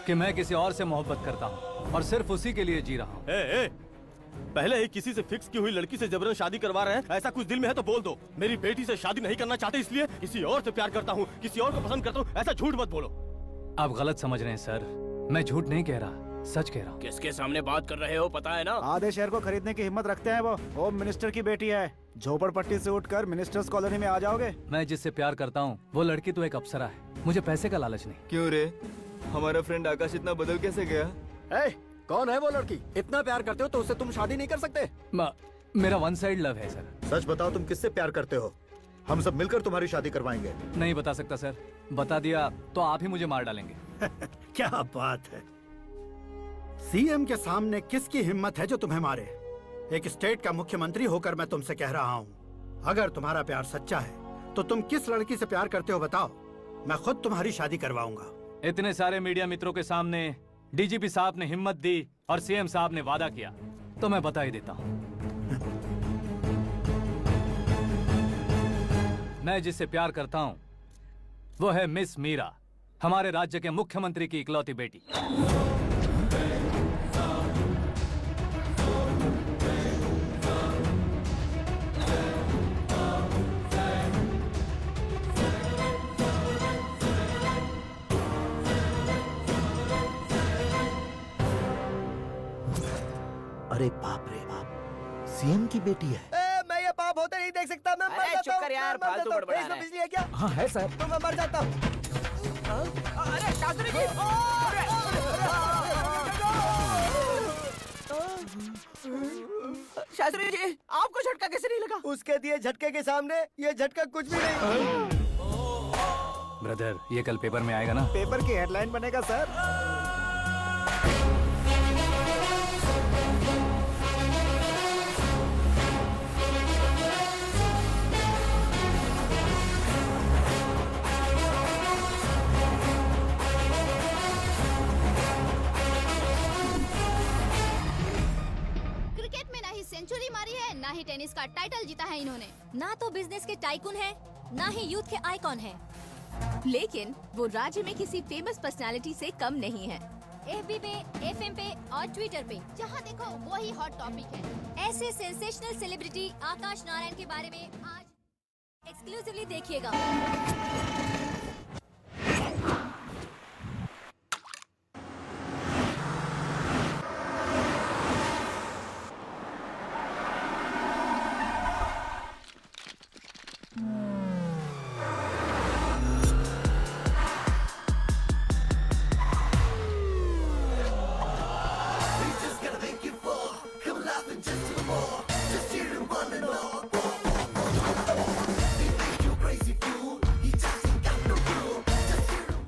कि मैं किसी और से मोहब्बत करता हूं और सिर्फ उसी के लिए जी रहा हूं। पहले ही किसी से फिक्स की हुई लड़की से जबरन शादी करवा रहे हैं। ऐसा कुछ दिल में है तो बोल दो। मेरी बेटी से शादी नहीं करना चाहते इसलिए किसी और से प्यार करता हूँ, किसी और को पसंद करता हूँ, ऐसा झूठ मत बोलो। आप गलत समझ रहे हैं सर। मैं झूठ नहीं कह रहा, सच कह रहा हूँ। किसके सामने बात कर रहे हो पता है ना? आधे शहर को खरीदने की हिम्मत रखते हैं वो। होम मिनिस्टर की बेटी है। झोपड़पट्टी से उठकर मिनिस्टर्स कॉलोनी में आ जाओगे। मैं जिससे प्यार करता हूँ वो लड़की तो एक अप्सरा है। मुझे पैसे का लालच नहीं। क्यों रे? हमारा फ्रेंड आकाश इतना बदल कैसे गया? कौन है वो लड़की? इतना प्यार करते हो तो उससे तुम शादी नहीं कर सकते? मेरा वन साइड लव है सर। सच बताओ, तुम किससे प्यार करते हो? हम सब मिलकर तुम्हारी शादी करवाएंगे। नहीं बता सकता सर। बता दिया तो आप ही मुझे मार डालेंगे। क्या बात है। सीएम के सामने किसकी हिम्मत है जो तुम्हें मारे? एक स्टेट का मुख्यमंत्री होकर मैं तुमसे कह रहा हूँ, अगर तुम्हारा प्यार सच्चा है तो तुम किस लड़की से प्यार करते हो बताओ, मैं खुद तुम्हारी शादी करवाऊंगा। इतने सारे मीडिया मित्रों के सामने डीजीपी साहब ने हिम्मत दी और सीएम साहब ने वादा किया तो मैं बता ही देता हूँ। मैं जिससे प्यार करता हूँ वो है मिस मीरा, हमारे राज्य के मुख्यमंत्री की इकलौती बेटी। अरे बाप रे बाप, सीएम की बेटी है। मैं ये पाप होते नहीं देख सकता। मैं मर जाता हूँ। यार, फालतू बड़बड़ा रहा है। बिजली है क्या? हाँ है सर। तो मैं मर जाता हूँ। अरे शास्त्री जी! शास्त्री जी, आपको झटका कैसे नहीं लगा? उसके दिए झटके के सामने ये झटका कुछ भी नहीं। ब्रदर, ये कल पेपर में आएगा ना? पेपर की हेडलाइन बनेगा सर। क्रिकेट में ना ही सेंचुरी मारी है, ना ही टेनिस का टाइटल जीता है इन्होंने। ना तो बिजनेस के टाइकून है, ना ही यूथ के आइकॉन है। लेकिन वो राज्य में किसी फेमस पर्सनालिटी से कम नहीं है। एफबी पे, एफएम पे और ट्विटर पे जहाँ देखो वही हॉट टॉपिक है। ऐसे सेंसेशनल सेलिब्रिटी आकाश नारायण के बारे में आज एक्सक्लूसिवली देखिएगा।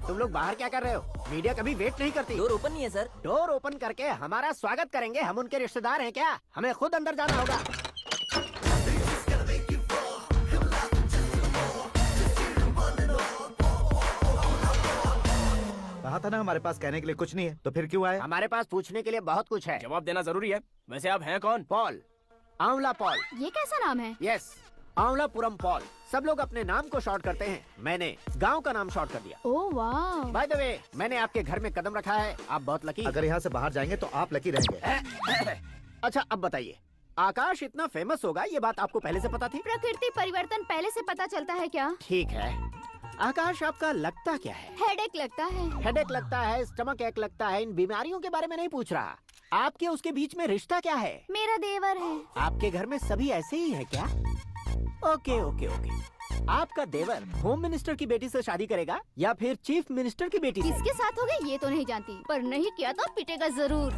तुम लोग बाहर क्या कर रहे हो? मीडिया कभी वेट नहीं करती। डोर ओपन नहीं है सर। डोर ओपन करके हमारा स्वागत करेंगे। हम उनके रिश्तेदार हैं क्या? हमें खुद अंदर जाना होगा। कहा था ना हमारे पास कहने के लिए कुछ नहीं है, तो फिर क्यों आए? हमारे पास पूछने के लिए बहुत कुछ है। जवाब देना जरूरी है। वैसे आप हैं कौन? पॉल, आंवला पॉल। ये कैसा नाम है? Yes, Anwalapuram Paul. सब लोग अपने नाम को शॉर्ट करते हैं, मैंने गांव का नाम शॉर्ट कर दिया। ओह वाह। बाय द वे, मैंने आपके घर में कदम रखा है। आप बहुत लकी। अगर यहाँ से बाहर जाएंगे तो आप लकी रहेंगे। अच्छा अब बताइए, आकाश इतना फेमस होगा ये बात आपको पहले से पता थी? प्रकृति परिवर्तन पहले से पता चलता है क्या? ठीक है, आकाश आपका लगता क्या है? हेडेक लगता है। हेडेक लगता है, स्टमक एक लगता है। इन बीमारियों के बारे में नहीं पूछ रहा। आपके उसके बीच में रिश्ता क्या है? मेरा देवर है। आपके घर में सभी ऐसे ही है क्या? Okay okay okay. आपका देवर होम मिनिस्टर की बेटी से शादी करेगा या फिर चीफ मिनिस्टर की बेटी से? किसके साथ होगी ये तो नहीं जानती, पर नहीं किया तो पिटेगा जरूर।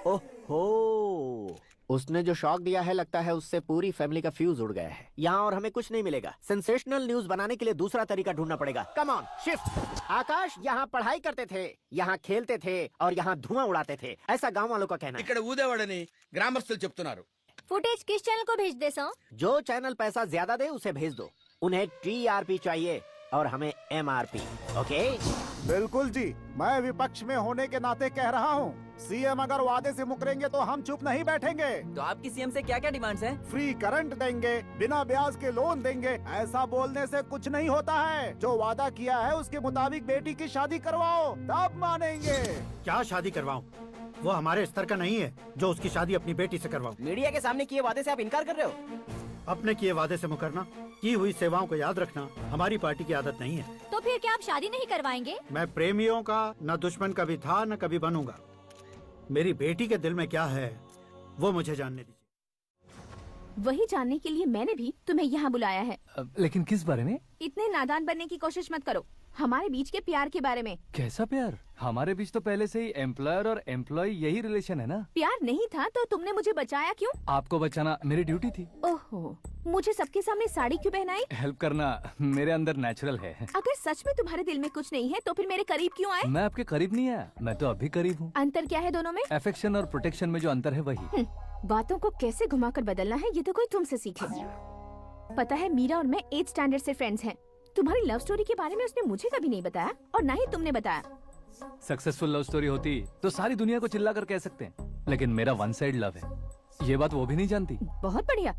ओहो, उसने जो शॉक दिया है लगता है उससे पूरी फैमिली का फ्यूज उड़ गया है। यहाँ और हमें कुछ नहीं मिलेगा। सेंसेशनल न्यूज बनाने के लिए दूसरा तरीका ढूंढना पड़ेगा। Come on, shift. आकाश यहाँ पढ़ाई करते थे, यहाँ खेलते थे और यहाँ धुआं उड़ाते थे, ऐसा गांव वालों का कहना है। ఇక్కడ ఊదేవాడని గ్రామస్తులు చెప్తున్నారు। फुटेज किस चैनल को भेज दे सो? जो चैनल पैसा ज्यादा दे उसे भेज दो। उन्हें TRP चाहिए और हमें MRP। ओके? बिल्कुल जी, मैं विपक्ष में होने के नाते कह रहा हूँ, सीएम अगर वादे से मुकरेंगे तो हम चुप नहीं बैठेंगे। तो आपकी सीएम से क्या क्या डिमांड्स हैं? फ्री करंट देंगे, बिना ब्याज के लोन देंगे। ऐसा बोलने से कुछ नहीं होता है। जो वादा किया है उसके मुताबिक बेटी की शादी करवाओ, तब मानेंगे। क्या शादी करवाऊं? वो हमारे स्तर का नहीं है जो उसकी शादी अपनी बेटी से करवाऊं। मीडिया के सामने किए वादे से आप इनकार कर रहे हो? अपने किए वादे से मुकरना, की हुई सेवाओं को याद रखना हमारी पार्टी की आदत नहीं है। तो फिर क्या आप शादी नहीं करवाएंगे? मैं प्रेमियों का न दुश्मन कभी था न कभी बनूंगा। मेरी बेटी के दिल में क्या है वो मुझे जानने दीजिए। वही जानने के लिए मैंने भी तुम्हें यहाँ बुलाया है। लेकिन किस बारे में? इतने नादान बनने की कोशिश मत करो। हमारे बीच के प्यार के बारे में। कैसा प्यार? हमारे बीच तो पहले से ही एम्प्लॉयर और एम्प्लॉय यही रिलेशन है ना। प्यार नहीं था तो तुमने मुझे बचाया क्यों? आपको बचाना मेरी ड्यूटी थी। ओहो, मुझे सबके सामने साड़ी क्यों पहनाई? हेल्प करना मेरे अंदर नेचुरल है। अगर सच में तुम्हारे दिल में कुछ नहीं है तो फिर मेरे करीब क्यों आए? मैं आपके करीब नहीं आया, मैं तो अभी करीब हूँ। अंतर क्या है दोनों में? अफेक्शन और प्रोटेक्शन में जो अंतर है वही। बातों को कैसे घुमाकर बदलना है ये तो कोई तुमसे सीखे। पता है मीरा और मैं 8th स्टैंडर्ड से फ्रेंड्स हैं। तुम्हारी लव स्टोरी के बारे में उसने मुझे कभी नहीं बताया और ना ही तुमने बताया। सक्सेसफुल लव स्टोरी होती तो सारी दुनिया को चिल्ला कर कह सकते हैं, लेकिन मेरा वन साइड लव है। ये बात वो भी नहीं जानती। बहुत बढ़िया।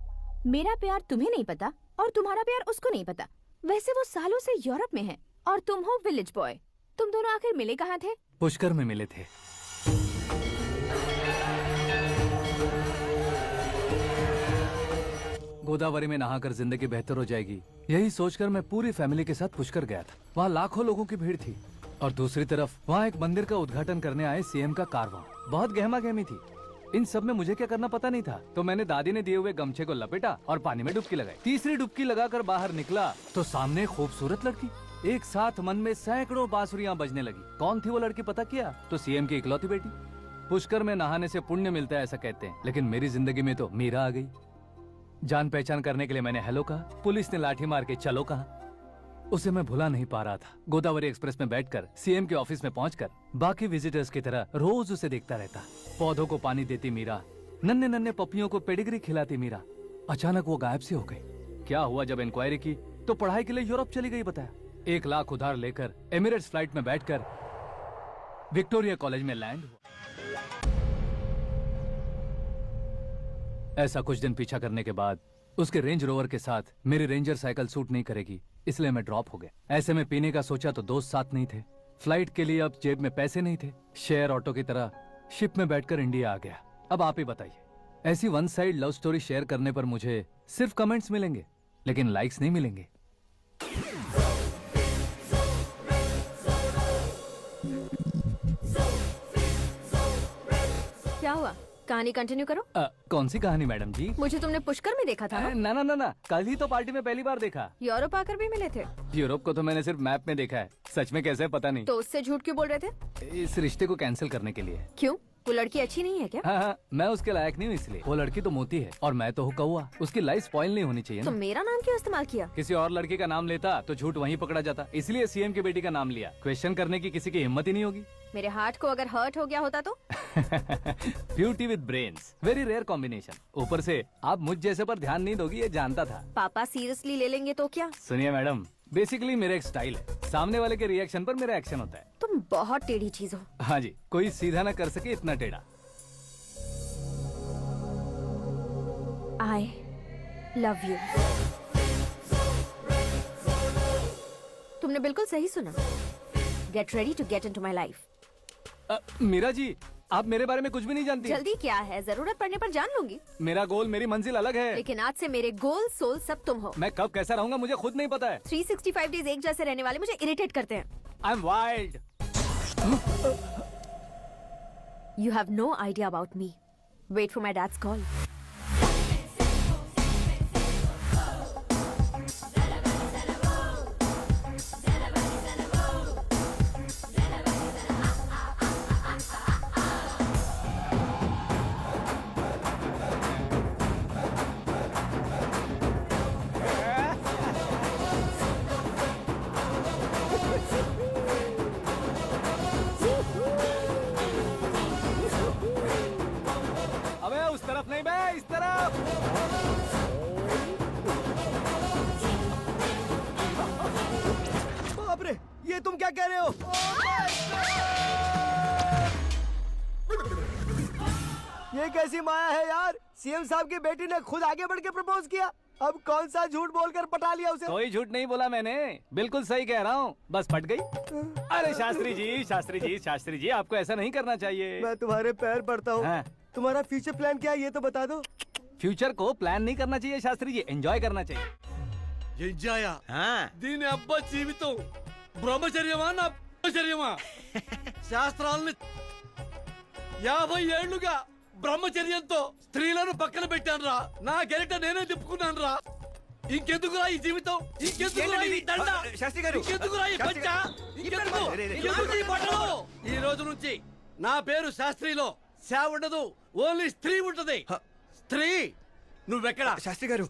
मेरा प्यार तुम्हें नहीं पता और तुम्हारा प्यार उसको नहीं पता। वैसे वो सालों से यूरोप में है और तुम हो विलेज बॉय। तुम दोनों आखिर मिले कहाँ थे? पुष्कर में मिले थे। गोदावरी में नहाकर जिंदगी बेहतर हो जाएगी, यही सोचकर मैं पूरी फैमिली के साथ पुष्कर गया था। वहाँ लाखों लोगों की भीड़ थी और दूसरी तरफ वहाँ एक मंदिर का उद्घाटन करने आए सीएम का कारवां। बहुत गहमा गहमी थी। इन सब में मुझे क्या करना पता नहीं था, तो मैंने दादी ने दिए हुए गमछे को लपेटा और पानी में डुबकी लगाई। तीसरी डुबकी लगाकर बाहर निकला तो सामने खूबसूरत लड़की। एक साथ मन में सैकड़ों बांसुरियां बजने लगी। कौन थी वो लड़की पता किया? तो सीएम की इकलौती बेटी। पुष्कर में नहाने से पुण्य मिलता है ऐसा कहते हैं, लेकिन मेरी जिंदगी में तो मीरा आ गई। जान पहचान करने के लिए मैंने हेलो कहा, पुलिस ने लाठी मार के चलो कहा। उसे मैं भुला नहीं पा रहा था। गोदावरी एक्सप्रेस में बैठकर सीएम के ऑफिस में पहुंचकर बाकी विजिटर्स की तरह रोज उसे देखता रहता। पौधों को पानी देती मीरा, नन्हे नन्हे पपियों को पेडिग्री खिलाती मीरा। अचानक वो गायब सी हो गई। क्या हुआ? जब इंक्वायरी की तो पढ़ाई के लिए यूरोप चली गई बताया। 1 लाख उधार लेकर एमिरेट्स फ्लाइट में बैठकर विक्टोरिया कॉलेज में लैंड हुआ। ऐसा कुछ दिन पीछा करने के बाद उसके रेंज रोवर के साथ मेरी रेंजर साइकिल सूट नहीं करेगी, इसलिए मैं ड्रॉप हो गया। ऐसे में पीने का सोचा तो दोस्त साथ नहीं थे। फ्लाइट के लिए अब जेब में पैसे नहीं थे। शेयर ऑटो की तरह शिप में बैठकर इंडिया आ गया। अब आप ही बताइए, ऐसी one side love story share करने पर मुझे सिर्फ कमेंट्स मिलेंगे, लेकिन लाइक्स नहीं मिलेंगे। क्या हुआ? कहानी कंटिन्यू करो। कौन सी कहानी मैडम जी? मुझे तुमने पुष्कर में देखा था ना? ना, कल ही तो पार्टी में पहली बार देखा। यूरोप आकर भी मिले थे? यूरोप को तो मैंने सिर्फ मैप में देखा है, सच में कैसे पता नहीं। तो उससे झूठ क्यों बोल रहे थे? इस रिश्ते को कैंसिल करने के लिए। क्यों? वो लड़की अच्छी नहीं है क्या? हाँ, मैं उसके लायक नहीं हूँ इसलिए। वो लड़की तो मोती है और मैं तो हूँ कौवा। उसकी लाइफ स्पॉइल नहीं होनी चाहिए तो ना। मेरा नाम क्यों इस्तेमाल किया? किसी और लड़की का नाम लेता तो झूठ वहीं पकड़ा जाता, इसलिए सीएम की बेटी का नाम लिया। क्वेश्चन करने की किसी की हिम्मत ही नहीं होगी। मेरे हार्ट को अगर हर्ट हो गया होता तो? Beauty with brains, very rare combination. ऊपर से आप मुझ जैसे पर ध्यान नहीं दोगी ये जानता था। पापा सीरियसली ले लेंगे तो क्या? सुनिए मैडम, बेसिकली मेरा एक स्टाइल है, सामने वाले के रिएक्शन पर मेरा एक्शन होता है। तुम बहुत टेढ़ी चीज हो। हाँ जी, कोई सीधा न कर सके इतना टेढ़ा। I love you. तुमने बिल्कुल सही सुना। Get ready to get into my life. Meera ji, आप मेरे बारे में कुछ भी नहीं जानती। जल्दी क्या है, जरूरत पड़ने पर जान लूंगी। मेरा गोल, मेरी मंजिल अलग है। लेकिन आज से मेरे गोल सोल सब तुम हो। मैं कब कैसा रहूंगा मुझे खुद नहीं पता है। 365 डेज एक जैसे रहने वाले मुझे इरिटेट करते हैं। I am wild. You have no idea about me. Wait for my dad's call. कह रहे हो? ये कैसी माया है यार? सीएम साहब की बेटी ने खुद आगे बढ़ के प्रपोज किया, अब कौन सा झूठ बोलकर पटा लिया उसे? कोई झूठ नहीं बोला मैंने, बिल्कुल सही कह रहा हूँ, बस पट गई। अरे शास्त्री जी, शास्त्री जी, शास्त्री जी, आपको ऐसा नहीं करना चाहिए। मैं तुम्हारे पैर पड़ता हूँ। हाँ। तुम्हारा फ्यूचर प्लान क्या है ये तो बता दो। फ्यूचर को प्लान नहीं करना चाहिए शास्त्री जी, एंजॉय करना चाहिए। దీని అబ్బా జీవితం బ్రహ్మచర్యమా నా బ్రహ్మచర్యమా? శాస్త్రాలని 50 ఏళ్లుగా బ్రహ్మచర్యంతో స్త్రీలను పక్కన పెట్టాను రా. నా గెరిట నేనే తిప్పుకున్నాను రా. ఇంకెందుకురా ఈ జీవితం? ఇంకెందుకురా ఈ దండ? శాస్త్రి గారు, ఇంకెందుకురా ఈ పంచ? ఇంకెందుకు ఈ బట్టలు? ఈ రోజు నుంచి నా పేరు శాస్త్రిలో శా ఉండదు, ఓన్లీ స్త్రీ ఉంటది. స్త్రీ. నువ్వెక్కడ? శాస్త్రి గారు,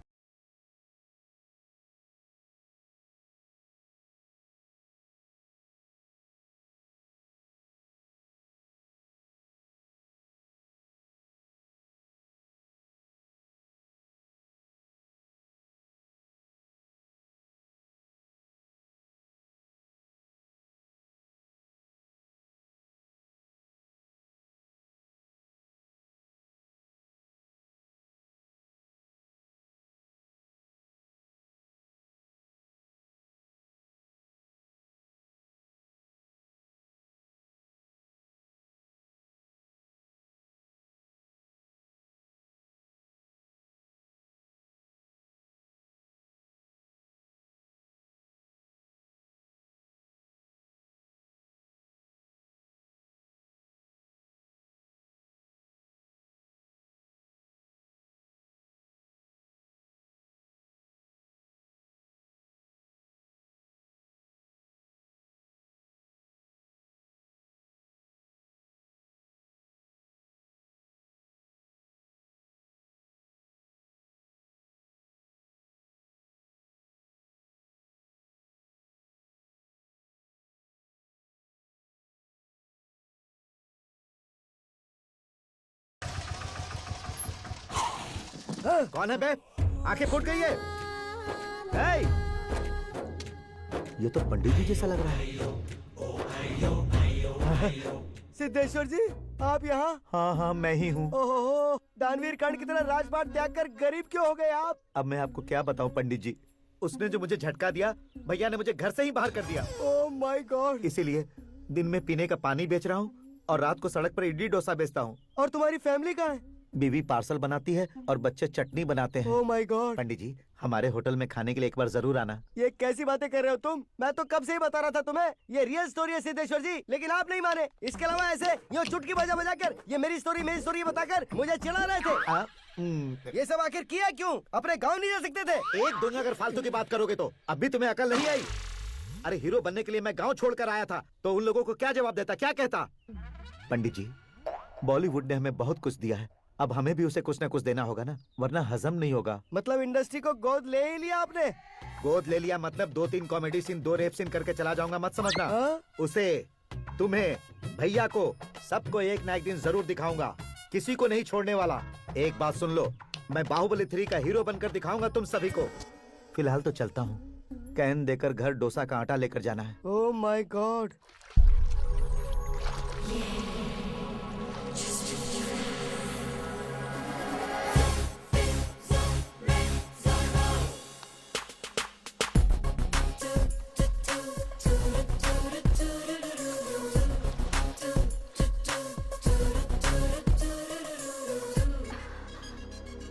कौन है बे? आंखें फूट गई है। ए! ये तो पंडित जी जैसा लग रहा है। सिद्धेश्वर जी, आप यहाँ? हाँ हाँ, मैं ही हूँ। ओहो, दानवीर कर्ण की तरह राजपाट त्याग कर गरीब क्यों हो गए आप? अब मैं आपको क्या बताऊँ पंडित जी, उसने जो मुझे झटका दिया, भैया ने मुझे घर से ही बाहर कर दिया। Oh my God. इसीलिए दिन में पीने का पानी बेच रहा हूँ और रात को सड़क पर इडली डोसा बेचता हूँ। और तुम्हारी फैमिली कहाँ है? बीवी पार्सल बनाती है और बच्चे चटनी बनाते हैं। Oh my God. पंडित जी, हमारे होटल में खाने के लिए एक बार जरूर आना। ये कैसी बातें कर रहे हो तुम? मैं तो कब से ही बता रहा था तुम्हें, ये रियल स्टोरी है सिद्धेश्वर जी, लेकिन आप नहीं माने। इसके अलावा ऐसे यूँ चुटकी बजा बजा कर ये मेरी स्टोरी बताकर मुझे चिढ़ा रहे थे। ये सब आखिर किया क्यों? अपने गाँव नहीं जा सकते थे? एक दूंगा अगर फालतू की बात करोगे तो। अब भी तुम्हें अकल नहीं आई? अरे हीरो बनने के लिए मैं गाँव छोड़कर आया था, तो उन लोगों को क्या जवाब देता, क्या कहता? पंडित जी, बॉलीवुड ने हमें बहुत कुछ दिया है, अब हमें भी उसे कुछ न कुछ देना होगा ना, वरना हजम नहीं होगा। मतलब इंडस्ट्री को गोद ले ही लिया आपने? गोद ले लिया मतलब 2-3 कॉमेडी सीन, 2 रेप सीन करके चला जाऊंगा मत समझना। उसे, तुम्हें, भैया को, सबको एक ना एक दिन जरूर दिखाऊंगा, किसी को नहीं छोड़ने वाला। एक बात सुन लो, मैं बाहुबली 3 का हीरो बनकर दिखाऊंगा तुम सभी को। फिलहाल तो चलता हूँ, कैन देकर घर डोसा का आटा लेकर जाना है। Oh my God.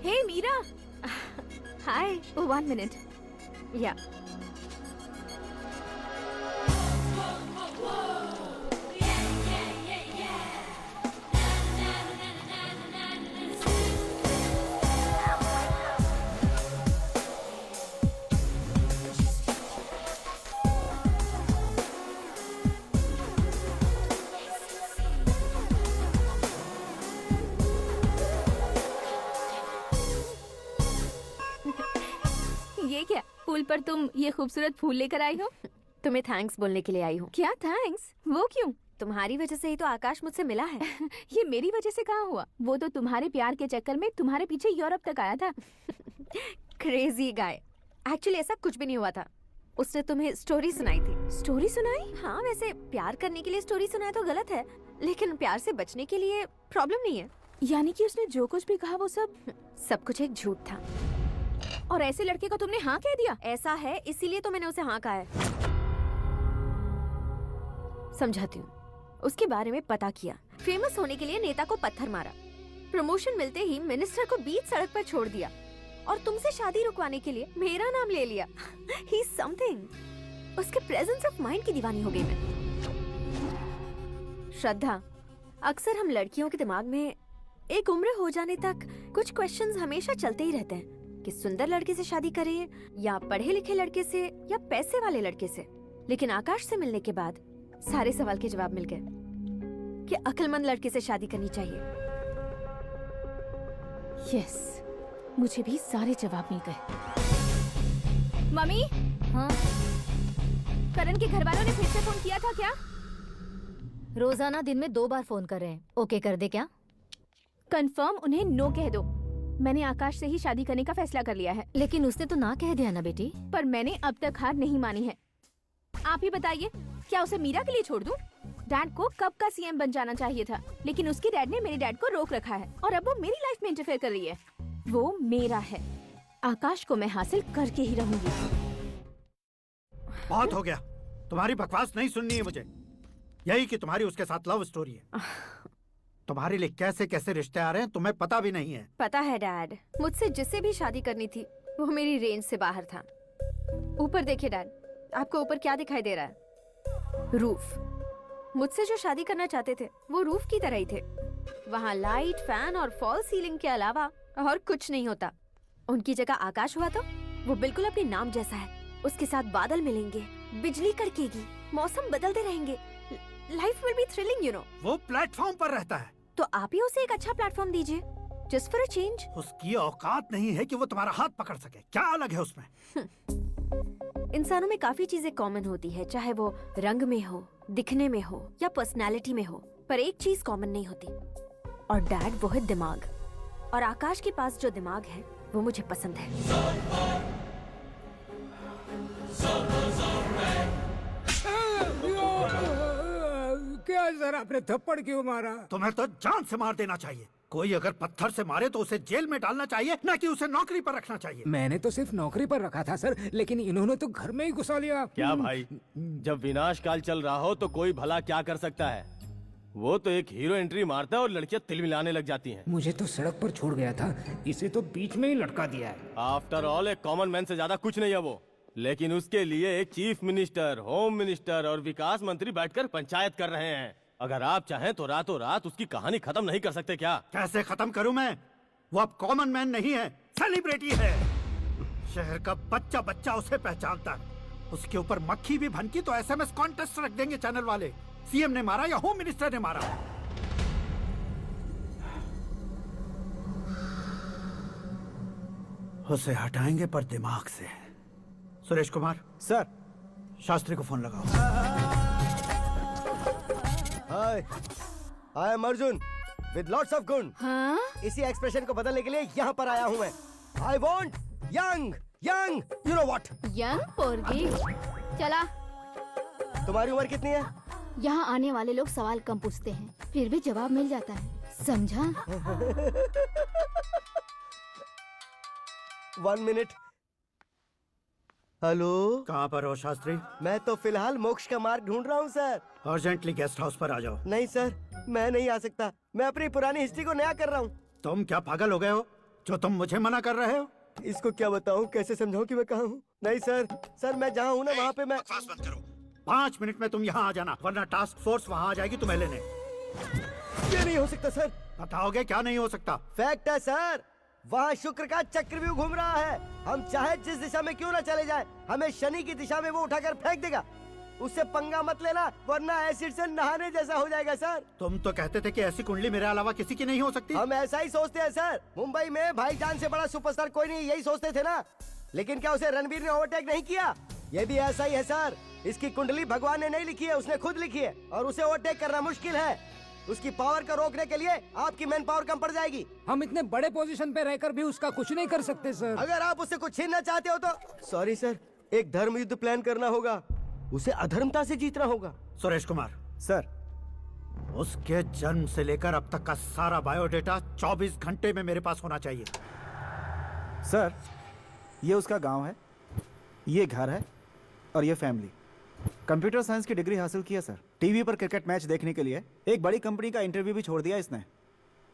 Hey Meera. Hi. Oh, 1 minute. Yeah. ये क्या, पुल पर तुम ये खूबसूरत फूल लेकर आई हो? तुम्हें थैंक्स बोलने के लिए आई हूँ। क्या थैंक्स? वो क्यों? तुम्हारी वजह से ही तो आकाश मुझसे मिला है। ये मेरी वजह से कहाँ हुआ? वो तो तुम्हारे प्यार के चक्कर में तुम्हारे पीछे यूरोप तक आया था। Crazy guy. एक्चुअली ऐसा कुछ भी नहीं हुआ था। उसने तुम्हें स्टोरी सुनाई थी। स्टोरी सुनाई? हाँ, वैसे प्यार करने के लिए स्टोरी सुनाए तो गलत है, लेकिन प्यार से बचने के लिए प्रॉब्लम नहीं है। यानी कि उसने जो कुछ भी कहा वो सब कुछ एक झूठ था। और ऐसे लड़के को तुमने हाँ कह दिया? ऐसा है, इसीलिए तो मैंने उसे हाँ कहा है। समझाती हूँ। उसके बारे में पता किया, फेमस होने के लिए नेता को पत्थर मारा, प्रमोशन मिलते ही मिनिस्टर को बीच सड़क पर छोड़ दिया और तुमसे शादी रुकवाने के लिए मेरा नाम ले लिया। He is something. उसके प्रेजेंस ऑफ माइंड की दीवानी हो गई मैं। श्रद्धा, अक्सर हम लड़कियों के दिमाग में एक उम्र हो जाने तक कुछ क्वेश्चंस हमेशा चलते ही रहते हैं कि सुंदर लड़के से शादी करें या पढ़े लिखे लड़के से या पैसे वाले लड़के से। लेकिन आकाश से मिलने के बाद सारे सवाल के जवाब मिल गए कि अक्लमंद लड़के से शादी करनी चाहिए। यस, मुझे भी सारे जवाब मिल गए। मम्मी, हाँ? करण के घर वालों ने फिर से फोन किया था क्या? रोजाना दिन में 2 बार फोन कर रहे हैं। ओके कर दे क्या? कंफर्म उन्हें नो कह दो। मैंने आकाश से ही शादी करने का फैसला कर लिया है। लेकिन उसने तो ना कह दिया ना बेटी। पर मैंने अब तक हार नहीं मानी है। आप ही बताइए, क्या उसे मीरा के लिए छोड़ दूं? डैड को कब का सीएम बन जाना चाहिए था, लेकिन उसके डैड ने मेरे डैड को रोक रखा है और अब वो मेरी लाइफ में इंटरफेयर कर रही है। वो मेरा है, आकाश को मैं हासिल करके ही रहूंगी। बहुत हो गया, तुम्हारी बकवास नहीं सुननी है मुझे। यही कि तुम्हारी उसके साथ लव स्टोरी है। तुम्हारे लिए कैसे कैसे रिश्ते आ रहे हैं तुम्हें पता भी नहीं है। पता है डैड, मुझसे जिससे भी शादी करनी थी वो मेरी रेंज से बाहर था। ऊपर देखिए डैड, आपको ऊपर क्या दिखाई दे रहा है? रूफ। मुझसे जो शादी करना चाहते थे वो रूफ की तरह ही थे। वहाँ लाइट, फैन और फॉल सीलिंग के अलावा और कुछ नहीं होता। उनकी जगह आकाश हुआ तो वो बिल्कुल अपने नाम जैसा है। उसके साथ बादल मिलेंगे, बिजली कड़केगी, मौसम बदलते रहेंगे। Life will be thrilling, you know. वो प्लेटफॉर्म पर रहता है तो आप ही उसे एक अच्छा प्लेटफॉर्म दीजिए, जस्ट फॉर अ चेंज। उसकी औकात नहीं है कि वो तुम्हारा हाथ पकड़ सके। क्या अलग है उसमें? इंसानों में काफी चीजें कॉमन होती है, चाहे वो रंग में हो, दिखने में हो या पर्सनालिटी में हो, पर एक चीज कॉमन नहीं होती, और डैड वो है दिमाग। और आकाश के पास जो दिमाग है वो मुझे पसंद है। क्या सर, आपने थप्पड़ क्यों मारा? तुम्हें तो जान से मार देना चाहिए। कोई अगर पत्थर से मारे तो उसे जेल में डालना चाहिए, न कि उसे नौकरी पर रखना चाहिए। मैंने तो सिर्फ नौकरी पर रखा था सर, लेकिन इन्होंने तो घर में ही घुसा लिया। क्या भाई, जब विनाश काल चल रहा हो तो कोई भला क्या कर सकता है? वो तो एक हीरो एंट्री मारता है और लड़कियां तिल मिलाने लग जाती हैं। मुझे तो सड़क पर छोड़ गया था, इसे तो बीच में ही लटका दिया है। आफ्टर ऑल एक कॉमन मैन से ज्यादा कुछ नहीं है वो, लेकिन उसके लिए एक चीफ मिनिस्टर, होम मिनिस्टर और विकास मंत्री बैठकर पंचायत कर रहे हैं। अगर आप चाहें तो रातों रात उसकी कहानी खत्म नहीं कर सकते क्या? कैसे खत्म करूं मैं? वो अब कॉमन मैन नहीं है, सेलिब्रिटी है। शहर का बच्चा बच्चा उसे पहचानता है। उसके ऊपर मक्खी भी भनकी तो एसएमएस कॉन्टेस्ट रख देंगे चैनल वाले। सीएम ने मारा या होम मिनिस्टर ने मारा। उसे हटाएंगे पर दिमाग से। सुरेश कुमार सर, शास्त्री को फोन लगाओ। Hi, I am Arjun with lots of गुण। हाँ? इसी एक्सप्रेशन को बदलने के लिए यहाँ पर आया हूँ मैं। I want young young, you know what? Young पोरगी। चला। तुम्हारी उम्र कितनी है? यहाँ आने वाले लोग सवाल कम पूछते हैं, फिर भी जवाब मिल जाता है, समझा? 1 मिनट। हेलो, कहाँ पर हो शास्त्री? मैं तो फिलहाल मोक्ष का मार्ग ढूंढ रहा हूँ सर। अर्जेंटली गेस्ट हाउस पर आ जाओ। नहीं सर, मैं नहीं आ सकता। मैं अपनी पुरानी हिस्ट्री को नया कर रहा हूँ। तुम क्या पागल हो गए हो जो तुम मुझे मना कर रहे हो? इसको क्या बताऊँ, कैसे समझाऊँ कि मैं कहाँ हूँ? नहीं सर, सर मैं जहाँ हूँ ना वहाँ पे मैं। 5 मिनट में तुम यहाँ आ जाना, वरना टास्क फोर्स वहाँ आ जाएगी तुम्हें लेने। ये नहीं हो सकता सर। बताओगे क्या नहीं हो सकता? फैक्ट है सर, वहाँ शुक्र का चक्रव्यूह घूम रहा है। हम चाहे जिस दिशा में क्यों ना चले जाएं, हमें शनि की दिशा में वो उठाकर फेंक देगा। उससे पंगा मत लेना, वरना एसिड से नहाने जैसा हो जाएगा सर। तुम तो कहते थे कि ऐसी कुंडली मेरे अलावा किसी की नहीं हो सकती। हम ऐसा ही सोचते हैं सर। मुंबई में भाईजान से बड़ा सुपरस्टार कोई नहीं, यही सोचते थे ना। लेकिन क्या उसे रणवीर ने ओवरटेक नहीं किया? ये भी ऐसा ही है सर। इसकी कुंडली भगवान ने नहीं लिखी है, उसने खुद लिखी है, और उसे ओवरटेक करना मुश्किल है। उसकी पावर को रोकने के लिए आपकी मैन पावर कम पड़ जाएगी। हम इतने बड़े पोजीशन पे रहकर भी उसका कुछ नहीं कर सकते सर। अगर आप उससे कुछ छीनना चाहते हो तो सॉरी सर, एक धर्म युद्ध प्लान करना होगा, उसे अधर्मता से जीतना होगा। सुरेश कुमार सर, उसके जन्म से लेकर अब तक का सारा बायोडेटा 24 घंटे में मेरे पास होना चाहिए। सर, ये उसका गांव है, ये घर है और ये फैमिली। कंप्यूटर साइंस की डिग्री हासिल की है सर। टीवी पर क्रिकेट मैच देखने के लिए एक बड़ी कंपनी का इंटरव्यू भी छोड़ दिया इसने।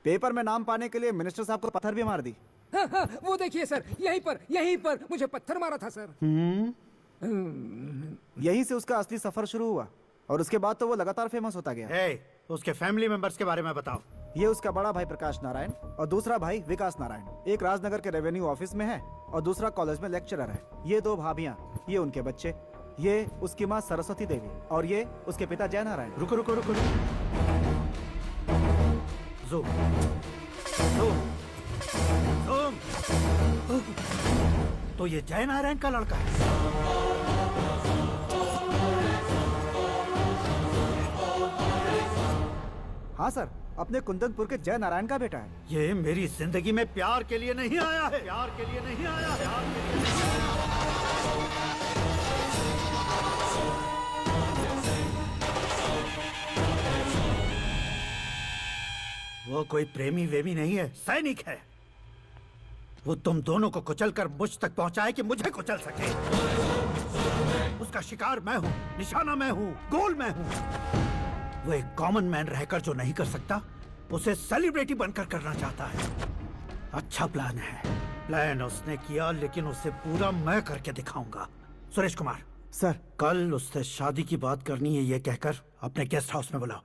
पेपर में नाम पाने के लिए मिनिस्टर साहब को पत्थर भी मार दी। हाँ, वो देखिए सर, यहीं पर मुझे पत्थर मारा था सर। यहीं से उसका असली सफर शुरू हुआ और उसके बाद तो वो लगातार फेमस होता गया। उसके फैमिली मेंबर्स के बारे में बताओ। ये उसका बड़ा भाई प्रकाश नारायण और दूसरा भाई विकास नारायण। एक राजनगर के रेवेन्यू ऑफिस में है और दूसरा कॉलेज में लेक्चरर है। ये 2 भाभियां, ये उनके बच्चे, ये उसकी माँ सरस्वती देवी और ये उसके पिता जय नारायण। रुको रुको रुको, ज़ूम। तो ये जय नारायण का लड़का है। हाँ सर, अपने कुंदनपुर के जय नारायण का बेटा है। ये मेरी जिंदगी में प्यार के लिए नहीं आया है, प्यार के लिए नहीं आया है, प्यार के लिए नहीं आया है। वो कोई प्रेमी वेमी नहीं है, सैनिक है। वो तुम दोनों को कुचलकर मुझ तक पहुंचाए कि मुझे कुचल सके। उसका शिकार मैं हूं, निशाना मैं हूं, गोल मैं हूं। वो एक कॉमन मैन रहकर जो नहीं कर सकता, उसे सेलिब्रिटी बनकर करना चाहता है। अच्छा प्लान है, प्लान उसने किया, लेकिन उसे पूरा मैं करके दिखाऊंगा। सुरेश कुमार सर, कल उससे शादी की बात करनी है, ये कहकर अपने गेस्ट हाउस में बुलाओ।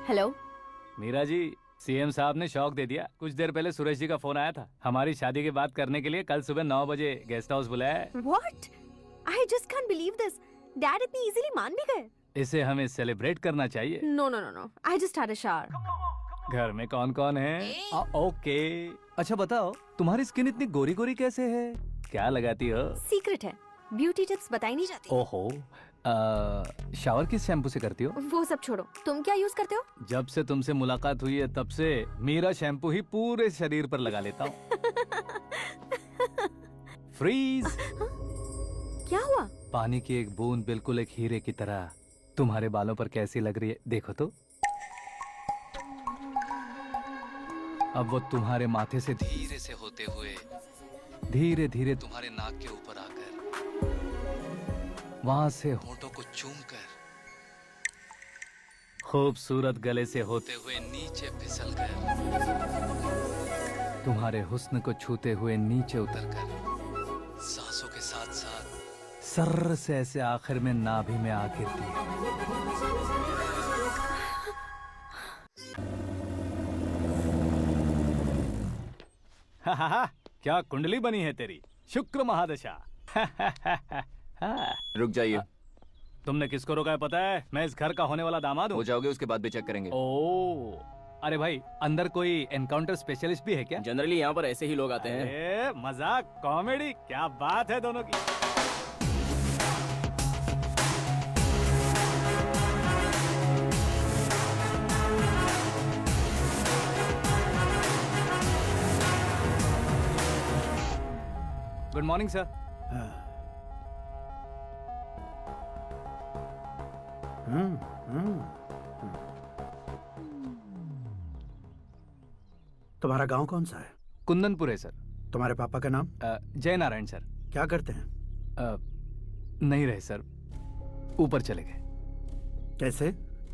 हेलो मीरा जी, सीएम साहब ने शौक दे दिया। कुछ देर पहले सुरेश जी का फोन आया था, हमारी शादी की बात करने के लिए कल सुबह 9 बजे गेस्ट हाउस बुलाया है। What? I just can't believe this. Dad इतनी इजीली मान भी गए? इसे हमें सेलिब्रेट करना चाहिए। No, no, no, no. I just had a shower. घर में कौन कौन है? ओके। अच्छा बताओ, तुम्हारी स्किन इतनी गोरी गोरी कैसे है? क्या लगाती हो? सीक्रेट है, ब्यूटी टिप्स बताई नहीं जाती। ओहो, शावर किस शैम्पू से करती हो? वो सब छोड़ो, तुम क्या यूज करते हो? जब से तुमसे मुलाकात हुई है तब से मेरा शैम्पू ही पूरे शरीर पर लगा लेता हूँ। फ्रीज। क्या हुआ? पानी की एक बूंद बिल्कुल एक हीरे की तरह तुम्हारे बालों पर कैसी लग रही है, देखो तो। अब वो तुम्हारे माथे से धीरे से होते हुए धीरे धीरे तुम्हारे नाक के ऊपर आकर वहां से होठों को चूमकर खूबसूरत गले से होते हुए नीचे फिसलकर तुम्हारे हुस्न को छूते हुए नीचे उतरकर सांसों के साथ साथ सर्र से ऐसे आखिर में नाभि में आ गिरती है। क्या कुंडली बनी है तेरी, शुक्र महादशा। रुक जाइए। तुमने किसको रोका है पता है? मैं इस घर का होने वाला दामाद हूँ। हो जाओगे उसके बाद भी चेक करेंगे। ओ, अरे भाई, अंदर कोई एनकाउंटर स्पेशलिस्ट भी है क्या? जनरली यहाँ पर ऐसे ही लोग आते हैं। मजाक, कॉमेडी, क्या बात है दोनों की। Good morning sir. तुम्हारा गांव कौन सा है? कुंदनपुर है सर। तुम्हारे पापा का नाम? जय नारायण सर। क्या करते हैं? नहीं रहे सर, ऊपर चले गए। कैसे?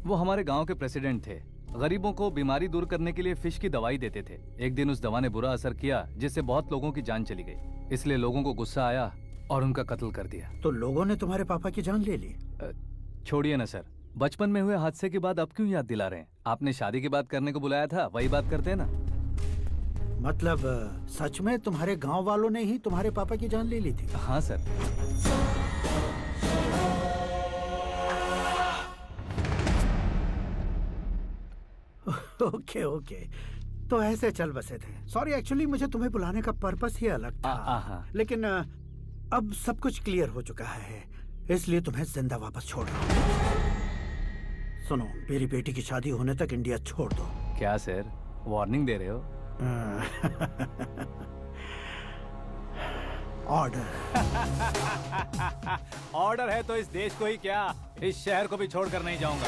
वो हमारे गांव के प्रेसिडेंट थे। गरीबों को बीमारी दूर करने के लिए फिश की दवाई देते थे। एक दिन उस दवा ने बुरा असर किया जिससे बहुत लोगों की जान चली गई। इसलिए लोगों को गुस्सा आया और उनका कत्ल कर दिया। तो लोगों ने तुम्हारे पापा की जान ले ली? छोड़िए ना सर, बचपन में हुए हादसे की बात अब क्यों याद दिला रहे हैं? आपने शादी की बात करने को बुलाया था, वही बात करते हैं ना। मतलब सच में तुम्हारे गांव वालों ने ही तुम्हारे पापा की जान ले ली थी? हाँ सर। ओके ओके, तो ऐसे चल बसे थे। सॉरी, एक्चुअली मुझे तुम्हें बुलाने का पर्पस ही अलग था। लेकिन अब सब कुछ क्लियर हो चुका है, इसलिए तुम्हें जिंदा वापस छोड़ रहा हूँ। सुनो, मेरी बेटी की शादी होने तक इंडिया छोड़ दो। क्या सर, वार्निंग दे रहे हो? ऑर्डर। ऑर्डर है तो इस देश को ही क्या, इस शहर को भी छोड़कर नहीं जाऊंगा।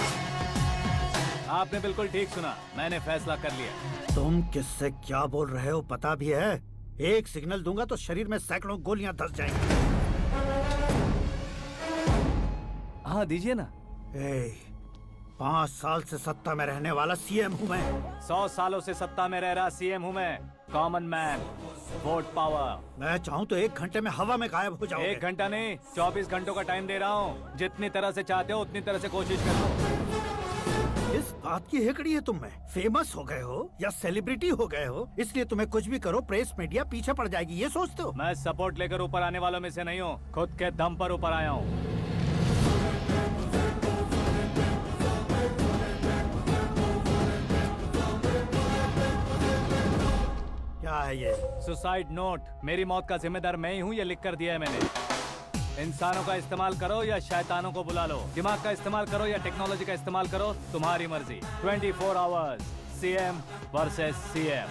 आपने बिल्कुल ठीक सुना, मैंने फैसला कर लिया। तुम किससे क्या बोल रहे हो पता भी है? एक सिग्नल दूंगा तो शरीर में सैकड़ों गोलियां धस जाएंगी। हाँ दीजिए ना। 5 साल से सत्ता में रहने वाला सीएम हूँ मैं। 100 सालों से सत्ता में रह रहा सीएम हूँ मैं। Common man, vote power. मैं चाहूँ तो 1 घंटे में हवा में गायब हो जाऊंगा। 1 घंटा नहीं, 24 घंटों का टाइम दे रहा हूँ। जितनी तरह से चाहते हो उतनी तरह से कोशिश कर लो। इस बात की हेकड़ी है तुम में? फेमस हो गए हो या सेलिब्रिटी हो गए हो, इसलिए तुम्हें कुछ भी करो प्रेस मीडिया पीछे पड़ जाएगी, ये सोचते हो? मैं सपोर्ट लेकर ऊपर आने वालों में से नहीं हूँ, खुद के दम पर ऊपर आया हूँ। क्या है ये? Suicide note. मेरी मौत का जिम्मेदार मैं ही हूँ, ये लिख कर दिया है मैंने। इंसानों का इस्तेमाल करो या शैतानों को बुला लो, दिमाग का इस्तेमाल करो या टेक्नोलॉजी का इस्तेमाल करो, तुम्हारी मर्जी। 24 आवर्स, सीएम वर्सेस सीएम,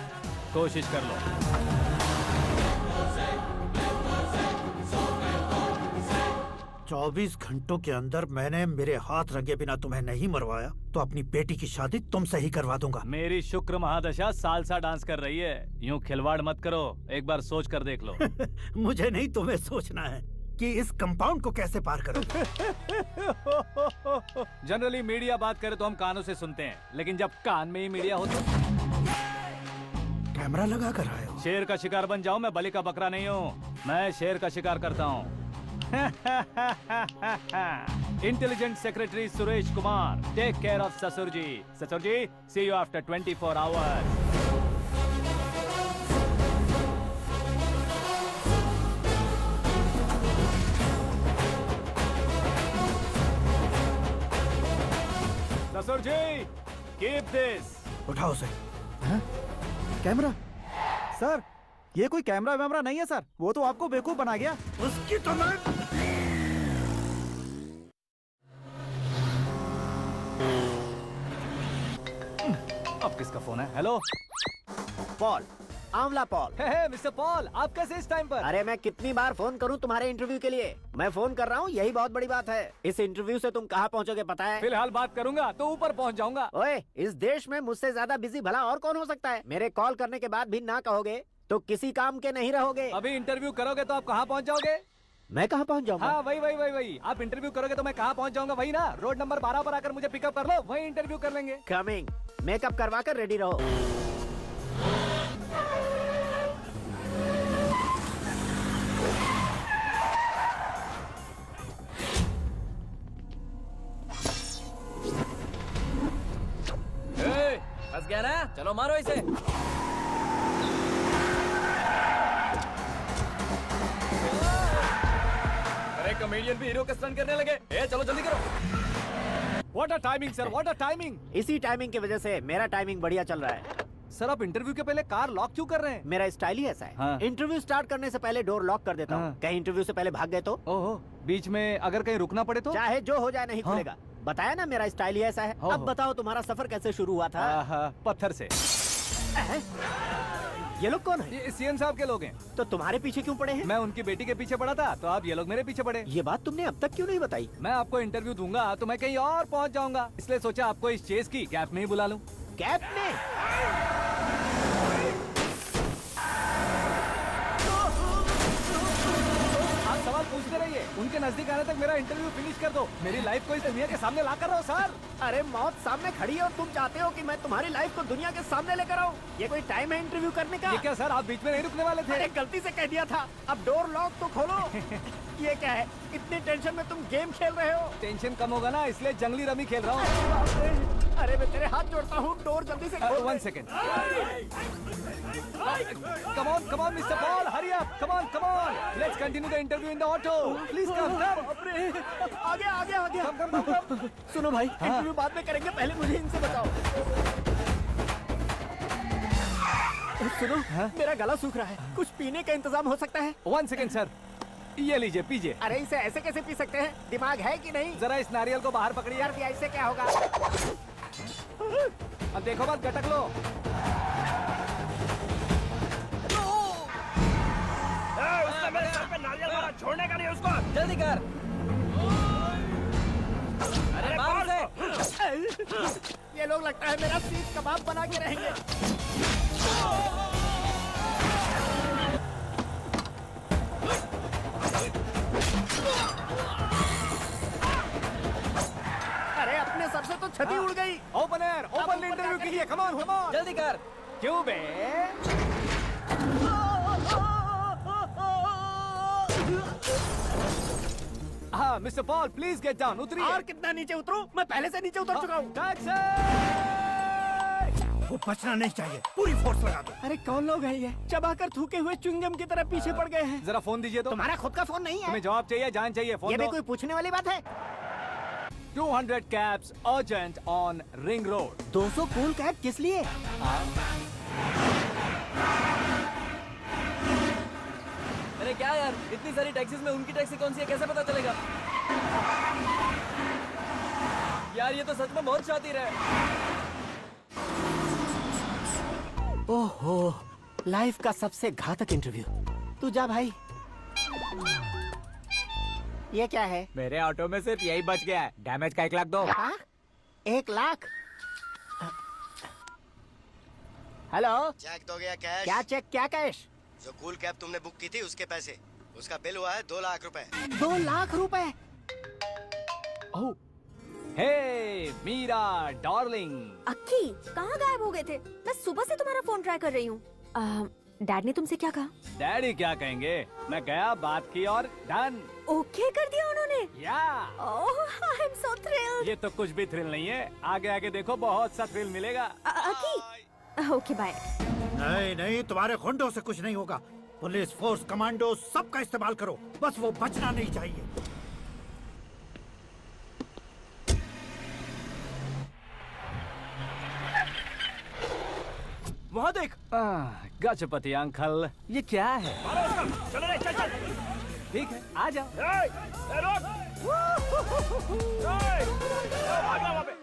कोशिश कर लो। 24 घंटों के अंदर मैंने मेरे हाथ रंगे बिना तुम्हें नहीं मरवाया तो अपनी बेटी की शादी तुमसे ही करवा दूंगा। मेरी शुक्र महादशा सालसा डांस कर रही है, यूं खिलवाड़ मत करो, एक बार सोच कर देख लो। मुझे नहीं, तुम्हें सोचना है कि इस कंपाउंड को कैसे पार करोगे। जनरली मीडिया बात करे तो हम कानों से सुनते हैं, लेकिन जब कान में ही मीडिया हो तो कैमरा लगा कर आए हो। शेर का शिकार बन जाऊं, मैं बलि का बकरा नहीं हूँ, मैं शेर का शिकार करता हूँ। Intelligent secretary Suresh Kumar, take care of ससुर जी। ससुर जी, सी यू आफ्टर 24 आवर्स। ससुर जी, कीप दिस। उठाओ उसे। कैमरा? सर, ये कोई कैमरा वैमरा नहीं है सर, वो तो आपको बेवकूफ बना गया। उसकी तो मैं अब किसका फोन है? हेलो पॉल, आंवला पॉल। मिस्टर पॉल, आप कैसे इस टाइम पर? अरे मैं कितनी बार फोन करूं तुम्हारे इंटरव्यू के लिए? मैं फोन कर रहा हूं, यही बहुत बड़ी बात है। इस इंटरव्यू से तुम कहां पहुंचोगे पता है? फिलहाल बात करूंगा तो ऊपर पहुंच जाऊंगा। ओए, इस देश में मुझसे ज्यादा बिजी भला और कौन हो सकता है? मेरे कॉल करने के बाद भी ना कहोगे तो किसी काम के नहीं रहोगे। अभी इंटरव्यू करोगे तो आप कहाँ पहुँच जाओगे? मैं कहाँ पहुँच जाऊंगा? हाँ वही। आप इंटरव्यू करोगे तो मैं कहाँ पहुँच जाऊंगा? वही ना, रोड नंबर 12 पर आकर मुझे पिकअप कर लो, वही इंटरव्यू कर लेंगे। कमिंग। मेकअप करवा कर रेडी रहो। फंस गया ना, चलो मारो इसे। अरे कॉमेडियन भी हीरो का स्टंट करने लगे। चलो जल्दी करो। What a timing sir, what a timing. इसी टाइमिंग की वजह से मेरा टाइमिंग बढ़िया चल रहा है। सर, आप इंटरव्यू के पहले कार लॉक क्यों कर रहे हैं? मेरा स्टाइल ही ऐसा है। हाँ। इंटरव्यू स्टार्ट करने से पहले डोर लॉक कर देता हूँ। कहीं इंटरव्यू से पहले भाग गए तो? ओहो, बीच में अगर कहीं रुकना पड़े तो? चाहे जो हो जाए नहीं खुलेगा। बताया ना मेरा स्टाइल ही ऐसा है। अब बताओ तुम्हारा सफर कैसे शुरू हुआ था? पत्थर से। ये लोग कौन है? ये सीएम साहब के लोग हैं। तो तुम्हारे पीछे क्यों पड़े हैं? मैं उनकी बेटी के पीछे पड़ा था, तो आप ये लोग मेरे पीछे पड़े। ये बात तुमने अब तक क्यों नहीं बताई? मैं आपको इंटरव्यू दूंगा तो मैं कहीं और पहुंच जाऊंगा, इसलिए सोचा आपको इस चेस की कैप में ही बुला लूं। कैप में? आप सवाल पूछते रहिए, उनके नजदीक आने तक मेरा इंटरव्यू फिनिश कर दो। मेरी लाइफ को इस दुनिया के सामने ला कर रहो सर। अरे मौत सामने खड़ी है और तुम चाहते हो कि मैं तुम्हारी लाइफ को दुनिया के सामने लेकर आऊं? ये कोई टाइम है इंटरव्यू करने का? ये क्या सर, आप बीच में नहीं रुकने वाले थे? अरे गलती से कह दिया था। अब डोर लॉक तो खोलो। ये क्या है? इतनी टेंशन में तुम गेम खेल रहे हो? टेंशन कम होगा ना, इसलिए जंगली रमी खेल रहा हूँ। अरे मैं तेरे हाथ जोड़ता हूँ, डोर जल्दी से खोल। 1 second. Come on, Mr. Paul, hurry up. Come on. Let's continue the interview in the auto. Please come. आगे। Come. सुनो भाई, इंटरव्यू बाद में करेंगे, पहले मुझे इनसे बताओ। सुनो, मेरा गला सूख रहा है, कुछ पीने का इंतजाम हो सकता है? 1 सेकेंड सर। ये लीजिए पीजिए। अरे इसे ऐसे कैसे पी सकते हैं? दिमाग है कि नहीं? जरा इस नारियल को बाहर पकड़िए। कर दिया, इससे क्या होगा? अब देखो मत, गटक लो। उसने मेरे सर पे नारियल मारा, छोड़ने का नहीं उसको। जल्दी कर। अरे मार से। ये लोग लगता है मेरा सीख कबाब बना के रहेंगे। अरे अपने सर से तो छती उड़ गई। ओपनर, ओपन इंटरव्यू के लिए, कम ऑन कम ऑन। जल्दी कर। क्यों बे? हाँ mister Paul, please get down. उतरिए। और कितना नीचे उतरूं? मैं पहले से नीचे उतर चुका हूँ। वो बचना नहीं चाहिए, पूरी फोर्स लगा दो। अरे कौन लोग हैं ये? चबाकर थूके हुए च्युइंगम की तरह पीछे पड़ गए हैं। जरा फोन दीजिए तो। तुम्हारा खुद का फोन नहीं है? तुम्हें जवाब चाहिए, जान चाहिए, फोन ये भी दो। कोई पूछने वाली बात है? 200 cabs urgent on Ring Road। 200 cool cab किस लिए? अरे क्या यार, इतनी सारी टैक्सीज में उनकी टैक्सी कौन सी है, कैसे पता चलेगा? यार ये तो सच में बहुत शातिर है। ओहो, लाइफ का सबसे घातक इंटरव्यू। तू जा भाई। ये क्या है? मेरे ऑटो में सिर्फ यही बच गया है। डैमेज का 1 लाख दो। हाँ? 1 लाख? हेलो, चेक तो गया कैश? क्या चेक, क्या कैश? जो कूल कैब तुमने बुक की थी उसके पैसे, उसका बिल हुआ है 2 लाख रुपए। 2 लाख रुपए? ओह, हे मीरा डार्लिंग। अक्की, कहाँ गायब हो गए थे? मैं सुबह से तुम्हारा फोन ट्राई कर रही हूँ। डैड ने तुमसे क्या कहा? डैडी क्या कहेंगे, मैं गया, बात की और डन। ओके कर दिया उन्होंने? या। ओह, आई एम सो थ्रिल्ड। ये तो कुछ भी थ्रिल नहीं है, आगे आगे देखो बहुत सा थ्रिल मिलेगा। अक्की, ओके बाय। नहीं नहीं, तुम्हारे गुंडों से कुछ नहीं होगा। पुलिस फोर्स, कमांडो, सबका इस्तेमाल करो, बस वो बचना नहीं चाहिए। वहाँ देख। गजपति अंकल, ये क्या है? चलो रे, चल चल। ठीक है, आ जाओ। वहाँ पे।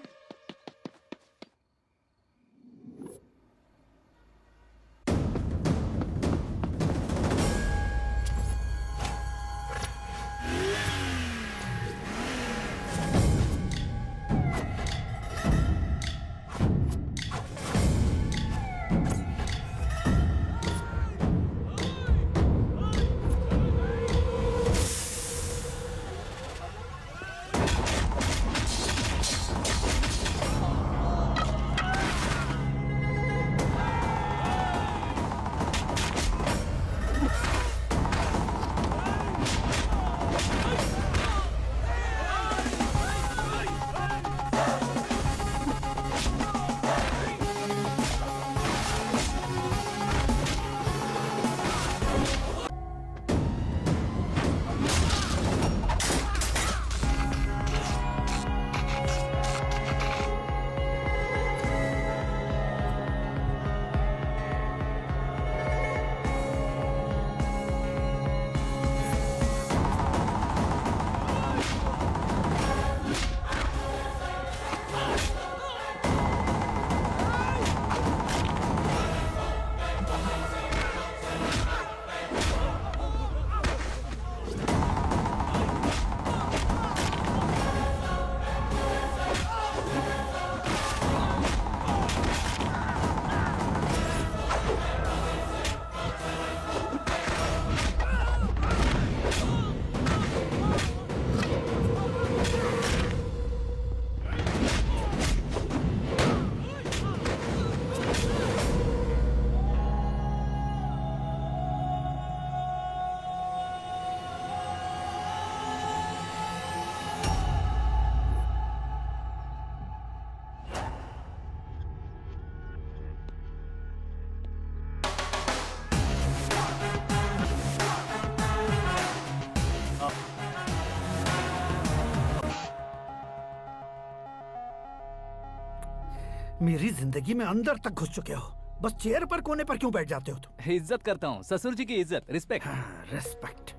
मेरी जिंदगी में अंदर तक घुस चुके हो, बस चेयर पर कोने पर क्यों बैठ जाते हो तुम? इज्जत करता हूँ, ससुर जी की इज्जत, रिस्पेक्ट। रिस्पेक्ट।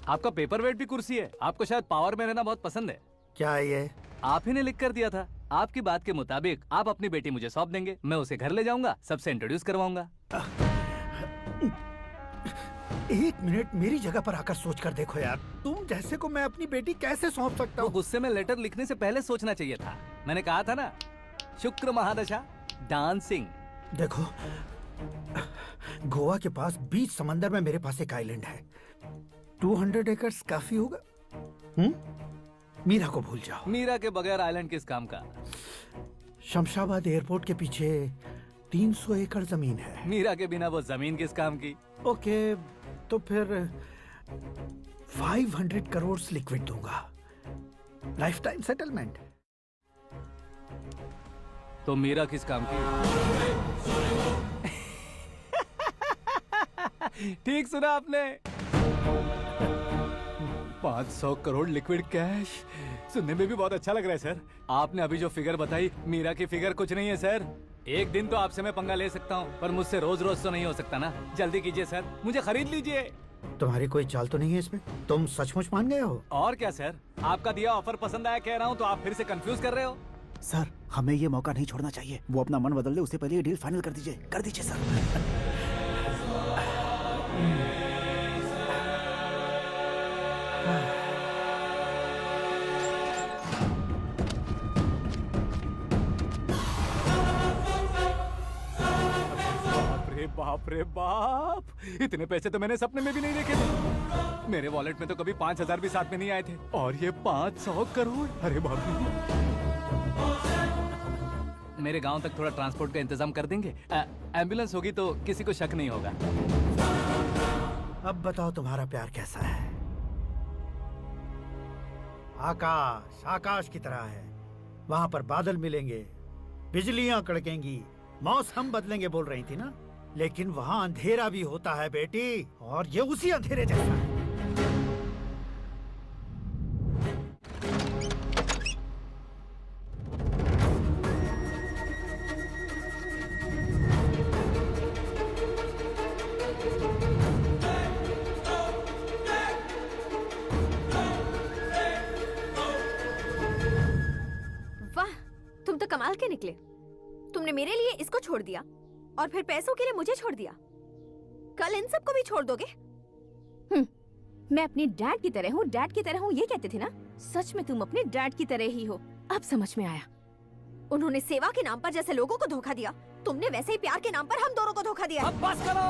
आपका पेपर वेट भी कुर्सी है। आपको शायद पावर में रहना बहुत पसंद है। क्या है ये? आप ही ने लिख कर दिया था। आपकी बात के मुताबिक आप अपनी बेटी मुझे सौंप देंगे, मैं उसे घर ले जाऊंगा, सबसे इंट्रोड्यूस करवाऊंगा। 1 मिनट मेरी जगह पर आकर सोच कर देखो यार, तुम जैसे को मैं अपनी बेटी कैसे सौंप सकता हूँ? गुस्से में लेटर लिखने से पहले सोचना चाहिए था। मैंने कहा था ना, शुक्र महादशा डांसिंग। देखो, गोवा के पास बीच समंदर में मेरे पास एक आइलैंड है। 200 एकर्स काफी होगा। मीरा को भूल जाओ। मीरा के बगैर आइलैंड किस काम का? शमशाबाद एयरपोर्ट के पीछे 300 एकड़ जमीन है। मीरा के बिना वो जमीन किस काम की? ओके, तो फिर 500 करोड़ लिक्विड दूंगा, लाइफ टाइम सेटलमेंट। तो मीरा किस काम की? ठीक सुना आपने। 500 करोड़ लिक्विड कैश सुनने में भी बहुत अच्छा लग रहा है सर। आपने अभी जो फिगर बताई, मीरा की फिगर कुछ नहीं है सर। एक दिन तो आपसे मैं पंगा ले सकता हूँ, पर मुझसे रोज रोज तो नहीं हो सकता ना। जल्दी कीजिए सर, मुझे खरीद लीजिए। तुम्हारी कोई चाल तो नहीं है इसमें? तुम सचमुच मान गए हो? और क्या सर, आपका दिया ऑफर पसंद आया कह रहा हूँ, तो आप फिर से कंफ्यूज कर रहे हो। सर, हमें ये मौका नहीं छोड़ना चाहिए। वो अपना मन बदल दे, उससे पहले ये डील फाइनल कर दीजिए। कर दीजिए सर। बाप रे बाप, इतने पैसे तो मैंने सपने में भी नहीं देखे थे। मेरे वॉलेट में तो कभी 5000 भी साथ में नहीं आए थे, और ये 500 करोड़। अरे बाप रे। मेरे गांव तक थोड़ा ट्रांसपोर्ट का इंतजाम कर देंगे? एम्बुलेंस होगी तो किसी को शक नहीं होगा। अब बताओ तुम्हारा प्यार कैसा है? आकाश आकाश की तरह है, वहां पर बादल मिलेंगे, बिजलियां कड़केंगी, मौसम बदलेंगे बोल रही थी ना। लेकिन वहां अंधेरा भी होता है बेटी, और ये उसी अंधेरे जैसा है। वाह, तुम तो कमाल के निकले। तुमने मेरे लिए इसको छोड़ दिया और फिर पैसों के लिए मुझे छोड़ दिया। कल इन सबको भी छोड़ दोगे? मैं अपने डैड की तरह हूँ, डैड की तरह हूँ, ये कहते थे ना। सच में तुम अपने डैड की तरह ही हो। अब समझ में आया। उन्होंने सेवा के नाम पर जैसे लोगों को धोखा दिया, तुमने वैसे ही प्यार के नाम पर हम दोनों को धोखा दिया। अब बस करो।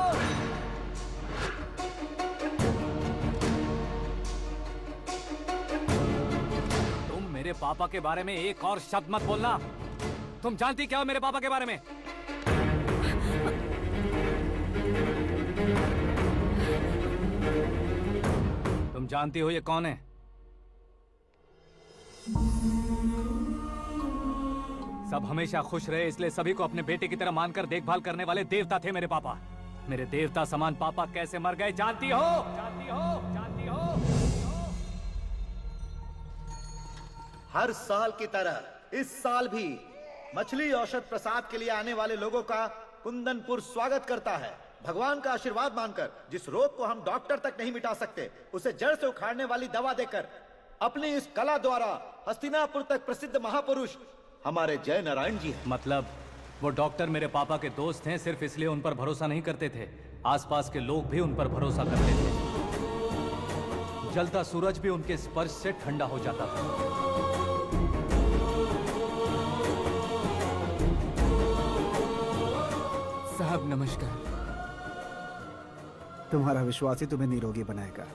तुम मेरे पापा के बारे में एक और शब्द मत बोलना। तुम जानती क्या हो मेरे पापा के बारे में? तुम जानती हो ये कौन है? सब हमेशा खुश रहे, इसलिए सभी को अपने बेटे की तरह मानकर देखभाल करने वाले देवता थे मेरे पापा। मेरे देवता समान पापा कैसे मर गए जानती हो? जानती हो? जानती हो? हर साल की तरह इस साल भी मछली औषध प्रसाद के लिए आने वाले लोगों का कुंदनपुर स्वागत करता है। भगवान का आशीर्वाद मानकर जिस रोग को हम डॉक्टर तक नहीं मिटा सकते, उसे जड़ से उखाड़ने वाली दवा देकर अपनी इस कला द्वारा हस्तिनापुर तक प्रसिद्ध महापुरुष हमारे जय नारायण जी हैं। मतलब वो डॉक्टर मेरे पापा के दोस्त हैं, सिर्फ इसलिए उन पर भरोसा नहीं करते थे। आसपास के लोग भी उन पर भरोसा करते थे। जलता सूरज भी उनके स्पर्श से ठंडा हो जाता था। साहब नमस्कार। तुम्हारा विश्वास ही तुम्हें निरोगी बनाएगा।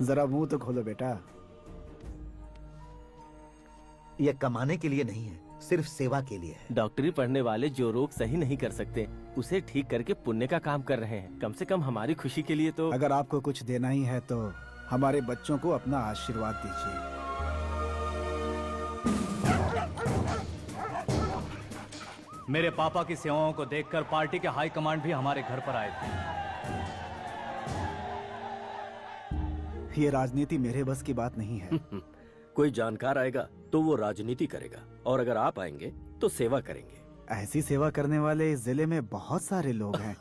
जरा मुंह तो खोलो बेटा। यह कमाने के लिए नहीं है, सिर्फ सेवा के लिए है। डॉक्टरी पढ़ने वाले जो रोग सही नहीं कर सकते, उसे ठीक करके पुण्य का काम कर रहे हैं। कम से कम हमारी खुशी के लिए तो। अगर आपको कुछ देना ही है तो हमारे बच्चों को अपना आशीर्वाद दीजिए। मेरे पापा की सेवाओं को देखकर पार्टी के हाई कमांड भी हमारे घर पर आए थे। ये राजनीति मेरे बस की बात नहीं है। कोई जानकार आएगा तो वो राजनीति करेगा, और अगर आप आएंगे तो सेवा करेंगे। ऐसी सेवा करने वाले इस जिले में बहुत सारे लोग हैं।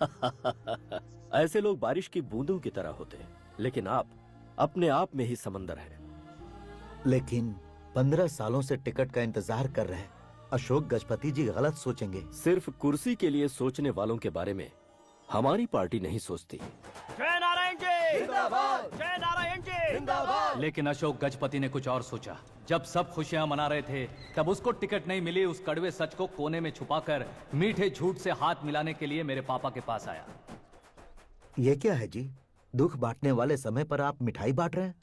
ऐसे लोग बारिश की बूंदों की तरह होते हैं, लेकिन आप अपने आप में ही समंदर हैं। लेकिन 15 सालों से टिकट का इंतजार कर रहे हैं। अशोक गजपति जी गलत सोचेंगे। सिर्फ कुर्सी के लिए सोचने वालों के बारे में हमारी पार्टी नहीं सोचती। जय नारायण जी जिंदाबाद, जय नारायण जी जिंदाबाद। लेकिन अशोक गजपति ने कुछ और सोचा। जब सब खुशियां मना रहे थे तब उसको टिकट नहीं मिली। उस कड़वे सच को कोने में छुपाकर मीठे झूठ से हाथ मिलाने के लिए मेरे पापा के पास आया। ये क्या है जी? दुख बांटने वाले समय पर आप मिठाई बांट रहे हैं।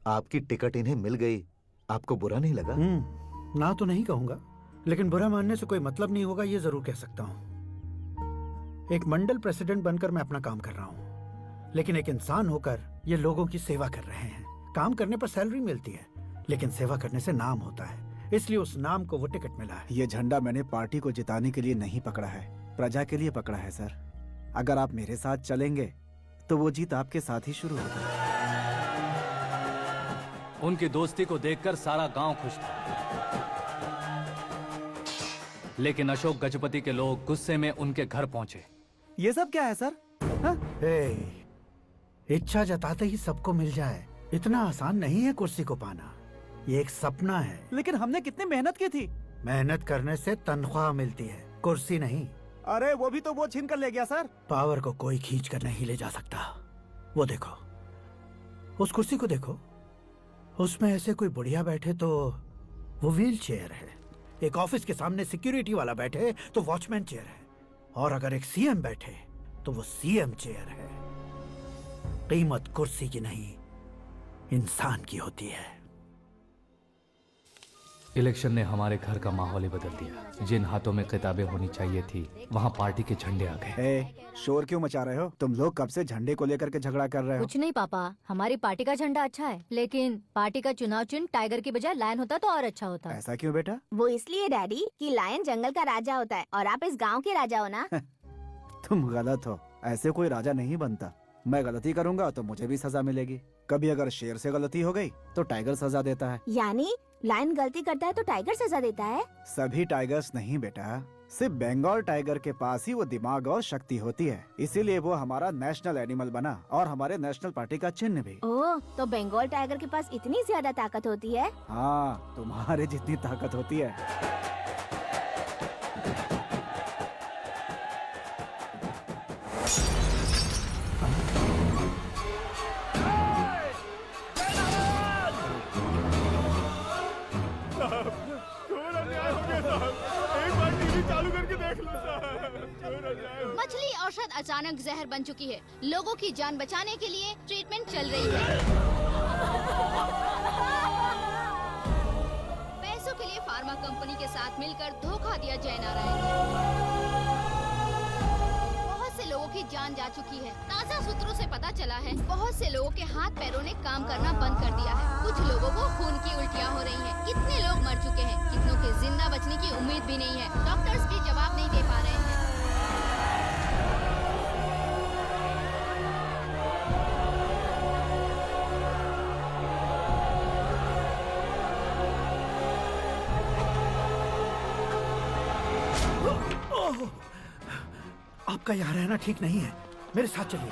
आपकी टिकट इन्हें मिल गई, आपको बुरा नहीं लगा? ना तो नहीं कहूंगा, लेकिन बुरा मानने से कोई मतलब नहीं होगा, ये जरूर कह सकता हूँ। एक मंडल प्रेसिडेंट बनकर मैं अपना काम कर रहा हूँ, लेकिन एक इंसान होकर ये लोगों की सेवा कर रहे हैं। काम करने पर सैलरी मिलती है, लेकिन सेवा करने से नाम होता है, इसलिए उस नाम को वो टिकट मिला है। ये झंडा मैंने पार्टी को जिताने के लिए नहीं पकड़ा है, प्रजा के लिए पकड़ा है सर। अगर आप मेरे साथ चलेंगे तो वो जीत आपके साथ ही शुरू होगी। उनकी दोस्ती को देखकर सारा गांव खुश था, लेकिन अशोक गजपति के लोग गुस्से में उनके घर पहुंचे। ये सब क्या है सर? इच्छा जताते ही सबको मिल जाए, इतना आसान नहीं है कुर्सी को पाना। ये एक सपना है। लेकिन हमने कितनी मेहनत की थी। मेहनत करने से तनख्वाह मिलती है, कुर्सी नहीं। अरे वो भी तो वो छीन कर ले गया सर। पावर को कोई खींच कर नहीं ले जा सकता। वो देखो, उस कुर्सी को देखो, उसमें ऐसे कोई बुढ़िया बैठे तो वो व्हील चेयर है। एक ऑफिस के सामने सिक्योरिटी वाला बैठे तो वॉचमैन चेयर है, और अगर एक सीएम बैठे तो वो सीएम चेयर है। कीमत कुर्सी की नहीं, इंसान की होती है। इलेक्शन ने हमारे घर का माहौल ही बदल दिया। जिन हाथों में किताबें होनी चाहिए थी, वहाँ पार्टी के झंडे आ गए। शोर क्यों मचा रहे हो? तुम लोग कब से झंडे को लेकर के झगड़ा कर रहे हो? कुछ नहीं पापा, हमारी पार्टी का झंडा अच्छा है, लेकिन पार्टी का चुनाव चिन्ह टाइगर की बजाय लायन होता तो और अच्छा होता। ऐसा क्यों बेटा? वो इसलिए डैडी कि लायन जंगल का राजा होता है और आप इस गांव के राजा हो ना। तुम गलत हो, ऐसे कोई राजा नहीं बनता। मैं गलती करूंगा तो मुझे भी सजा मिलेगी। कभी अगर शेर से गलती हो गई तो टाइगर सजा देता है। यानी लायन गलती करता है तो टाइगर सजा देता है? सभी टाइगर्स नहीं बेटा, सिर्फ बंगाल टाइगर के पास ही वो दिमाग और शक्ति होती है, इसीलिए वो हमारा नेशनल एनिमल बना और हमारे नेशनल पार्टी का चिन्ह भी। ओह, तो बंगाल टाइगर के पास इतनी ज्यादा ताकत होती है? हाँ, तुम्हारे जितनी ताकत होती है। मछली औषध अचानक जहर बन चुकी है। लोगों की जान बचाने के लिए ट्रीटमेंट चल रही है। पैसों के लिए फार्मा कंपनी के साथ मिलकर धोखा दिया जय नारायण। बहुत से लोगों की जान जा चुकी है। ताज़ा सूत्रों से पता चला है बहुत से लोगों के हाथ पैरों ने काम करना बंद कर दिया है। कुछ लोगों को खून की उल्टियाँ हो रही हैं। कितने लोग मर चुके हैं, कितनों के जिंदा बचने की उम्मीद भी नहीं है। डॉक्टर्स भी जवाब नहीं दे पा रहे हैं। आपका यहाँ रहना ठीक नहीं है, मेरे साथ चलिए।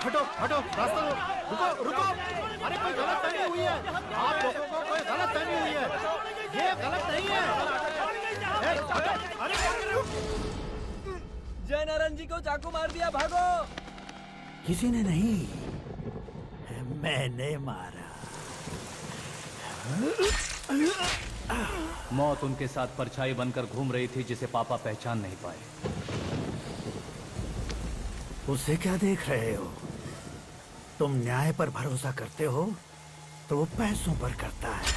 हटो हटो, रास्ता दो। रुको रुको, अरे कोई गलत फहमी हुई है। आप लोगों को कोई गलत फहमी हुई है, ये गलत नहीं है। जय नारायण जी को चाकू मार दिया, भागो। किसी ने नहीं, मैंने मारा। मौत उनके साथ परछाई बनकर घूम रही थी, जिसे पापा पहचान नहीं पाए। उसे क्या देख रहे हो? तुम न्याय पर भरोसा करते हो तो वो पैसों पर करता है।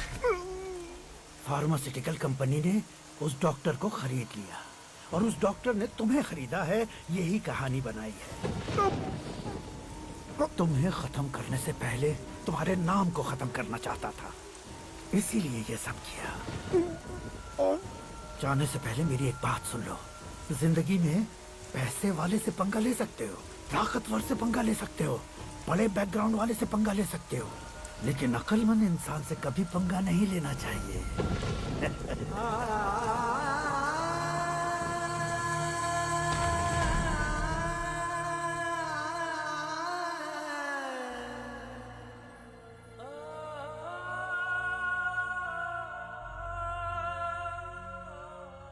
फार्मास्यूटिकल कंपनी ने उस डॉक्टर को खरीद लिया और उस डॉक्टर ने तुम्हें खरीदा है, यही कहानी बनाई है। तुम्हें खत्म करने से पहले तुम्हारे नाम को खत्म करना चाहता था, इसीलिए ये सब किया। जाने से पहले मेरी एक बात सुन लो। जिंदगी में पैसे वाले से पंगा ले सकते हो, ताकतवर से पंगा ले सकते हो, बड़े बैकग्राउंड वाले से पंगा ले सकते हो, लेकिन अक्लमंद इंसान से कभी पंगा नहीं लेना चाहिए।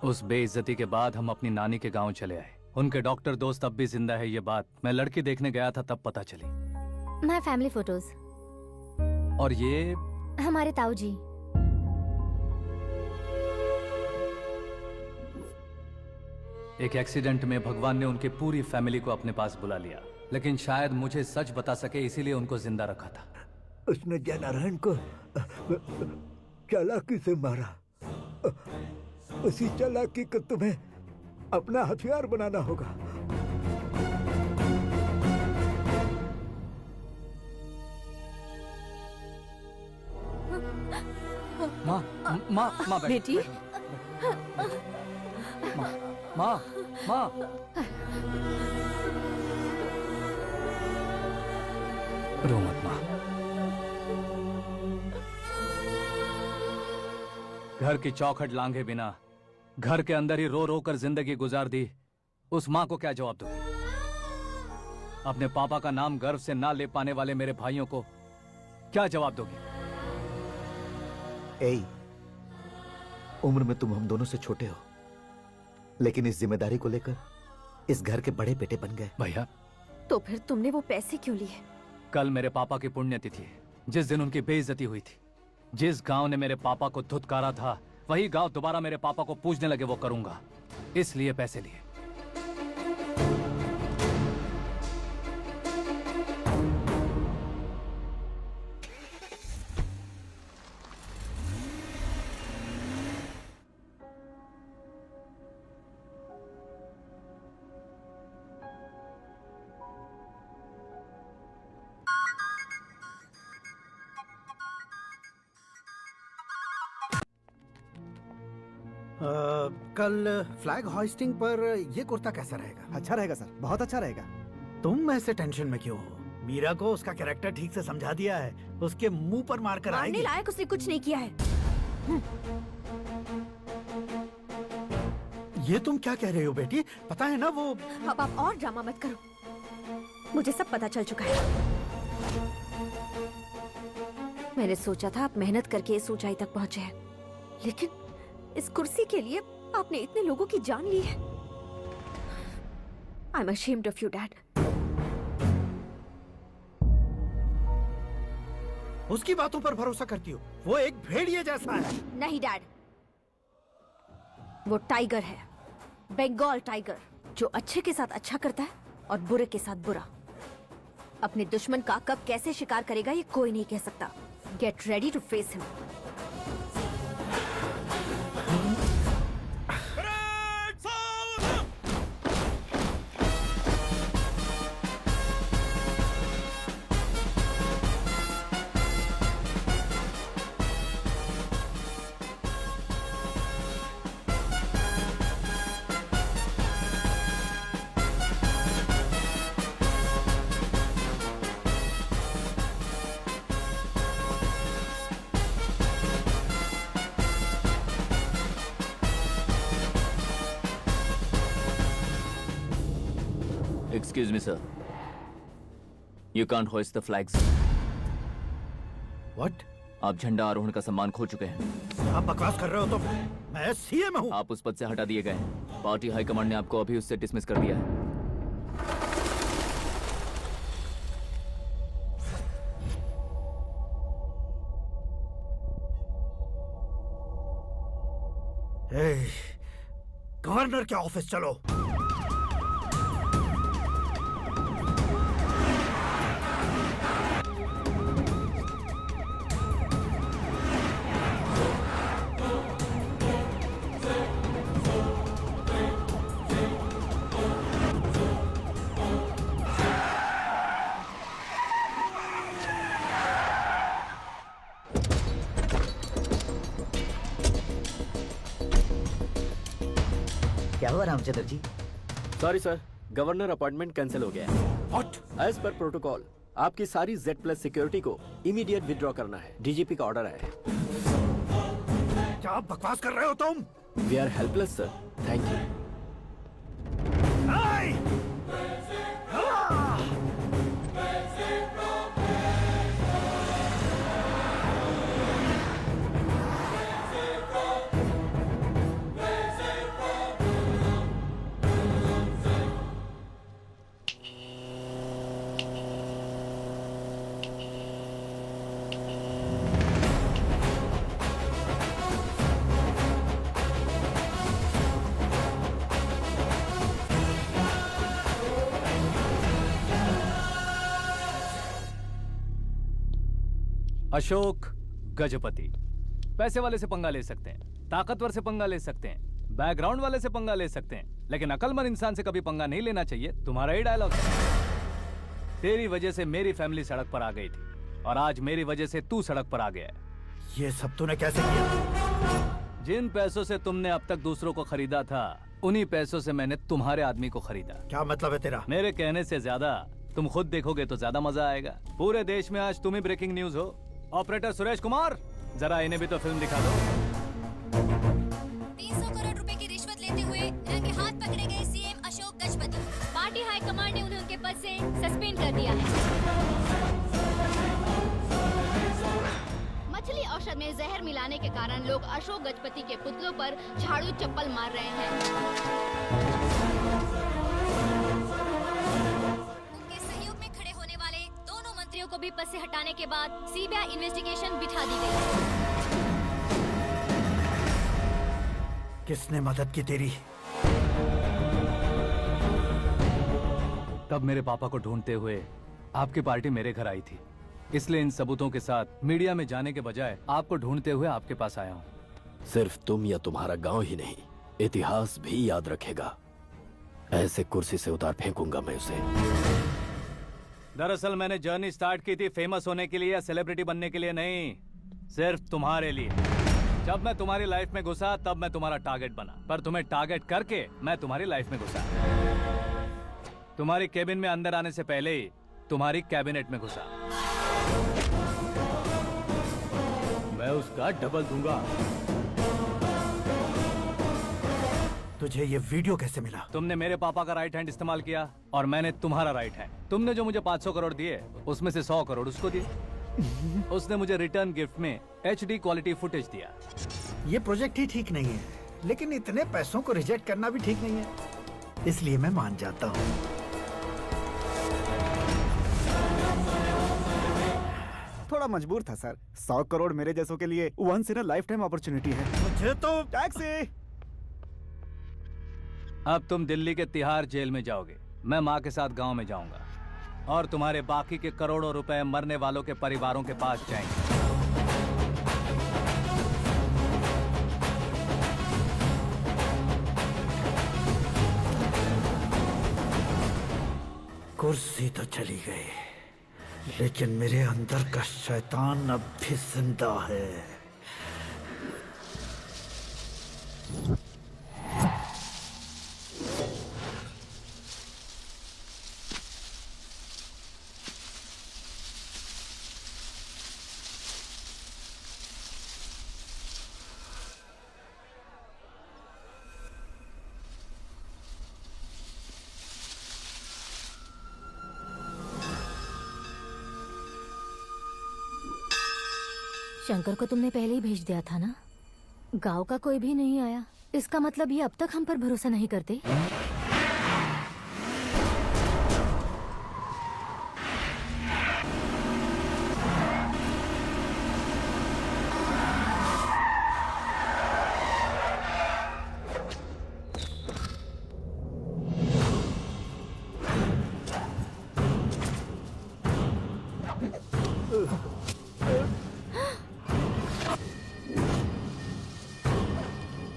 उस बेइज्जती के बाद हम अपनी नानी के गांव चले आए। उनके डॉक्टर दोस्त अब भी जिंदा है, ये बात मैं लड़की देखने गया था तब पता चली। My family photos. और ये हमारे ताऊ जी। एक एक्सीडेंट में भगवान ने उनकी पूरी फैमिली को अपने पास बुला लिया, लेकिन शायद मुझे सच बता सके इसीलिए उनको जिंदा रखा था। उसने जयनारायण को चालाकी से मारा। उसी चालाकी को तुम्हें अपना हथियार बनाना होगा। माँ माँ माँ बेटी। माँ माँ रो मत माँ। घर की चौखट लांघे बिना घर के अंदर ही रो रो कर जिंदगी गुजार दी उस माँ को क्या जवाब दूंगी? अपने पापा का नाम गर्व से ना ले पाने वाले मेरे भाइयों को क्या जवाब दोगे? उम्र में तुम हम दोनों से छोटे हो, लेकिन इस जिम्मेदारी को लेकर इस घर के बड़े बेटे बन गए। भैया तो फिर तुमने वो पैसे क्यों लिए? कल मेरे पापा की पुण्यतिथि है, जिस दिन उनकी बेइज्जती हुई थी। जिस गांव ने मेरे पापा को धुतकारा था वही गांव दोबारा मेरे पापा को पूजने लगे वो करूंगा, इसलिए पैसे लिए। कल फ्लैग होइस्टिंग पर ये कुर्ता कैसा रहेगा? अच्छा रहेगा सर, बहुत अच्छा रहेगा। तुम ऐसे टेंशन में क्यों हो? मीरा को उसका कैरेक्टर ठीक से समझा दिया है, उसके मुंह पर मारकर मारने आएगी। लायक उसने कुछ नहीं किया है। ये तुम क्या कह रहे हो बेटी? पता है ना वो। अब आप और ड्रामा मत करो, मुझे सब पता चल चुका है। मैंने सोचा था आप मेहनत करके इस ऊंचाई तक पहुंचे हैं, लेकिन इस कुर्सी के लिए आपने इतने लोगों की जान ली है। I am ashamed of you, Dad. उसकी बातों पर भरोसा करती हो? वो एक भेड़िए जैसा है। नहीं डैड, वो टाइगर है, बंगाल टाइगर, जो अच्छे के साथ अच्छा करता है और बुरे के साथ बुरा। अपने दुश्मन का कब कैसे शिकार करेगा ये कोई नहीं कह सकता। Get ready to face him. Excuse me, sir. You can't hoist the flags. What? आप झंडा आरोहण का सम्मान खो चुके हैं। आप बकवास कर रहे हो तुम? मैं सीएम हूँ। आप उस पद से हटा दिए गए हैं। पार्टी हाईकमांड ने आपको अभी उससे डिसमिस कर दिया है। गवर्नर के ऑफिस चलो। क्या हुआ Ramchandra ji? Sorry sir, governor appointment cancel हो गया है। What? एज पर प्रोटोकॉल आपकी सारी Z+ सिक्योरिटी को इमीडिएट विथड्रॉ करना है। डीजीपी का ऑर्डर आया है। क्या आप बकवास कर रहे हो तुम? We are helpless sir, thank you. Ashok Gajapati. पैसे वाले से पंगा ले सकते हैं, ताकतवर से पंगा ले सकते हैं, बैकग्राउंड वाले से पंगा ले सकते हैं, लेकिन अकलमंद इंसान से कभी पंगा नहीं लेना चाहिए। तुम्हारा ही डायलॉग है। तेरी वजह से मेरी फैमिली सड़क पर आ गई थी और आज मेरी वजह से तू सड़क पर आ गया है। ये सब तूने कैसे किया? जिन पैसों से तुमने अब तक दूसरों को खरीदा था, उन्हीं पैसों से मैंने तुम्हारे आदमी को खरीदा। क्या मतलब है तेरा? मेरे कहने से ज्यादा तुम खुद देखोगे तो ज्यादा मजा आएगा। पूरे देश में आज तुम ही ब्रेकिंग न्यूज हो। ऑपरेटर सुरेश कुमार, जरा इन्हें भी तो फिल्म दिखा दो। 300 करोड़ रुपए की रिश्वत लेते हुए रंगे हाथ पकड़े गए CM Ashok Gajapati. Party high command ने उन्हें उनके पद से सस्पेंड कर दिया है। मछली औषध में जहर मिलाने के कारण लोग अशोक गजपति के पुतलों पर झाड़ू चप्पल मार रहे हैं। उनके सहयोग में खड़े होने वाले दोनों मंत्रियों को भी पद से हटाने के बाद सीबीआई इन्वेस्टिगेशन बिठा दी गई। किसने मदद की तेरी? तब मेरे पापा को ढूंढते हुए आपकी पार्टी मेरे घर आई थी, इसलिए इन सबूतों के साथ मीडिया में जाने के बजाय आपको ढूंढते हुए आपके पास आया हूँ। सिर्फ तुम या तुम्हारा गांव ही नहीं, इतिहास भी याद रखेगा। ऐसे कुर्सी से उतार फेंकूंगा मैं उसे। दरअसल मैंने जर्नी स्टार्ट की थी फेमस होने के लिए या सेलिब्रिटी बनने के लिए नहीं, सिर्फ तुम्हारे लिए। जब मैं तुम्हारी लाइफ में घुसा तब मैं तुम्हारा टारगेट बना, पर तुम्हें टारगेट करके मैं तुम्हारी लाइफ में घुसा। तुम्हारी केबिन में अंदर आने से पहले ही तुम्हारी कैबिनेट में घुसा। मैं उसका डबल दूंगा। तुझे ये वीडियो कैसे मिला? तुमने मेरे पापा का राइट हैंड इस्तेमाल किया और मैंने तुम्हारा राइट हैंड। तुमने जो मुझे 500 करोड़ दिए उसमें से 100 करोड़ उसको दिए। उसने मुझे रिटर्न गिफ्ट में HD क्वालिटी फुटेज दिया। ये प्रोजेक्ट ही ठीक नहीं है, लेकिन इतने पैसों को रिजेक्ट करना भी ठीक नहीं है, इसलिए मैं मान जाता हूँ। थोड़ा मजबूर था सर। 100 करोड़ मेरे जैसों के लिए once in a lifetime opportunity है। मुझे तो टैक्सी। अब तुम दिल्ली के तिहाड़ जेल में जाओगे, मैं माँ के साथ गांव में जाऊंगा और तुम्हारे बाकी के करोड़ों रुपए मरने वालों के परिवारों के पास जाएंगे। कुर्सी तो चली गई, लेकिन मेरे अंदर का शैतान अब भी जिंदा है। शंकर को तुमने पहले ही भेज दिया था ना? गांव का कोई भी नहीं आया, इसका मतलब ये अब तक हम पर भरोसा नहीं करते।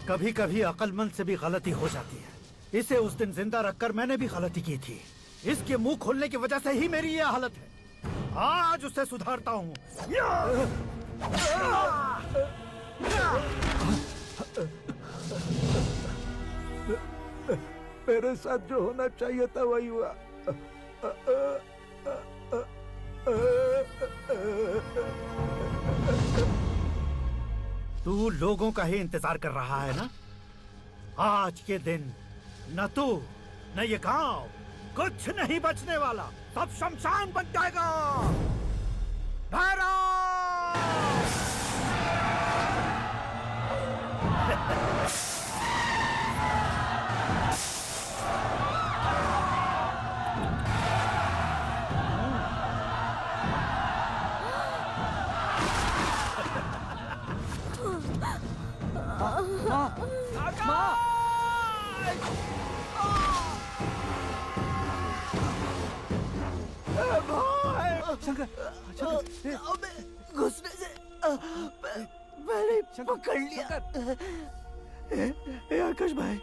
कभी कभी अक्लमंद से भी गलती हो जाती है। इसे उस दिन जिंदा रखकर मैंने भी गलती की थी। इसके मुंह खोलने की वजह से ही मेरी ये हालत है। आज उसे सुधारता हूँ। मेरे साथ जो होना चाहिए था वही हुआ। तू लोगों का ही इंतजार कर रहा है ना? आज के दिन न तू न ये गांव कुछ नहीं बचने वाला, सब शमशान बन जाएगा। घुसने से मैंने पकड़ लिया। आकाश भाई,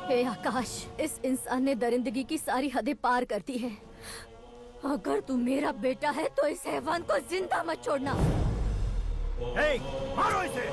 हे आकाश, इस इंसान ने दरिंदगी की सारी हदें पार कर दी है। अगर तू मेरा बेटा है तो इस हैवान को जिंदा मत छोड़ना। मारो इसे।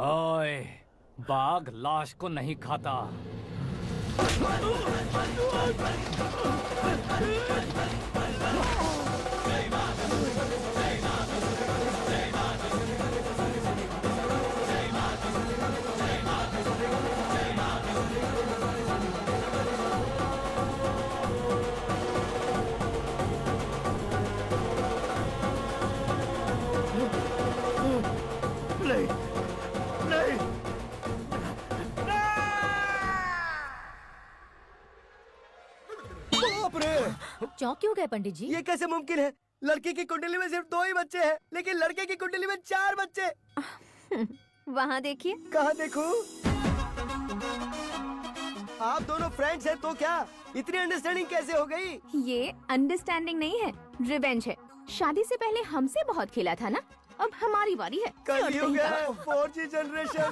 ओए, बाघ लाश को नहीं खाता। चौंक क्यों गए पंडित जी? ये कैसे मुमकिन है? लड़की की कुंडली में सिर्फ 2 ही बच्चे हैं, लेकिन लड़के की कुंडली में 4 बच्चे। वहाँ देखिए। कहाँ देखूं? आप दोनों फ्रेंड्स हैं तो क्या? इतनी अंडरस्टैंडिंग कैसे हो गई? ये अंडरस्टैंडिंग नहीं है, रिवेंज है। शादी से पहले हमसे बहुत खेला था ना, अब हमारी बारी है। कल ही हो गया 4G जनरेशन।